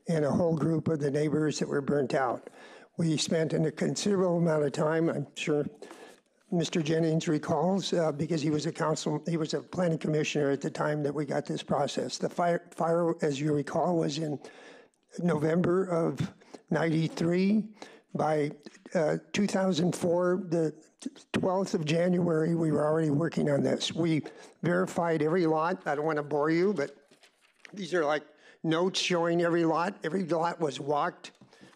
Speaker 18: and a whole group of the neighbors that were burnt out. We spent a considerable amount of time, I'm sure Mr. Jennings recalls, because he was a planning commissioner at the time that we got this process. The fire, as you recall, was in November of '93. By 2004, the 12th of January, we were already working on this. We verified every lot. I don't want to bore you, but these are like notes showing every lot. Every lot was walked.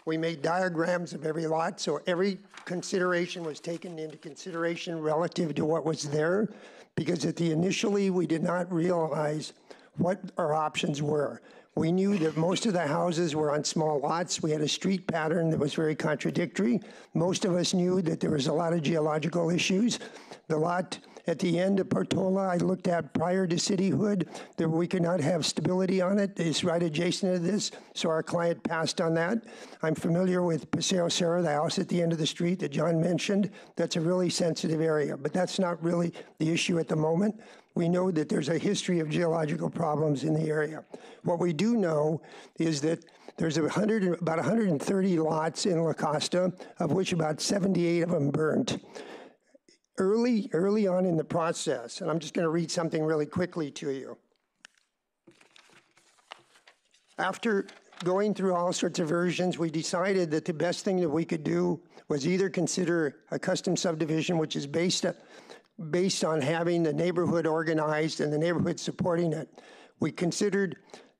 Speaker 18: We made diagrams of every lot, so every consideration was taken into consideration relative to what was there, because initially we did not realize what our options were. We knew that most of the houses were on small lots. We had a street pattern that was very contradictory. Most of us knew that there was a lot of geological issues. The lot at the end of Portola I looked at prior to cityhood, that we could not have stability on it. It's right adjacent to this, so our client passed on that. I'm familiar with Paseo Serra, the house at the end of the street that John mentioned. That's a really sensitive area, but that's not really the issue at the moment. We know that there's a history of geological problems in the area. What we do know is that there's about 130 lots in La Costa, of which about 78 of them burnt. Early on in the process, and I'm just going to read something really quickly to you. After going through all sorts of versions, we decided that the best thing that we could do was either consider a custom subdivision, which is based on having the neighborhood organized and the neighborhood supporting it. We considered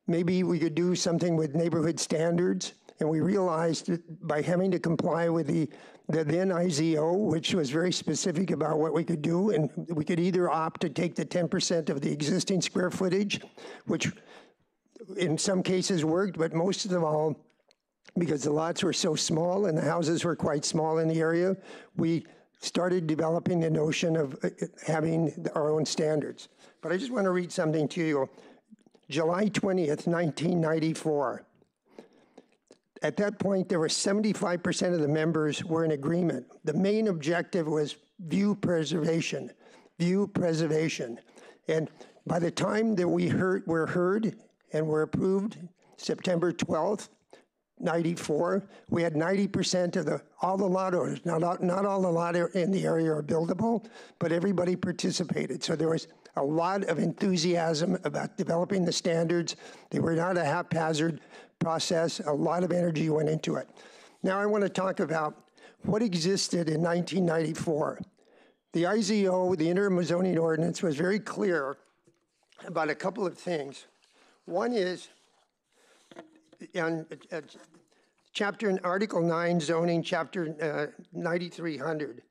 Speaker 18: maybe we could do something with neighborhood standards, and we realized that by having to comply with the then IZO, which was very specific about what we could do, and we could either opt to take the 10% of the existing square footage, which in some cases worked, but most of them all, because the lots were so small and the houses were quite small in the area, we started developing the notion of having our own standards. But I just want to read something to you. July 20th, 1994. At that point, there were 75% of the members were in agreement. The main objective was view preservation. And by the time that were heard and were approved, September 12th, 94, we had 90% of all the lot owners. Not all the lot in the area are buildable, but everybody participated. So there was a lot of enthusiasm about developing the standards. They were not a haphazard process. A lot of energy went into it. Now I want to talk about what existed in 1994. The IZO, the interim zoning ordinance, was very clear about a couple of things. One is on Article 9 zoning, Chapter 9300.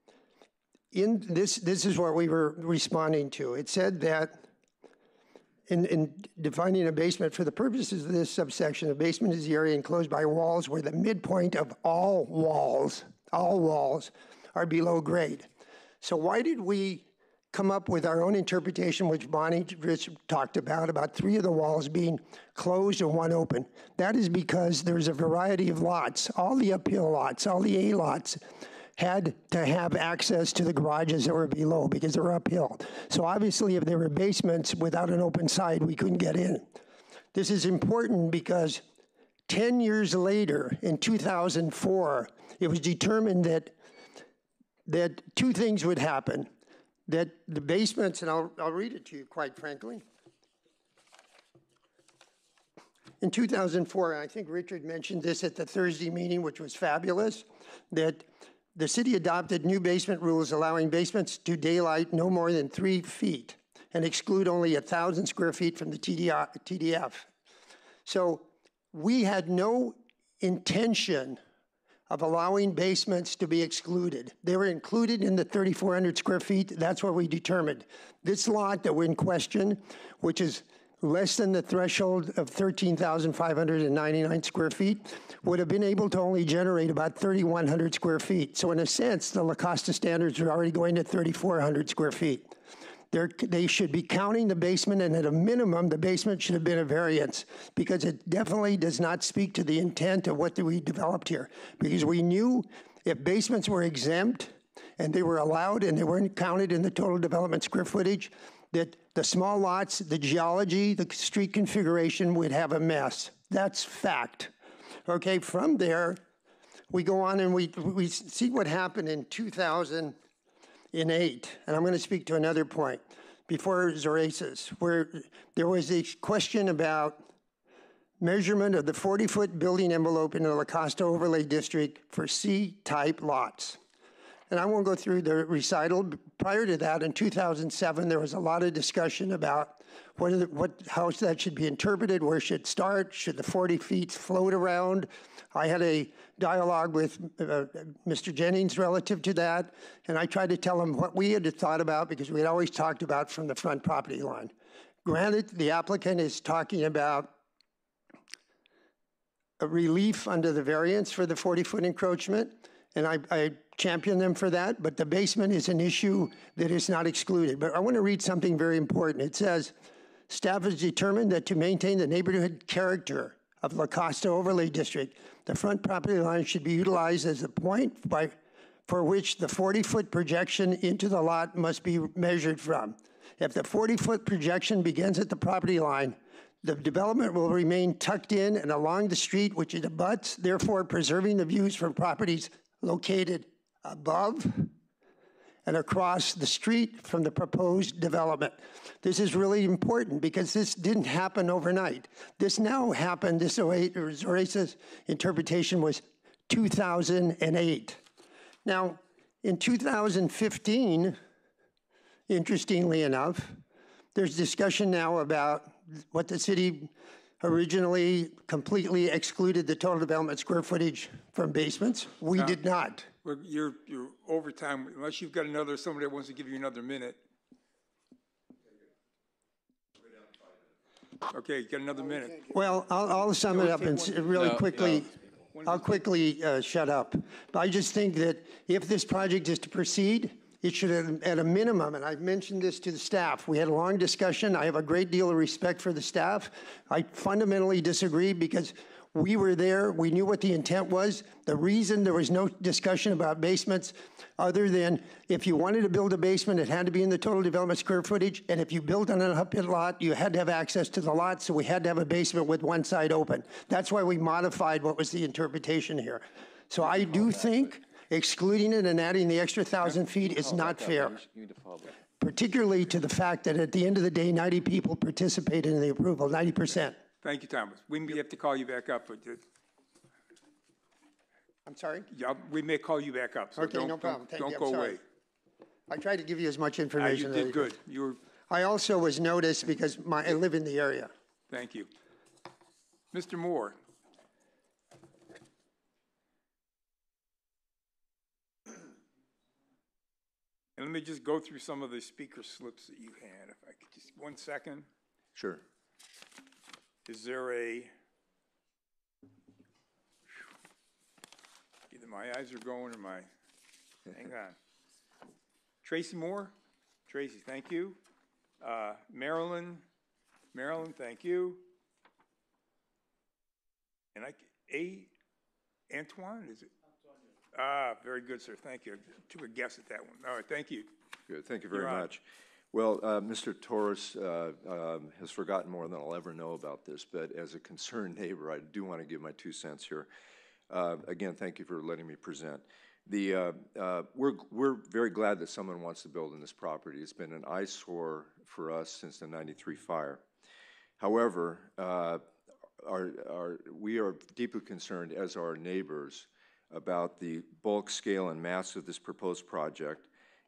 Speaker 18: In this is what we were responding to. It said that in defining a basement, for the purposes of this subsection, a basement is the area enclosed by walls where the midpoint of all walls are below grade. So why did we come up with our own interpretation, which Bonnie Rich talked about 3 of the walls being closed and 1 open? That is because there's a variety of lots. All the uphill lots, all the A lots, had to have access to the garages that were below because they were uphill. So obviously, if there were basements without an open side, we couldn't get in. This is important because 10 years later, in 2004, it was determined that 2 things would happen. That the basements, and I'll read it to you quite frankly. In 2004, and I think Richard mentioned this at the Thursday meeting, which was fabulous, that the city adopted new basement rules allowing basements to daylight no more than 3 feet and exclude only 1,000 square feet from the TDF. So we had no intention of allowing basements to be excluded. They were included in the 3,400 square feet. That's what we determined. This lot that we're in question, which is less than the threshold of 13,599 square feet, would have been able to only generate about 3,100 square feet. So in a sense, the La Costa standards are already going to 3,400 square feet. They should be counting the basement, and at a minimum, the basement should have been a variance, because it definitely does not speak to the intent of what we developed here. Because we knew if basements were exempt and they were allowed and they weren't counted in the total development square footage, that the small lots, the geology, the street configuration would have a mess. That's fact. Okay, from there, we go on and we see what happened in 2008. And I'm going to speak to another point before Zoraces, where there was a question about measurement of the 40-foot building envelope in the La Costa Overlay District for C-type lots. And I won't go through the recital. Prior to that, in 2007, there was a lot of discussion about how that should be interpreted, where it should start, should the 40 feet float around. I had a dialogue with Mr. Jennings relative to that, and I tried to tell him what we had thought about, because we had always talked about from the front property line. Granted, the applicant is talking about a relief under the variance for the 40-foot encroachment, and I champion them for that, but the basement is an issue that is not excluded. But I want to read something very important. It says, staff has determined that to maintain the neighborhood character of La Costa Overlay District, the front property line should be utilized as the point for which the 40-foot projection into the lot must be measured from. If the 40-foot projection begins at the property line, the development will remain tucked in and along the street which it abuts, therefore preserving the views from properties located above and across the street from the proposed development. This is really important because this didn't happen overnight. This now happened, this Zorace's interpretation was 2008. Now, in 2015, interestingly enough, there's discussion now about what the city originally completely excluded the total development square footage from basements. We did not.
Speaker 1: Well, you're over time, unless you've got somebody that wants to give you another minute. Okay, you got another minute.
Speaker 18: Well, I'll sum it up and really quickly. I'll quickly shut up. But I just think that if this project is to proceed, it should have, at a minimum, and I've mentioned this to the staff, we had a long discussion. I have a great deal of respect for the staff. I fundamentally disagree because we were there. We knew what the intent was. The reason there was no discussion about basements, other than if you wanted to build a basement, it had to be in the total development square footage. And if you built on an uphill lot, you had to have access to the lot. So we had to have a basement with one side open. That's why we modified what was the interpretation here. So I do think excluding it and adding the extra 1,000 feet is not fair, particularly to the fact that at the end of the day, 90 people participated in the approval, 90%.
Speaker 1: Thank you, Thomas. We may have to call you back up. But
Speaker 18: I'm sorry?
Speaker 1: Yeah, we may call you back up. So
Speaker 18: okay, no problem.
Speaker 1: Don't go away.
Speaker 18: I tried to give you as much information.
Speaker 1: You did good.
Speaker 18: I also was noticed because I live in the area.
Speaker 1: Thank you. Mr. Moore. And let me just go through some of the speaker slips that you had, if I could just, 1 second.
Speaker 7: Sure.
Speaker 1: Is there either my eyes are going or hang on. Tracy Moore? Tracy, thank you. Marilyn, thank you. And Antoine, is it? Very good, sir. Thank you. Took a guess at that one. All right, thank you.
Speaker 19: Good. Thank you very much. Well, Mr. Torres has forgotten more than I'll ever know about this, but as a concerned neighbor, I do want to give my 2 cents here. Again, thank you for letting me present. We're very glad that someone wants to build in this property. It's been an eyesore for us since the '93 fire. However, we are deeply concerned, as are our neighbors, about the bulk, scale, and mass of this proposed project,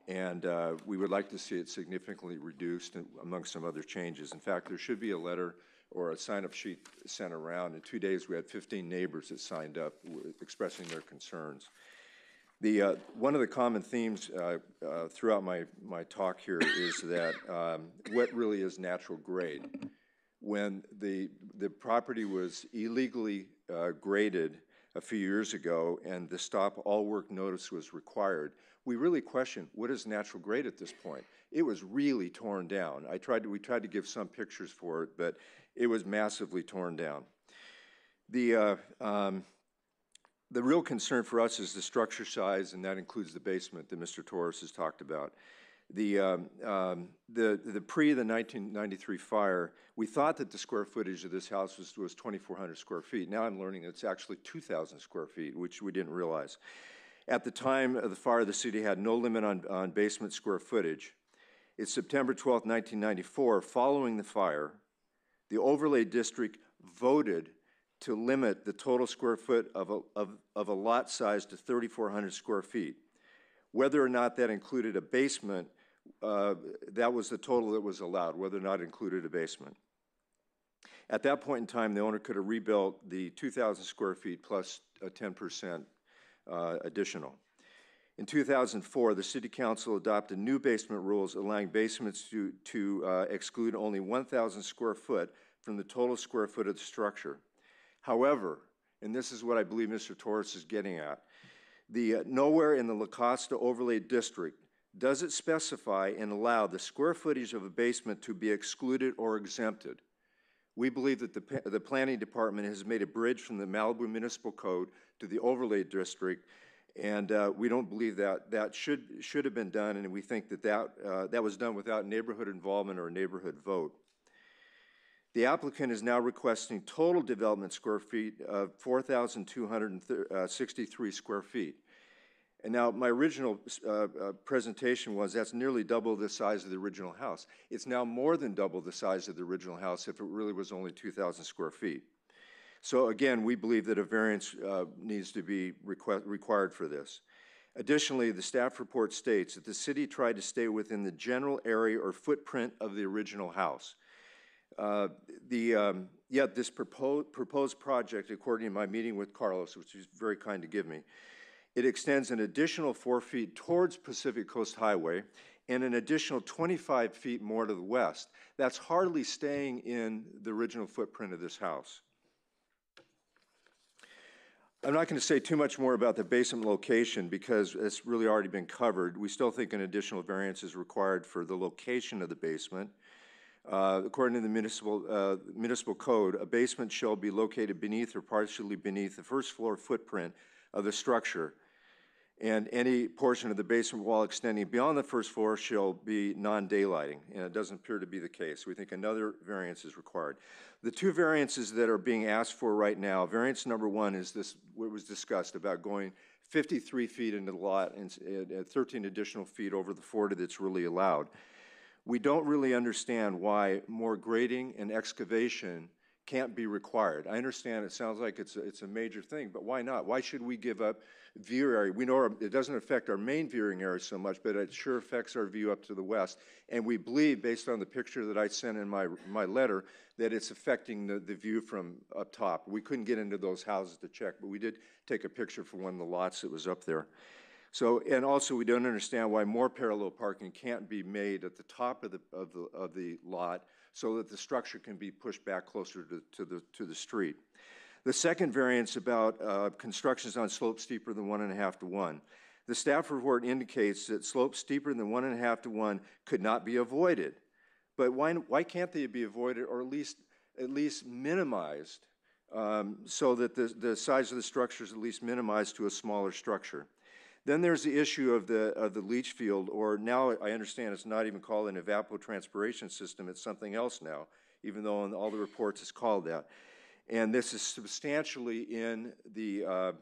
Speaker 19: and we would like to see it significantly reduced among some other changes. In fact, there should be a letter or a sign-up sheet sent around. In 2 days, we had 15 neighbors that signed up expressing their concerns. One of the common themes throughout my talk here is that what really is natural grade. When the property was illegally graded, a few years ago, and the stop all work notice was required, we really questioned, what is natural grade at this point? It was really torn down. We tried to give some pictures for it, but it was massively torn down. The real concern for us is the structure size, and that includes the basement that Mr. Torres has talked about. The pre the 1993 fire, we thought that the square footage of this house was 2,400 square feet. Now I'm learning it's actually 2,000 square feet, which we didn't realize. At the time of the fire, the city had no limit on basement square footage. It's September 12, 1994. Following the fire, the overlay district voted to limit the total square foot of a lot size to 3,400 square feet. Whether or not that included a basement, that was the total that was allowed, whether or not it included a basement. At that point in time, the owner could have rebuilt the 2,000 square feet plus a 10% additional. In 2004, the City Council adopted new basement rules allowing basements to exclude only 1,000 square foot from the total square foot of the structure. However, and this is what I believe Mr. Torres is getting at, nowhere in the La Costa Overlay District does it specify and allow the square footage of a basement to be excluded or exempted. We believe that the Planning Department has made a bridge from the Malibu Municipal Code to the Overlay District, and we don't believe that should have been done, and we think that was done without neighborhood involvement or a neighborhood vote. The applicant is now requesting total development square feet of 4,263 square feet. And now my original presentation was that's nearly double the size of the original house. It's now more than double the size of the original house if it really was only 2,000 square feet. So again, we believe that a variance needs to be required for this. Additionally, the staff report states that the city tried to stay within the general area or footprint of the original house. Yet this proposed project, according to my meeting with Carlos, which he's very kind to give me, it extends an additional 4 feet towards Pacific Coast Highway and an additional 25 feet more to the west. That's hardly staying in the original footprint of this house. I'm not going to say too much more about the basement location because it's really already been covered. We still think an additional variance is required for the location of the basement. According to the municipal code, a basement shall be located beneath or partially beneath the first floor footprint of the structure, and any portion of the basement wall extending beyond the first floor shall be non-daylighting, and it doesn't appear to be the case. We think another variance is required. The two variances that are being asked for right now, variance number one is this, what was discussed about going 53 feet into the lot and 13 additional feet over the 40 that's really allowed. We don't really understand why more grading and excavation can't be required. I understand it sounds like it's a major thing, but why not? Why should we give up view area? We know it doesn't affect our main viewing area so much, but it sure affects our view up to the west. And we believe, based on the picture that I sent in my letter, that it's affecting the view from up top. We couldn't get into those houses to check, but we did take a picture for one of the lots that was up there. So, and also we don't understand why more parallel parking can't be made at the top of the lot so that the structure can be pushed back closer to the street. The second variance about constructions on slopes steeper than 1.5 to 1. The staff report indicates that slopes steeper than 1.5 to 1 could not be avoided. But why can't they be avoided or at least minimized so that the size of the structure is at least minimized to a smaller structure? Then there's the issue of the leach field, or now I understand it's not even called an evapotranspiration system, it's something else now, even though in all the reports it's called that. And this is substantially in the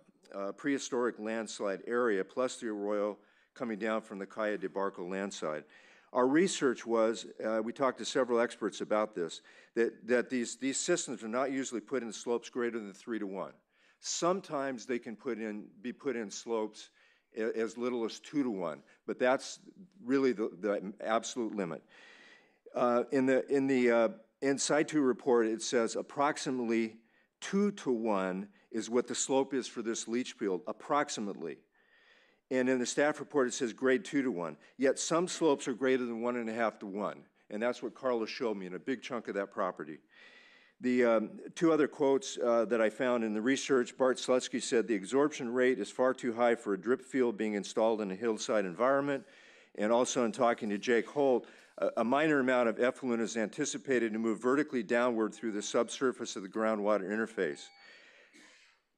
Speaker 19: prehistoric landslide area, plus the arroyo coming down from the Calle de Barco landside. Our research was, we talked to several experts about this, that these systems are not usually put in slopes greater than 3 to 1. Sometimes they can be put in slopes as little as 2 to 1, but that's really the absolute limit. In the Side 2 report, it says approximately 2 to 1 is what the slope is for this leach field, approximately. And in the staff report, it says grade 2 to 1. Yet some slopes are greater than 1.5 to 1, and that's what Carlos showed me in a big chunk of that property. The two other quotes that I found in the research, Bart Slutsky said the absorption rate is far too high for a drip field being installed in a hillside environment. And also in talking to Jake Holt, a minor amount of effluent is anticipated to move vertically downward through the subsurface of the groundwater interface.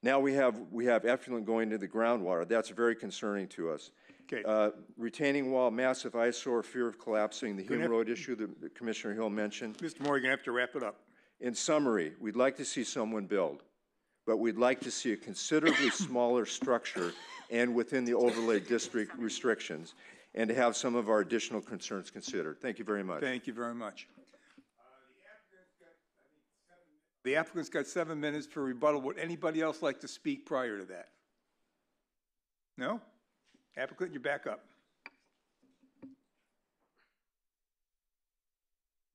Speaker 19: Now we have effluent going to the groundwater. That's very concerning to us.
Speaker 1: Okay.
Speaker 19: Retaining wall, massive eyesore, fear of collapsing, the Hume Road issue that Commissioner Hill mentioned.
Speaker 1: Mr. Moore, you're going to have to wrap it up.
Speaker 19: In summary, we'd like to see someone build, but we'd like to see a considerably smaller structure and within the overlay district restrictions, and to have some of our additional concerns considered. Thank you very much.
Speaker 1: Thank you very much. The applicant's got 7 minutes for rebuttal. Would anybody else like to speak prior to that? No? Applicant, you're back up.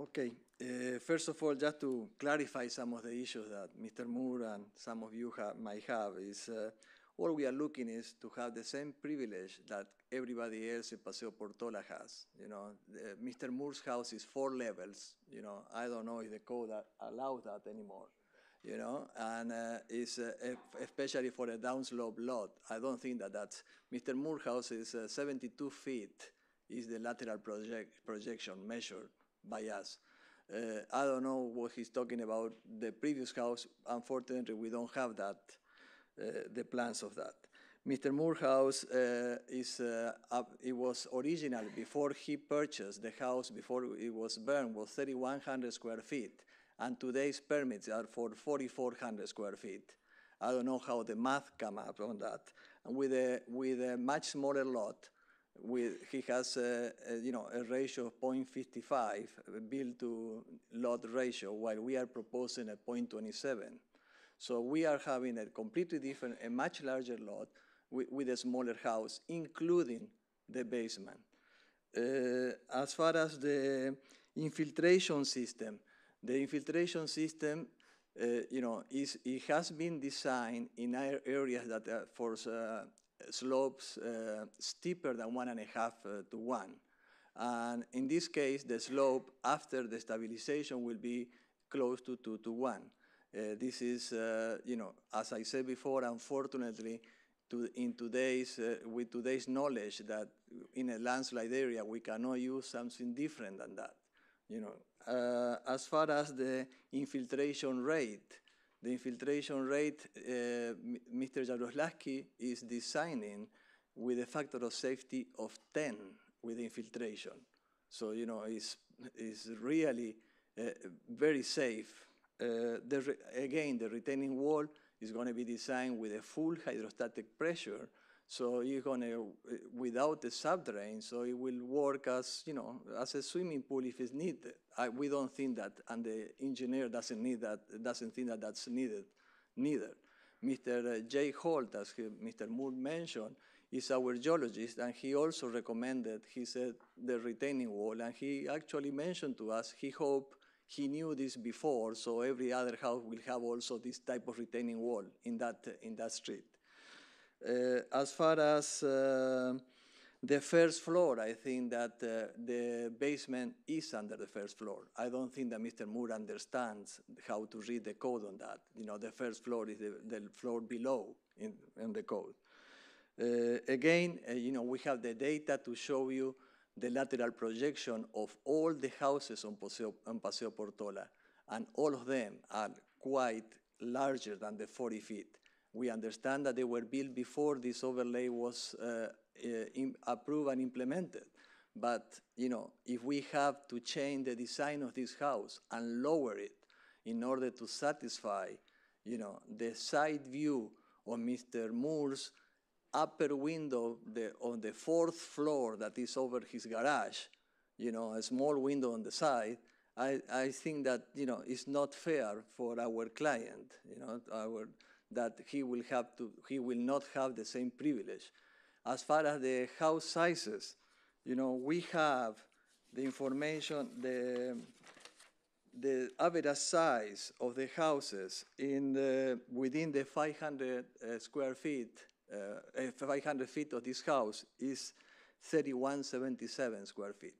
Speaker 17: Okay. First of all, just to clarify some of the issues that Mr. Moore and some of you might have is all we are looking is to have the same privilege that everybody else in Paseo Portola has. You know, Mr. Moore's house is 4 levels. You know, I don't know if the code allows that anymore. You know, and it's especially for a downslope lot. I don't think that's Mr. Moore's house is 72 feet is the lateral projection measured by us. I don't know what he's talking about. The previous house, unfortunately, we don't have that. The plans of that. Mr. Moore's house it was original before he purchased the house, before it was burned, was 3,100 square feet. And today's permits are for 4,400 square feet. I don't know how the math come up on that. And with a much smaller lot, he has a ratio of 0.55 build to lot ratio, while we are proposing a 0.27. So we are having a completely different, a much larger lot with a smaller house, including the basement. As far as the infiltration system, it has been designed in areas that for slopes steeper than 1.5 to 1. And in this case, the slope after the stabilization will be close to 2 to 1. This is, as I said before, unfortunately, with today's knowledge that in a landslide area, we cannot use something different than that. As far as the infiltration rate, Mr. Jaroslawski is designing with a factor of safety of 10 with infiltration. So, it's really very safe. Again, the retaining wall is going to be designed with a full hydrostatic pressure, so you're going to, without the subdrain, so it will work as, as a swimming pool if it's needed. We don't think that, and the engineer doesn't think that that's needed, neither. Mr. J. Holt, as Mr. Moore mentioned, is our geologist, and he also recommended, he said, the retaining wall, and he actually mentioned to us, he knew this before, so every other house will have also this type of retaining wall in that street. As far as the first floor, I think that the basement is under the first floor. I don't think that Mr. Moore understands how to read the code on that. The first floor is the floor below in the code. Again, we have the data to show you the lateral projection of all the houses on Paseo Portola, and all of them are quite larger than the 40 feet. We understand that they were built before this overlay was approved and implemented. But, if we have to change the design of this house and lower it in order to satisfy, the side view of Mr. Moore's upper window on the 4th floor that is over his garage, a small window on the side, I think that, it's not fair for our client, that he will not have the same privilege. As far as the house sizes, we have the information, the average size of the houses within the 500 square feet, 500 feet of this house is 3,177 square feet.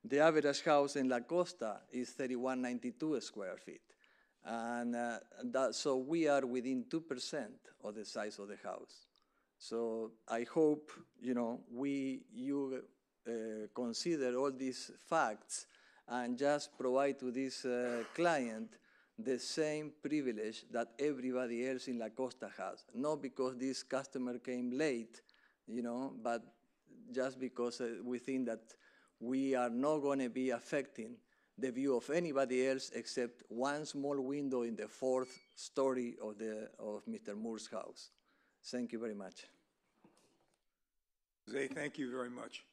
Speaker 17: The average house in La Costa is 3,192 square feet. And so we are within 2% of the size of the house. So I hope, you consider all these facts and just provide to this client the same privilege that everybody else in La Costa has. Not because this customer came late, but just because we think that we are not going to be affecting the view of anybody else except one small window in the fourth story of Mr. Moore's house. Thank you very much.
Speaker 1: Jose, thank you very much.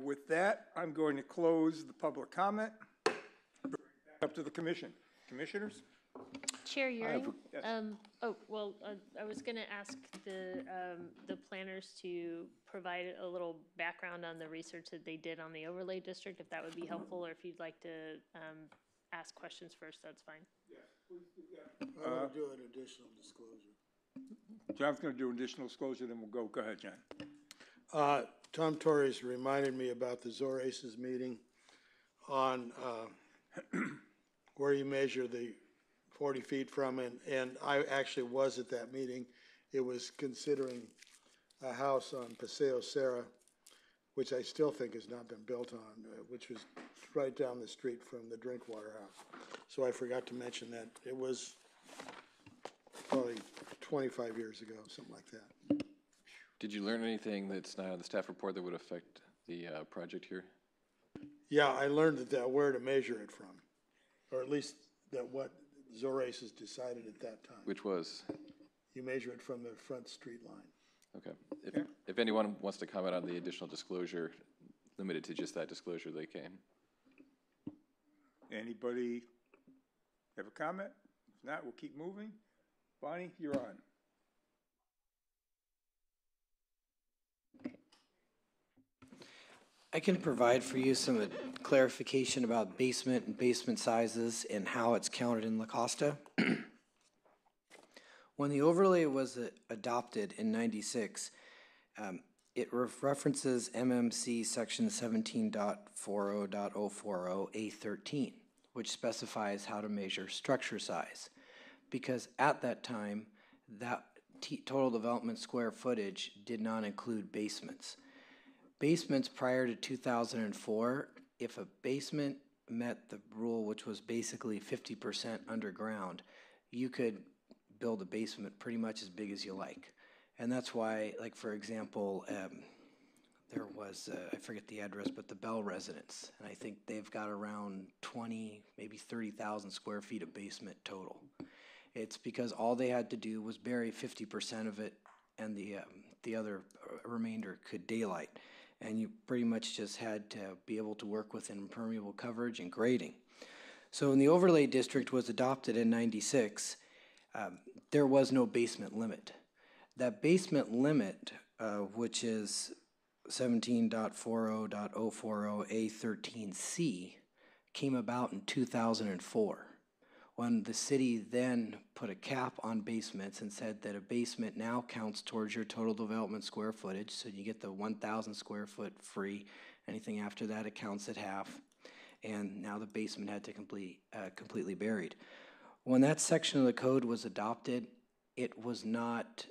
Speaker 1: With that, I'm going to close the public comment. Up to the commission. Commissioners?
Speaker 6: Chair Euring?
Speaker 1: Yes.
Speaker 6: I was going to ask the planners to provide a little background on the research that they did on the overlay district, if that would be helpful, or if you'd like to ask questions first, that's fine.
Speaker 4: Yes, please do that. I want to do an additional disclosure.
Speaker 1: John's going to do additional disclosure, then we'll go. Go ahead, John.
Speaker 4: Tom Torres reminded me about the Zoraces meeting on where you measure the 40 feet from, and I actually was at that meeting. It was considering a house on Paseo Serra, which I still think has not been built on, which was right down the street from the Drinkwater house. So I forgot to mention that. It was probably 25 years ago, something like that.
Speaker 8: Did you learn anything that's not on the staff report that would affect the project here?
Speaker 4: Yeah, I learned where to measure it from, or at least that what Zoraces decided at that time.
Speaker 8: Which was?
Speaker 4: You measure it from the front street line.
Speaker 8: Okay. If anyone wants to comment on the additional disclosure, limited to just that disclosure, they can.
Speaker 1: Anybody have a comment? If not, we'll keep moving. Bonnie, you're on.
Speaker 5: I can provide for you some clarification about basement and basement sizes and how it's counted in La Costa. When the overlay was adopted in '96, it references MMC section 17.40.040A13, which specifies how to measure structure size. Because at that time, that total development square footage did not include basements. Basements prior to 2004, if a basement met the rule, which was basically 50% underground, you could build a basement pretty much as big as you like. And that's why, like, for example, there was, I forget the address, but the Bell Residence, and I think they've got around 20, maybe 30,000 square feet of basement total. It's because all they had to do was bury 50% of it, and the other remainder could daylight. And you pretty much just had to be able to work within permeable coverage and grading. So when the overlay district was adopted in '96, there was no basement limit. That basement limit, which is 17.40.040A13C, came about in 2004, when the city then put a cap on basements and said that a basement now counts towards your total development square footage, so you get the 1,000 square foot free. Anything after that, it counts at half. And now the basement had to completely buried. When that section of the code was adopted, it was not,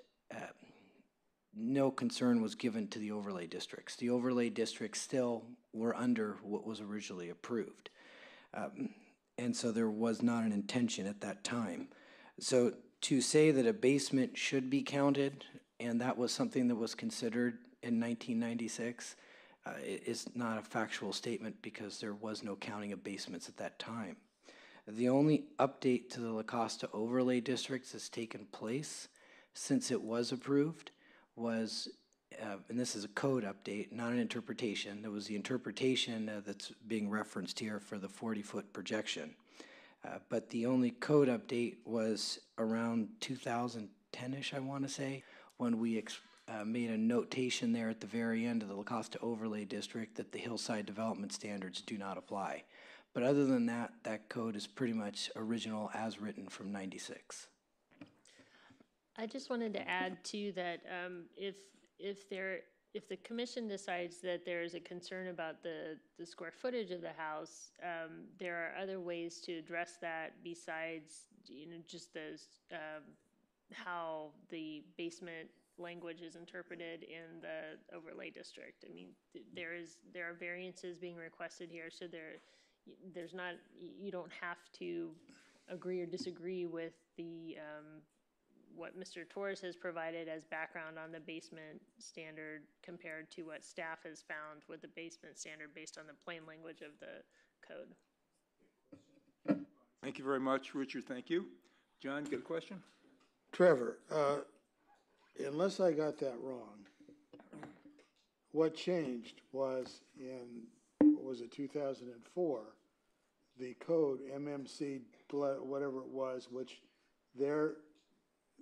Speaker 5: no concern was given to the overlay districts. The overlay districts still were under what was originally approved. And so there was not an intention at that time. So to say that a basement should be counted, and that was something that was considered in 1996, is not a factual statement because there was no counting of basements at that time. The only update to the La Costa overlay districts that's taken place since it was approved was, and this is a code update, not an interpretation. There was the interpretation that's being referenced here for the 40-foot projection. But the only code update was around 2010-ish, I want to say, when we made a notation there at the very end of the La Costa overlay district that the hillside development standards do not apply. But other than that, that code is pretty much original as written from '96.
Speaker 6: I just wanted to add too that if there if the commission decides that there is a concern about the square footage of the house, there are other ways to address that besides, just those, how the basement language is interpreted in the overlay district. I mean, there are variances being requested here, so there's not, you don't have to agree or disagree with the what Mr. Torres has provided as background on the basement standard compared to what staff has found with the basement standard based on the plain language of the code.
Speaker 1: Thank you very much, Richard. Thank you. John, get a question?
Speaker 4: Trevor, unless I got that wrong, what changed was in, what was it, 2004, the code, MMC, whatever it was, which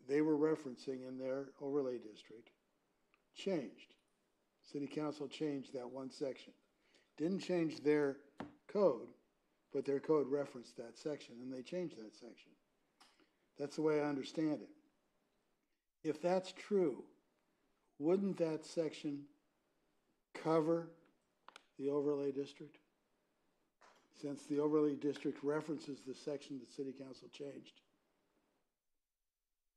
Speaker 4: they were referencing in their overlay district, changed. City Council changed that one section. Didn't change their code, but their code referenced that section, and they changed that section. That's the way I understand it. If that's true, wouldn't that section cover the overlay district? Since the overlay district references the section that City Council changed.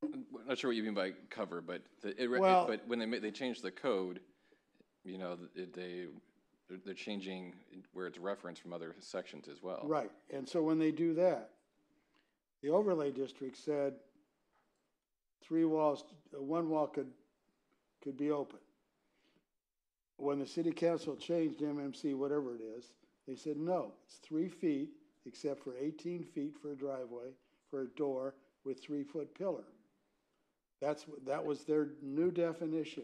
Speaker 8: I'm not sure what you mean by cover, but but when they changed the code, they're changing where it's referenced from other sections as well.
Speaker 4: Right, and so when they do that, the overlay district said 3 walls, 1 wall could be open. When the City Council changed MMC, whatever it is, they said no, it's 3 feet except for 18 feet for a driveway, for a door with 3-foot pillar. That was their new definition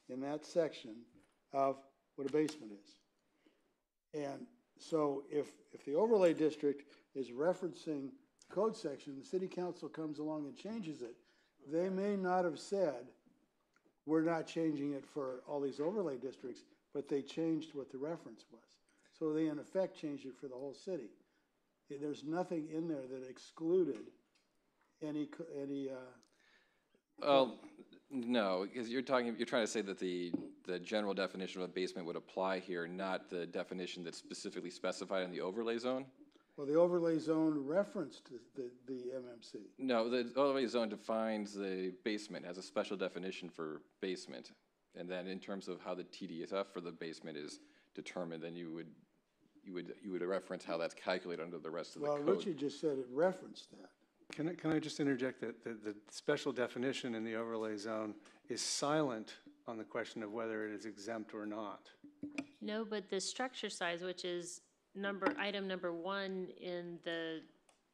Speaker 4: in that section of what a basement is. And so if the overlay district is referencing the code section, the City Council comes along and changes it, they may not have said, we're not changing it for all these overlay districts, but they changed what the reference was. So they, in effect, changed it for the whole city. There's nothing in there that excluded any
Speaker 8: no, because you're trying to say that the general definition of a basement would apply here, not the definition that's specifically specified in the overlay zone?
Speaker 4: Well, the overlay zone referenced the MMC.
Speaker 8: No, the overlay zone defines the basement as a special definition for basement. And then in terms of how the TDSF for the basement is determined, then you would reference how that's calculated under the rest of the code.
Speaker 4: Well, Richard just said it referenced that.
Speaker 2: Can I just interject that the special definition in the overlay zone is silent on the question of whether it is exempt or not?
Speaker 6: No, but the structure size, which is item number 1 in the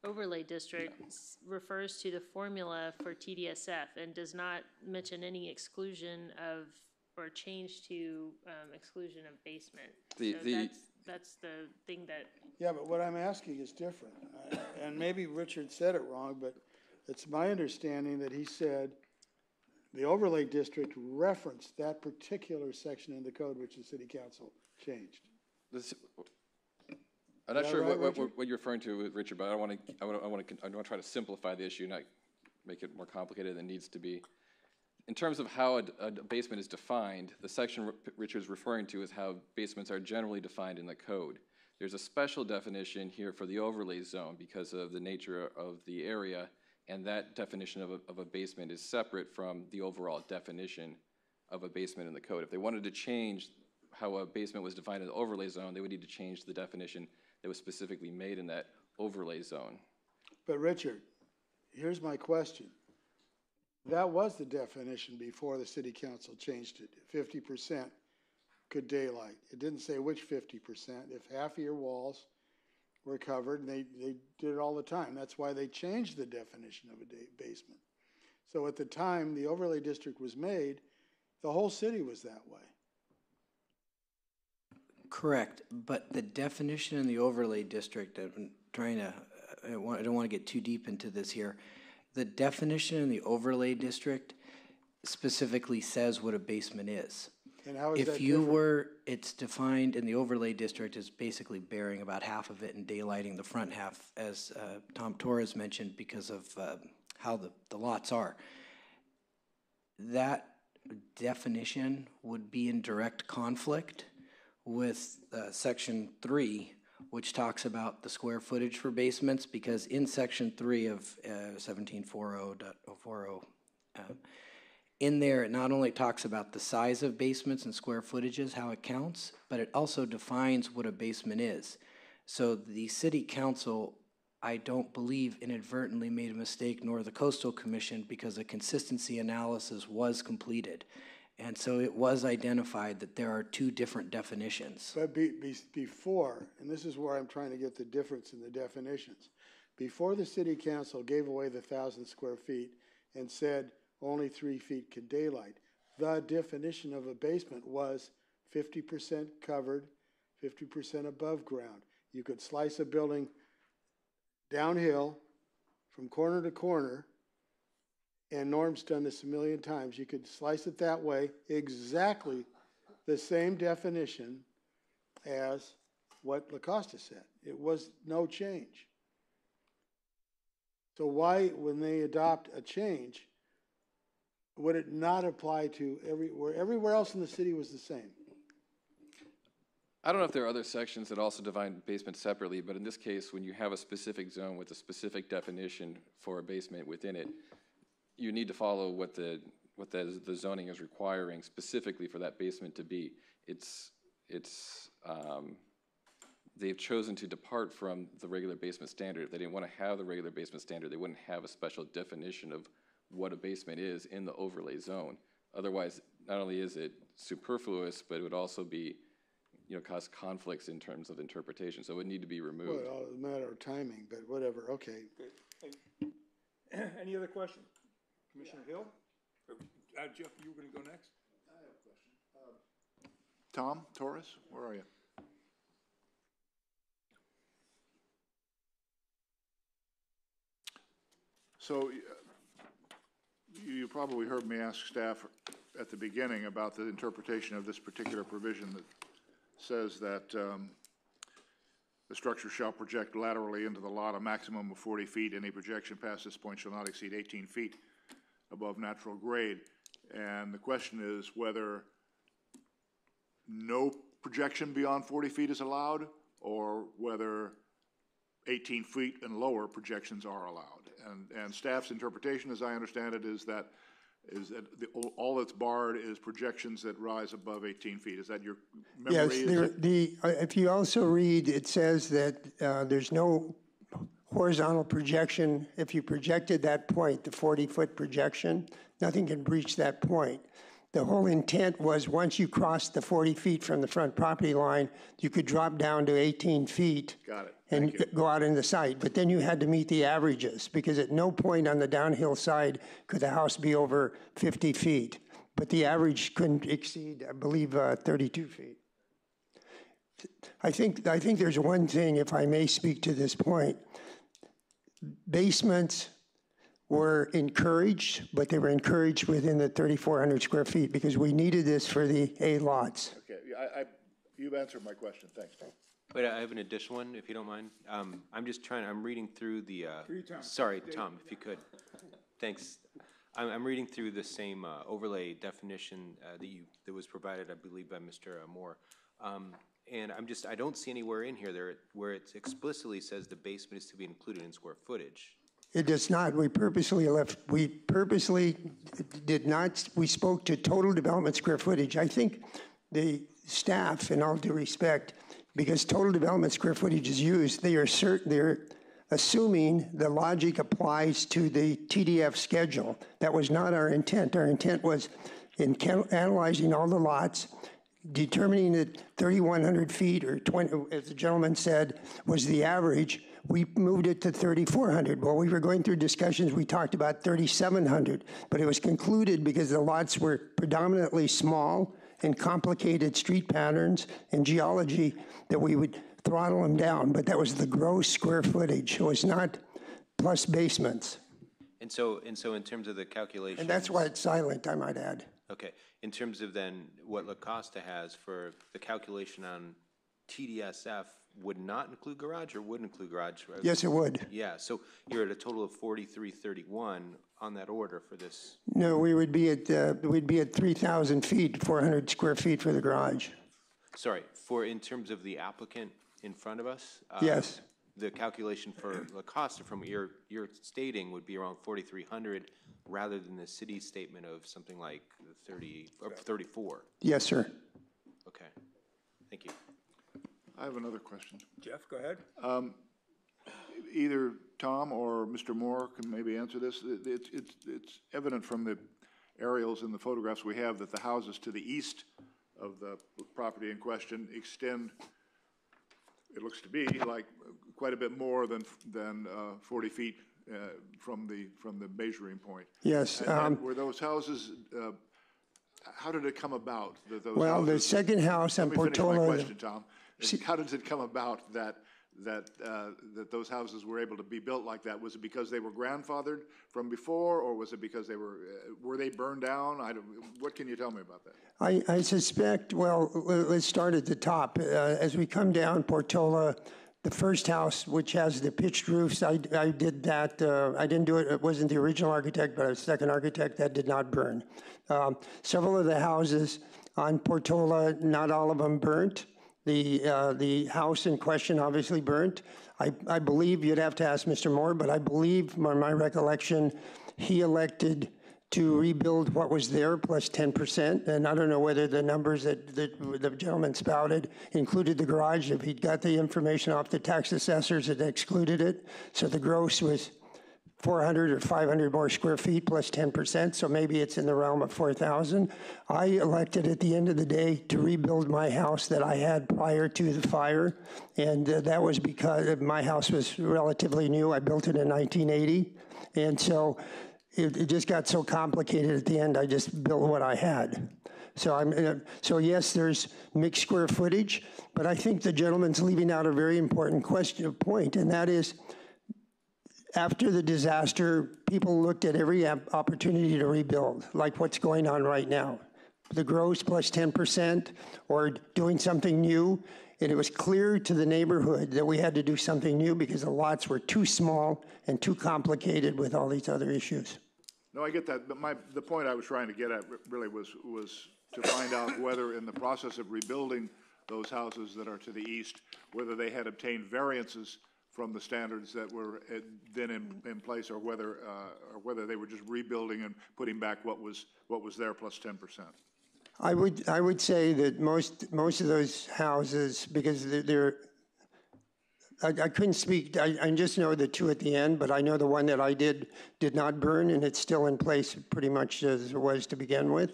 Speaker 6: overlay district, refers to the formula for TDSF and does not mention any exclusion of or change to exclusion of basement. That's the thing that...
Speaker 4: Yeah, but what I'm asking is different. And maybe Richard said it wrong, but it's my understanding that he said the overlay district referenced that particular section in the code which the City Council changed.
Speaker 8: I'm not sure what you're referring to, Richard, but I want to try to simplify the issue, not make it more complicated than it needs to be. In terms of how a basement is defined, the section Richard's referring to is how basements are generally defined in the code. There's a special definition here for the overlay zone because of the nature of the area, and that definition of a basement is separate from the overall definition of a basement in the code. If they wanted to change how a basement was defined in the overlay zone, they would need to change the definition that was specifically made in that overlay zone.
Speaker 4: But Richard, here's my question. That was the definition before the City Council changed it. 50% could daylight. It didn't say which 50%. If half of your walls were covered, and they did it all the time. That's why they changed the definition of a basement. So at the time the overlay district was made, the whole city was that way.
Speaker 5: Correct, but the definition in the overlay district, I'm trying to, I don't want to get too deep into this here. The definition in the overlay district specifically says what a basement is.
Speaker 4: And how is that
Speaker 5: If you were, it's defined in the overlay district as basically bearing about half of it and daylighting the front half, as Tom Torres mentioned, because of how the lots are. That definition would be in direct conflict with Section 3, which talks about the square footage for basements, because in Section 3 of 1740.040, in there, it not only talks about the size of basements and square footages, how it counts, but it also defines what a basement is. So the city council, I don't believe, inadvertently made a mistake, nor the Coastal Commission, because a consistency analysis was completed. And so it was identified that there are two different definitions.
Speaker 4: But before, and this is where I'm trying to get the difference in the definitions, before the city council gave away the 1,000 square feet and said only 3 feet could daylight, the definition of a basement was 50% covered, 50% above ground. You could slice a building downhill from corner to corner, and Norm's done this a million times. You could slice it that way, exactly the same definition as what LaCosta said. It was no change. So why, when they adopt a change, would it not apply to everywhere else in the city was the same?
Speaker 8: I don't know if there are other sections that also define basement separately, but in this case, when you have a specific zone with a specific definition for a basement within it, you need to follow what the zoning is requiring specifically for that basement to be. They've chosen to depart from the regular basement standard. If they didn't want to have the regular basement standard, they wouldn't have a special definition of what a basement is in the overlay zone. Otherwise, not only is it superfluous, but it would also be, cause conflicts in terms of interpretation. So it would need to be removed.
Speaker 4: Well, it's a matter of timing, but whatever. Okay.
Speaker 1: Any other questions? Commissioner Hill? Jeff, you were going to go next?
Speaker 7: I have a question. Tom Torres, where are you? So you probably heard me ask staff at the beginning about the interpretation of this particular provision that says that the structure shall project laterally into the lot a maximum of 40 feet. Any projection past this point shall not exceed 18 feet above natural grade. And the question is whether no projection beyond 40 feet is allowed, or whether 18 feet and lower projections are allowed. And staff's interpretation, as I understand it, is that all that's barred is projections that rise above 18 feet. Is that your memory?
Speaker 18: Yes, if you also read, it says that there's no horizontal projection. If you projected that point, the 40-foot projection, nothing can breach that point. The whole intent was once you crossed the 40 feet from the front property line, you could drop down to 18 feet.
Speaker 7: Got it.
Speaker 18: And go out in the site. But then you had to meet the averages, because at no point on the downhill side could the house be over 50 feet. But the average couldn't exceed, I believe, 32 feet. I think there's one thing, if I may speak to this point. Basements were encouraged, but they were encouraged within the 3,400 square feet, because we needed this for the A lots.
Speaker 7: Okay, you've answered my question. Thanks, Tom.
Speaker 9: Wait, I have an additional one, if you don't mind. I'm reading through the, sorry, Tom, if you could. Thanks. I'm reading through the same overlay definition that was provided, I believe, by Mr. Moore. And I don't see anywhere in here where it explicitly says the basement is to be included in square footage.
Speaker 18: It does not. We purposely did not. We spoke to total development square footage. I think the staff, in all due respect, because total development square footage is used, they're assuming the logic applies to the TDF schedule. That was not our intent. Our intent was, in analyzing all the lots, determining that 3,100 feet, or 20, as the gentleman said, was the average. We moved it to 3,400. While we were going through discussions, we talked about 3,700, but it was concluded, because the lots were predominantly small and complicated street patterns and geology, that we would throttle them down. But that was the gross square footage. It was not plus basements.
Speaker 9: And so in terms of the calculation.
Speaker 18: And that's why it's silent, I might add.
Speaker 9: Okay. In terms of then what LaCosta has for the calculation on TDSF would not include garage, or would include garage?
Speaker 18: Yes, it would.
Speaker 9: Yeah. So you're at a total of 4331 on that order for this?
Speaker 18: No, we'd be at 3,000 feet, 400 square feet for the garage.
Speaker 9: Sorry, in terms of the applicant in front of us?
Speaker 18: Yes.
Speaker 9: The calculation for the cost from what you're stating would be around 4,300 rather than the city's statement of something like 30 or 34.
Speaker 18: Yes, sir.
Speaker 9: Okay, thank you.
Speaker 7: I have another question.
Speaker 1: Jeff, go ahead.
Speaker 7: Either Tom or Mr. Moore can maybe answer this. It's evident from the aerials and the photographs we have that the houses to the east of the property in question extend, it looks to be like quite a bit more than 40 feet from the measuring point.
Speaker 18: Yes.
Speaker 7: And were those houses, how did it come about that those
Speaker 18: well,
Speaker 7: houses,
Speaker 18: the second house on Portola.
Speaker 7: Let me finish my question, Tom. How does it come about that those houses were able to be built like that? Was it because they were grandfathered from before, or was it because they were they burned down? What can you tell me about that?
Speaker 18: I suspect, well, let's start at the top. As we come down Portola, the first house, which has the pitched roofs, I did that. I didn't do it. It wasn't the original architect, but a second architect. That did not burn. Several of the houses on Portola, not all of them burnt. The house in question obviously burnt. I believe, you'd have to ask Mr. Moore, but I believe, my recollection, he elected to rebuild what was there plus 10%. And I don't know whether the numbers that the gentleman spouted included the garage. If he'd got the information off the tax assessors, it excluded it. So the gross was 400 or 500 more square feet plus 10%, so maybe it's in the realm of 4,000. I elected at the end of the day to rebuild my house that I had prior to the fire, and that was because my house was relatively new. I built it in 1980, and so it just got so complicated at the end, I just built what I had. So yes, there's mixed square footage, but I think the gentleman's leaving out a very important point, and that is, after the disaster, people looked at every opportunity to rebuild, like what's going on right now. The gross plus 10% or doing something new. And it was clear to the neighborhood that we had to do something new because the lots were too small and too complicated with all these other issues.
Speaker 7: No, I get that, but the point I was trying to get at really was to find out whether in the process of rebuilding those houses that are to the east, whether they had obtained variances from the standards that were then in place, or whether they were just rebuilding and putting back what was there plus 10%.
Speaker 18: I would say that most of those houses, because I couldn't speak. I just know the two at the end, but I know the one that I did not burn, and it's still in place pretty much as it was to begin with.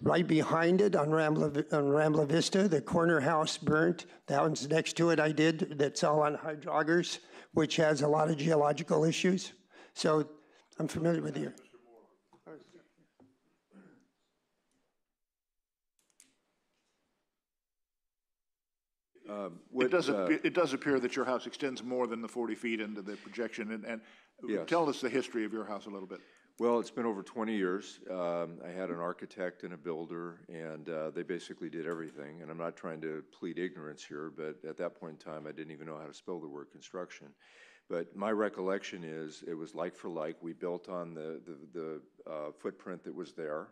Speaker 18: Right behind it on Rambla Vista, the corner house burnt. The house next to it I did, that's all on hydroggers, which has a lot of geological issues. So I'm familiar with you.
Speaker 7: It does appear that your house extends more than the 40 feet into the projection. And yes. Tell us the history of your house a little bit.
Speaker 19: Well, it's been over 20 years. I had an architect and a builder, and they basically did everything. And I'm not trying to plead ignorance here, but at that point in time, I didn't even know how to spell the word construction. But my recollection is it was like for like. We built on the footprint that was there.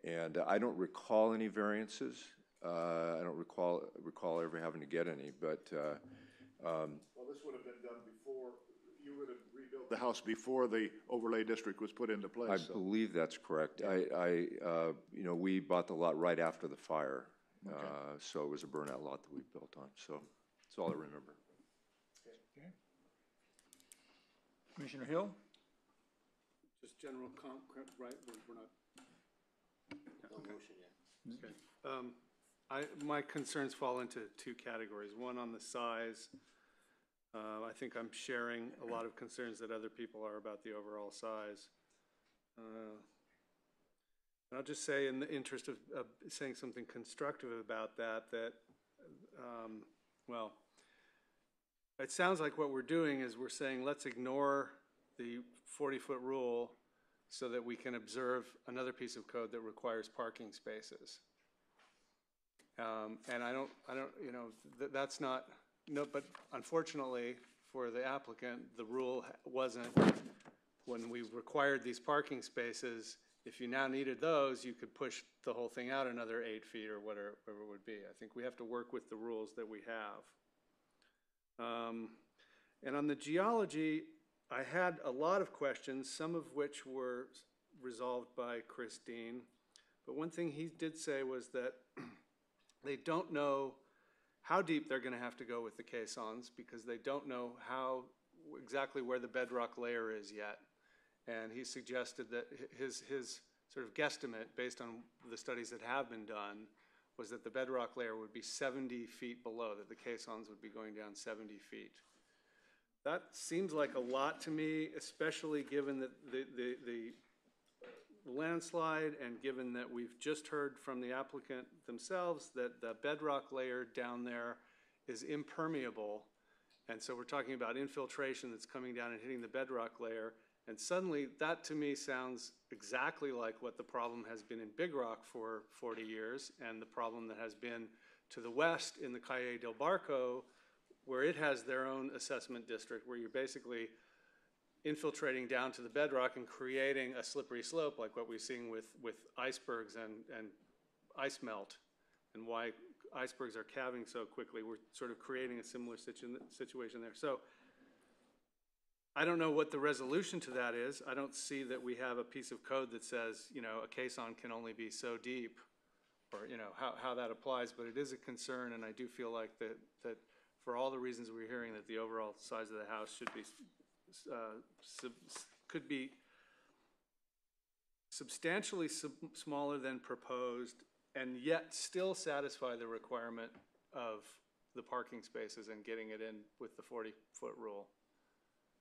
Speaker 19: And I don't recall any variances. I don't recall ever having to get any, but...
Speaker 7: well, this would have been done before, you would have rebuilt the house before the overlay district was put into place.
Speaker 19: I believe that's correct. We bought the lot right after the fire, okay. So it was a burnout lot that we built on, so that's all I remember.
Speaker 1: Okay. Commissioner Hill?
Speaker 2: Just general right? We're not...
Speaker 9: No motion yet.
Speaker 2: Okay. My concerns fall into two categories. One on the size. I think I'm sharing a lot of concerns that other people are about the overall size. And I'll just say, in the interest of saying something constructive about that, well, it sounds like what we're doing is we're saying let's ignore the 40-foot rule so that we can observe another piece of code that requires parking spaces. And I don't, that's not, no, but unfortunately for the applicant, the rule wasn't when we required these parking spaces, if you now needed those, you could push the whole thing out another 8 feet or whatever it would be. I think we have to work with the rules that we have. And on the geology, I had a lot of questions, some of which were resolved by Christine. But one thing he did say was that they don't know how deep they're going to have to go with the caissons because they don't know exactly where the bedrock layer is yet. And he suggested that his sort of guesstimate, based on the studies that have been done, was that the bedrock layer would be 70 feet below, that the caissons would be going down 70 feet. That seems like a lot to me, especially given that the landslide and given that we've just heard from the applicant themselves that the bedrock layer down there is impermeable. And so we're talking about infiltration that's coming down and hitting the bedrock layer. And suddenly that to me sounds exactly like what the problem has been in Big Rock for 40 years and the problem that has been to the west in the Calle del Barco, where it has their own assessment district, where you're basically infiltrating down to the bedrock and creating a slippery slope like what we're seeing with icebergs and ice melt, and why icebergs are calving so quickly. We're sort of creating a similar situation there. So I don't know what the resolution to that is. I don't see that we have a piece of code that says, you know, a caisson can only be so deep, or, you know, how that applies, but it is a concern, and I do feel like that for all the reasons we're hearing, that the overall size of the house should be could be substantially smaller than proposed, and yet still satisfy the requirement of the parking spaces and getting it in with the 40-foot rule.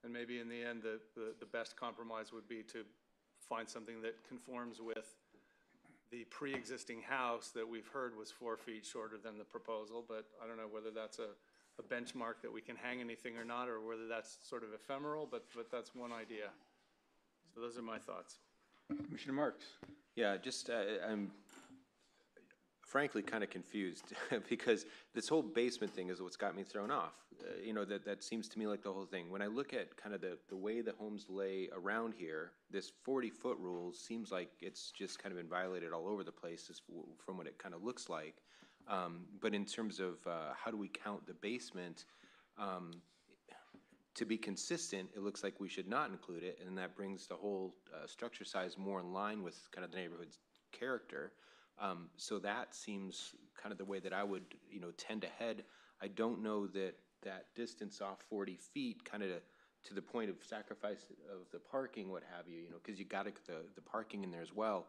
Speaker 2: And maybe in the end, the best compromise would be to find something that conforms with the pre-existing house that we've heard was 4 feet shorter than the proposal, but I don't know whether that's a benchmark that we can hang anything or not, or whether that's sort of ephemeral, but that's one idea. So those are my thoughts.
Speaker 1: Commissioner Marks.
Speaker 9: Yeah, just I'm frankly kind of confused because this whole basement thing is what's got me thrown off. You know, that seems to me like the whole thing. When I look at kind of the way the homes lay around here, this 40-foot rule seems like it's just kind of been violated all over the place from what it kind of looks like. But in terms of how do we count the basement, to be consistent, it looks like we should not include it, and that brings the whole structure size more in line with kind of the neighborhood's character. So that seems kind of the way that I would, you know, tend to head. I don't know that distance off 40 feet, kind of to the point of sacrifice of the parking, what have you, you know, because you got to get the parking in there as well.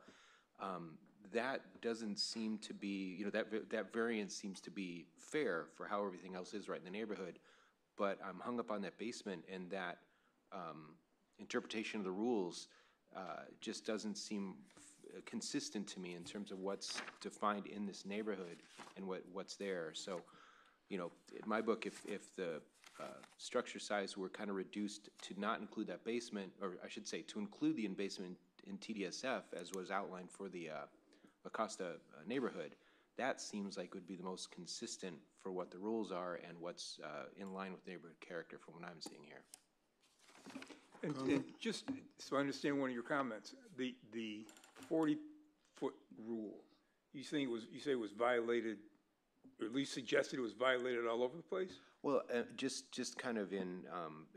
Speaker 9: That doesn't seem to be, you know, that variance seems to be fair for how everything else is right in the neighborhood. But I'm hung up on that basement, and that interpretation of the rules just doesn't seem consistent to me in terms of what's defined in this neighborhood and what's there. So, you know, in my book, if the structure size were kind of reduced to not include that basement, or I should say to include the basement in TDSF as was outlined for the Acosta neighborhood, that seems like would be the most consistent for what the rules are and what's in line with neighborhood character from what I'm seeing here.
Speaker 1: And just so I understand one of your comments, the 40-foot rule, you say it was violated, or at least suggested it was violated all over the place?
Speaker 9: Well, just kind of in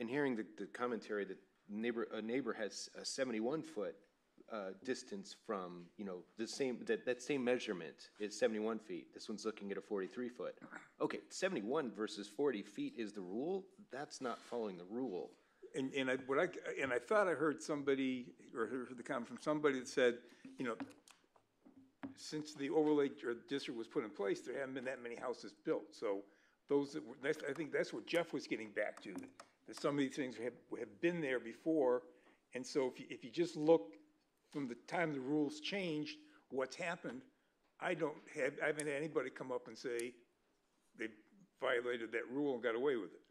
Speaker 9: hearing the commentary that a neighbor has a 71-foot distance from, you know, the same that same measurement is 71 feet. This one's looking at a 43-foot. Okay, 71 versus 40 feet is the rule. That's not following the rule.
Speaker 1: And I thought I heard somebody, or heard the comment from somebody that said, you know, since the overlay district was put in place, there haven't been that many houses built. So those that were, I think that's what Jeff was getting back to, that some of these things have been there before. And so if you just look from the time the rules changed, what's happened, I haven't had anybody come up and say they violated that rule and got away with it.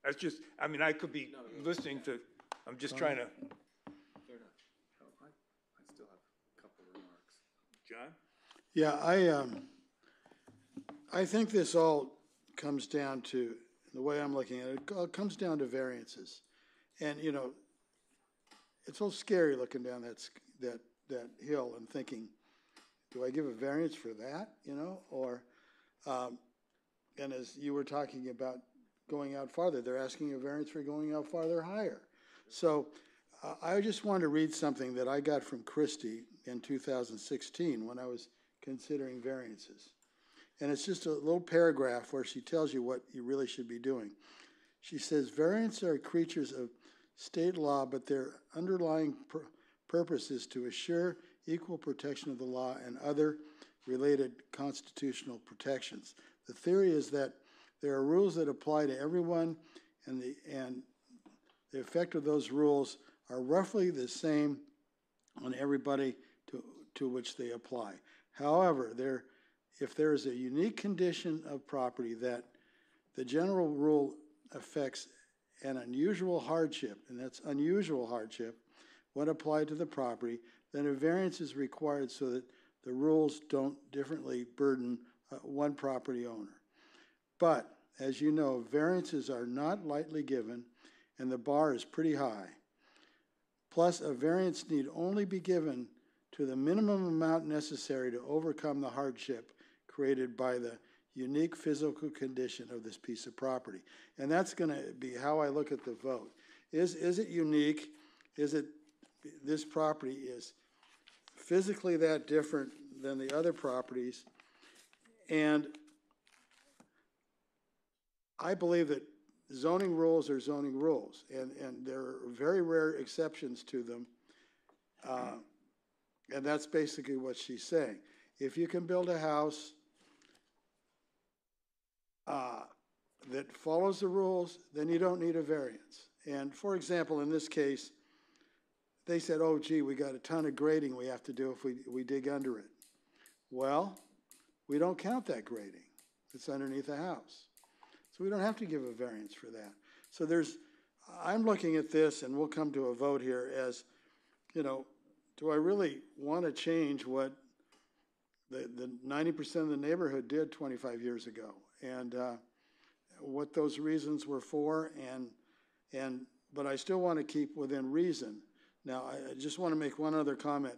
Speaker 1: That's just, I mean, I could be listening to, I'm just trying to.
Speaker 2: Fair enough. I still have a couple of remarks.
Speaker 1: John?
Speaker 4: Yeah, I think this all comes down to, the way I'm looking at it, it all comes down to variances. And, you know, it's a little scary looking down that hill and thinking, do I give a variance for that, you know? Or, and as you were talking about going out farther, they're asking a variance for going out farther higher. So I just wanted to read something that I got from Christie in 2016 when I was considering variances. And it's just a little paragraph where she tells you what you really should be doing. She says, variants are creatures of state law, but their underlying purpose is to assure equal protection of the law and other related constitutional protections. The theory is that there are rules that apply to everyone, and the effect of those rules are roughly the same on everybody to which they apply. However, if there is a unique condition of property that the general rule affects an unusual hardship, and that's unusual hardship, when applied to the property, then a variance is required so that the rules don't differently burden one property owner. But, as you know, variances are not lightly given, and the bar is pretty high. Plus, a variance need only be given to the minimum amount necessary to overcome the hardship created by the unique physical condition of this piece of property. And that's going to be how I look at the vote. Is it unique? Is it this property is physically that different than the other properties? And I believe that zoning rules are zoning rules, and there are very rare exceptions to them. And that's basically what she's saying. If you can build a house that follows the rules, then you don't need a variance. And for example, in this case, they said, oh, gee, we got a ton of grading we have to do if we dig under it. Well, we don't count that grading. It's underneath the house. So we don't have to give a variance for that. So I'm looking at this, and we'll come to a vote here as, you know, do I really want to change what the 90% of the neighborhood did 25 years ago? And what those reasons were for, but I still want to keep within reason. Now, I just want to make one other comment.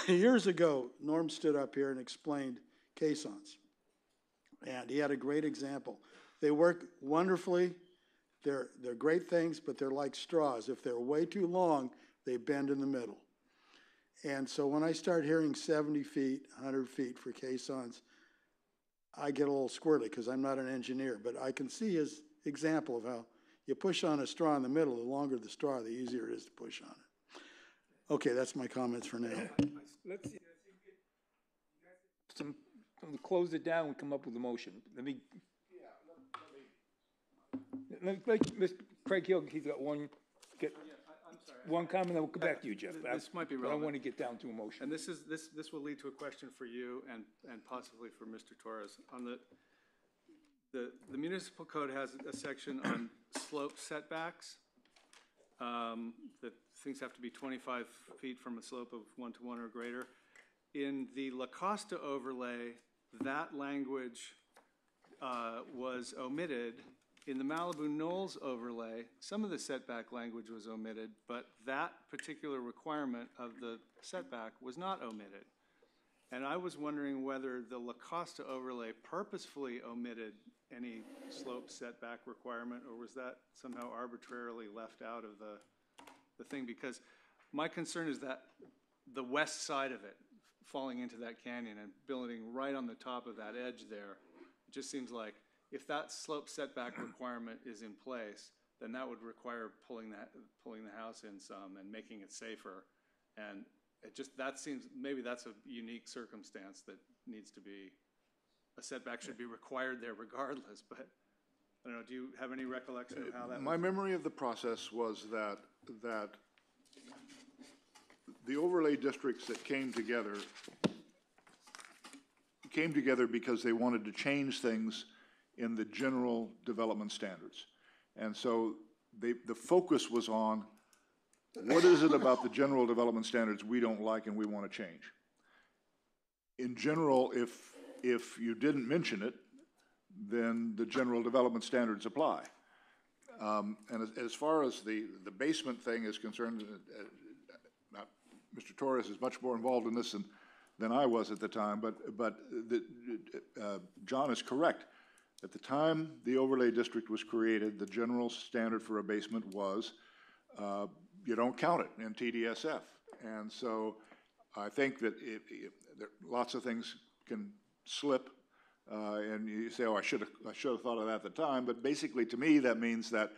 Speaker 4: Years ago, Norm stood up here and explained caissons, and he had a great example. They work wonderfully. They're great things, but they're like straws. If they're way too long, they bend in the middle. And so when I start hearing 70 feet, 100 feet for caissons, I get a little squirrely because I'm not an engineer, but I can see his example of how you push on a straw in the middle. The longer the straw, the easier it is to push on it. Okay, that's my comments for now.
Speaker 1: Let's see. Close it down and come up with a motion. Let Mr. Craig Hill, he's got one. One comment, then we'll come back to you, Jeff.
Speaker 2: This might be relevant.
Speaker 1: I don't want to get down to a motion.
Speaker 2: And this will lead to a question for you and possibly for Mr. Torres. On the municipal code has a section on slope setbacks, that things have to be 25 feet from a slope of 1-to-1 or greater. In the La Costa overlay, that language was omitted. In the Malibu Knolls overlay, some of the setback language was omitted, but that particular requirement of the setback was not omitted. And I was wondering whether the La Costa overlay purposefully omitted any slope setback requirement, or was that somehow arbitrarily left out of the thing? Because my concern is that the west side of it, falling into that canyon and building right on the top of that edge there, it just seems like if that slope setback requirement is in place, then that would require pulling the house in some and making it safer. And that seems, maybe that's a unique circumstance that needs to be, a setback should be required there regardless, but I don't know, do you have any recollection of how that
Speaker 7: My memory of the process was that the overlay districts that came together because they wanted to change things in the general development standards. And so the focus was on what is it about the general development standards we don't like and we want to change. In general, if you didn't mention it, then the general development standards apply. And as far as the basement thing is concerned, Mr. Torres is much more involved in this than I was at the time, but John is correct. At the time the overlay district was created, the general standard for a basement was you don't count it in TDSF. And so I think that lots of things can slip, and you say, oh, I should have thought of that at the time. But basically, to me, that means that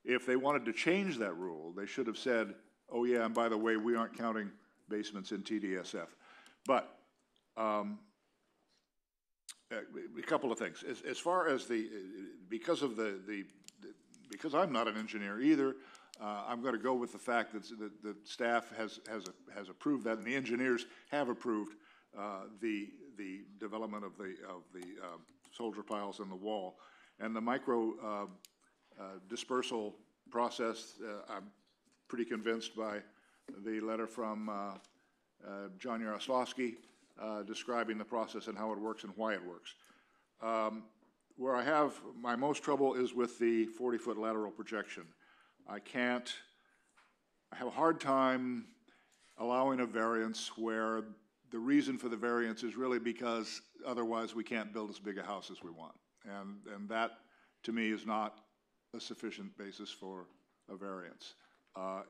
Speaker 7: if they wanted to change that rule, they should have said, oh, yeah, and by the way, we aren't counting basements in TDSF. But a couple of things. As far as because I'm not an engineer either, I'm going to go with the fact that the staff has approved that, and the engineers have approved the development of the soldier piles in the wall, and the micro dispersal process. I'm pretty convinced by the letter from John Yaroslavsky describing the process and how it works and why it works. Where I have my most trouble is with the 40-foot lateral projection. I have a hard time allowing a variance where the reason for the variance is really because otherwise we can't build as big a house as we want. And that, to me, is not a sufficient basis for a variance.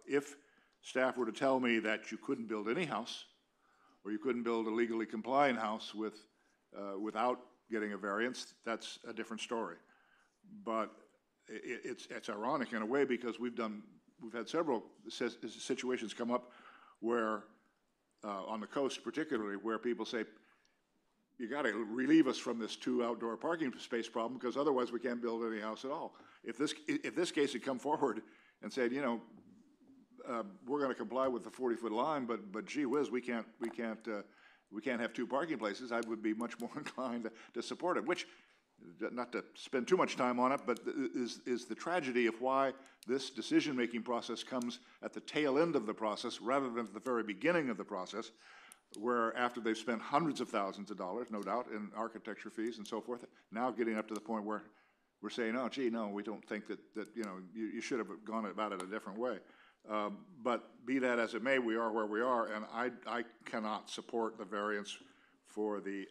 Speaker 7: If staff were to tell me that you couldn't build any house, or you couldn't build a legally compliant house without getting a variance, that's a different story. But it's ironic in a way, because we've had several situations come up where, on the coast particularly, where people say, you got to relieve us from this 2 outdoor parking space problem, because otherwise we can't build any house at all. If this case had come forward and said, you know, we're going to comply with the 40-foot line, but gee whiz, we can't have 2 parking places, I would be much more inclined to support it. Which, not to spend too much time on it, but is the tragedy of why this decision-making process comes at the tail end of the process rather than at the very beginning of the process, where after they've spent hundreds of thousands of dollars, no doubt, in architecture fees and so forth, now getting up to the point where we're saying, oh, gee, no, we don't think that you know, you should have gone about it a different way. But be that as it may, we are where we are, and I cannot support the variance for the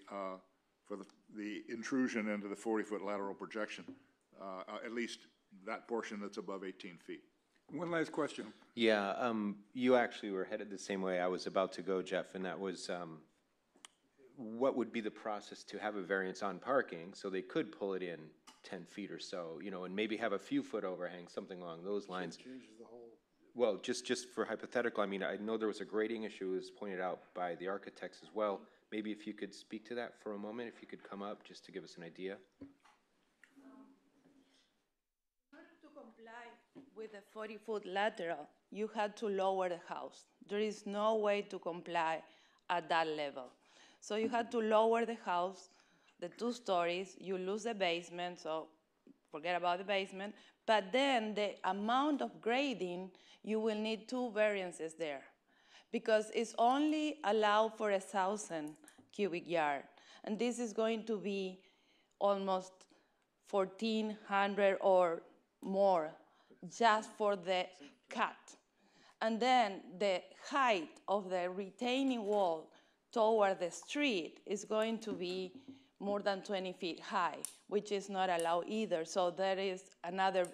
Speaker 7: intrusion into the 40-foot lateral projection, at least that portion that's above 18 feet.
Speaker 1: One last question.
Speaker 9: Yeah, you actually were headed the same way I was about to go, Jeff, and that was what would be the process to have a variance on parking so they could pull it in 10 feet or so, you know, and maybe have a few foot overhang, something along those lines.
Speaker 4: Changes the whole.
Speaker 9: Well, just for hypothetical, I mean, I know there was a grading issue, as pointed out by the architects as well. Maybe if you could speak to that for a moment, if you could come up just to give us an idea.
Speaker 16: In order to comply with the 40-foot lateral, you had to lower the house. There is no way to comply at that level. So you had to lower the house, the 2 stories, you lose the basement, so forget about the basement, but then the amount of grading, you will need 2 variances there, because it's only allowed for 1,000 cubic yard, and this is going to be almost 1,400 or more just for the cut. And then the height of the retaining wall toward the street is going to be more than 20 feet high, which is not allowed either. So there is another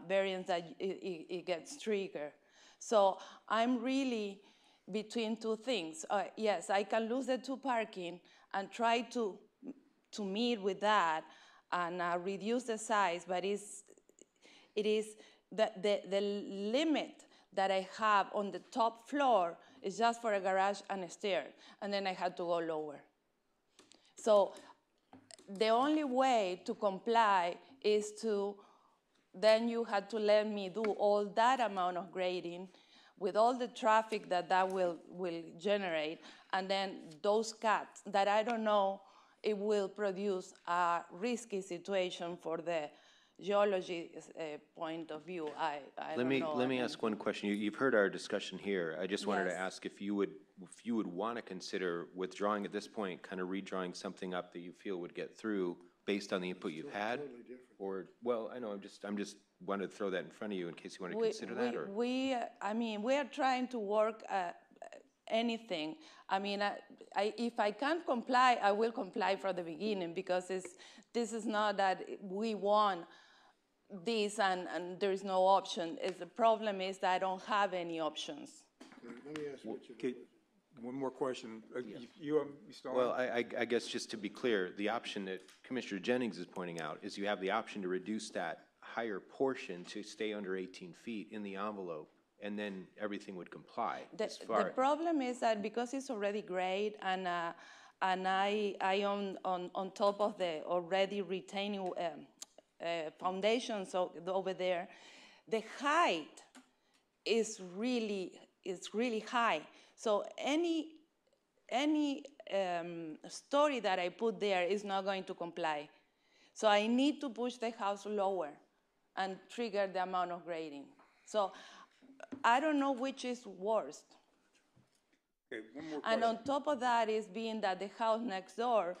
Speaker 16: variance that it gets triggered. So I'm really between 2 things. Yes, I can lose the 2 parking and try to meet with that and reduce the size, but it is the limit that I have on the top floor is just for a garage and a stair, and then I had to go lower. So the only way to comply is then you had to let me do all that amount of grading with all the traffic that will generate, and then those cuts that I don't know, it will produce a risky situation for the geology point of view. I don't know.
Speaker 9: Let me ask one question. You've heard our discussion here. I just wanted to ask if you would want to consider withdrawing at this point, kind of redrawing something up that you feel would get through based on the input you've had? Or, well, I know, I'm just wanted to throw that in front of you in case you want to consider that, or?
Speaker 16: I mean, we are trying to work anything. I mean, if I can't comply, I will comply from the beginning, because this is not that we want this and there is no option. The problem is that I don't have any options.
Speaker 4: Let me ask Richard.
Speaker 1: Okay, one more question. You still on?
Speaker 9: Well, I guess just to be clear, the option that Commissioner Jennings is pointing out is you have the option to reduce that higher portion to stay under 18 feet in the envelope, and then everything would comply.
Speaker 16: The problem is that because it's already grade and I own on top of the already retaining foundations over there, the height is really high. So any story that I put there is not going to comply. So I need to push the house lower and trigger the amount of grading. So I don't know which is worst.
Speaker 1: Okay, one more
Speaker 16: and
Speaker 1: question.
Speaker 16: on top of that is being that the house next door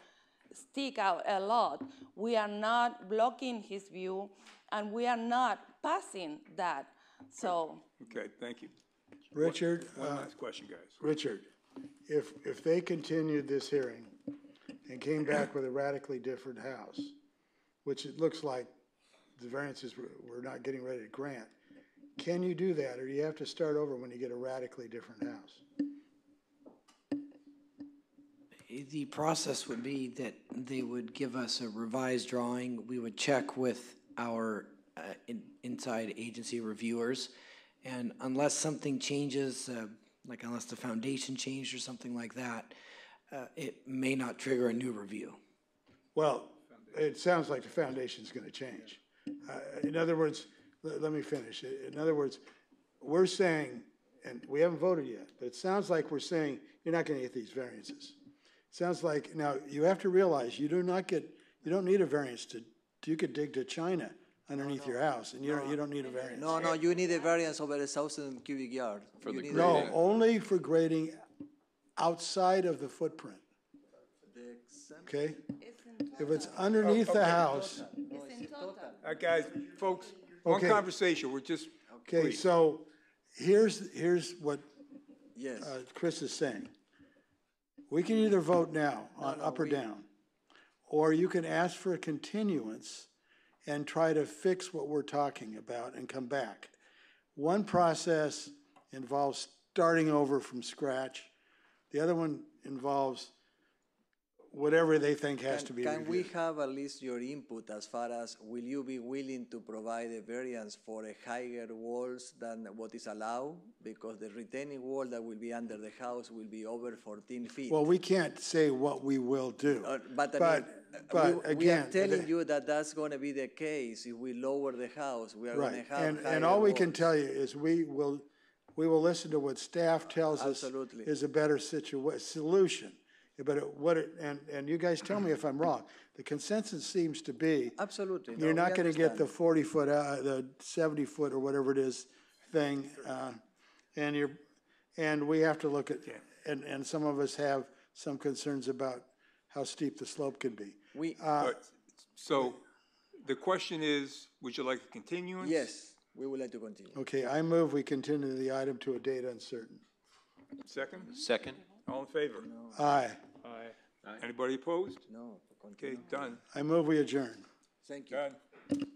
Speaker 16: stick out a lot. We are not blocking his view, and we are not passing that. So.
Speaker 1: Okay, thank you.
Speaker 4: Richard.
Speaker 1: One last question, guys.
Speaker 4: Richard, if they continued this hearing and came back with a radically different house, which it looks like the variances we're not getting ready to grant, can you do that, or do you have to start over when you get a radically different house?
Speaker 5: The process would be that they would give us a revised drawing. We would check with our inside agency reviewers, and unless something changes, like unless the foundation changed or something like that, it may not trigger a new review.
Speaker 4: Well, it sounds like the foundation's going to change. In other words, let me finish. In other words, we're saying, and we haven't voted yet, but it sounds like we're saying you're not going to get these variances. It sounds like, now you have to realize you don't need a variance you could dig to China underneath your house, and you don't need a variance.
Speaker 17: No, you need a variance over 1,000 cubic yards.
Speaker 4: No, only for grading outside of the footprint. Okay? If it's underneath the house.
Speaker 1: All right, guys, folks, one conversation. We're just.
Speaker 4: Okay,
Speaker 1: please.
Speaker 4: so here's what
Speaker 17: yes.
Speaker 4: Chris is saying. We can either vote now on up or down, or you can ask for a continuance and try to fix what we're talking about and come back. One process involves starting over from scratch. The other one involves whatever they think has to be reviewed.
Speaker 17: Can we have at least your input as far as, will you be willing to provide a variance for a higher walls than what is allowed? Because the retaining wall that will be under the house will be over 14 feet.
Speaker 4: Well, we can't say what we will do.
Speaker 17: But
Speaker 4: again,
Speaker 17: we are telling you that that's going to be the case. If we lower the house, we are going to have
Speaker 4: and all we can tell you is we will listen to what staff tells us is a better solution. But and you guys tell me if I'm wrong. The consensus seems to be you're not going to get the 40-foot, the 70-foot or whatever it is thing, and we have to look at and some of us have some concerns about how steep the slope can be.
Speaker 1: So the question is, would you like a continuance?
Speaker 17: Yes, we would like to continue.
Speaker 4: Okay, I move we continue the item to a date uncertain.
Speaker 1: Second?
Speaker 9: Second.
Speaker 1: All in favor?
Speaker 4: No. Aye.
Speaker 1: Aye. Anybody opposed?
Speaker 17: No.
Speaker 1: Okay, done.
Speaker 4: I move we adjourn.
Speaker 17: Thank you.
Speaker 1: Done.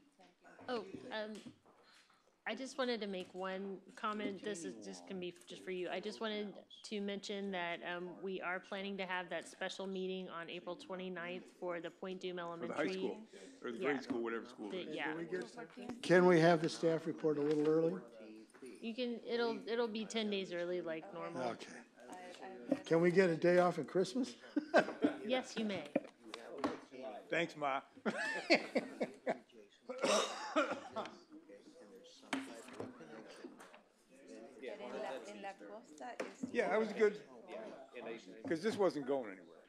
Speaker 6: Oh, I just wanted to make one comment. This is just can be just for you. I just wanted to mention that we are planning to have that special meeting on April 29th for the Point Doom Elementary.
Speaker 1: For the high school, or the grade school, whatever school.
Speaker 6: Yeah.
Speaker 4: Can we have the staff report a little early?
Speaker 6: You can. It'll be 10 days early, like normal.
Speaker 4: Okay. Can we get a day off at Christmas?
Speaker 6: Yes, you may.
Speaker 1: Thanks, Ma. Yeah, that was good. Because this wasn't going anywhere.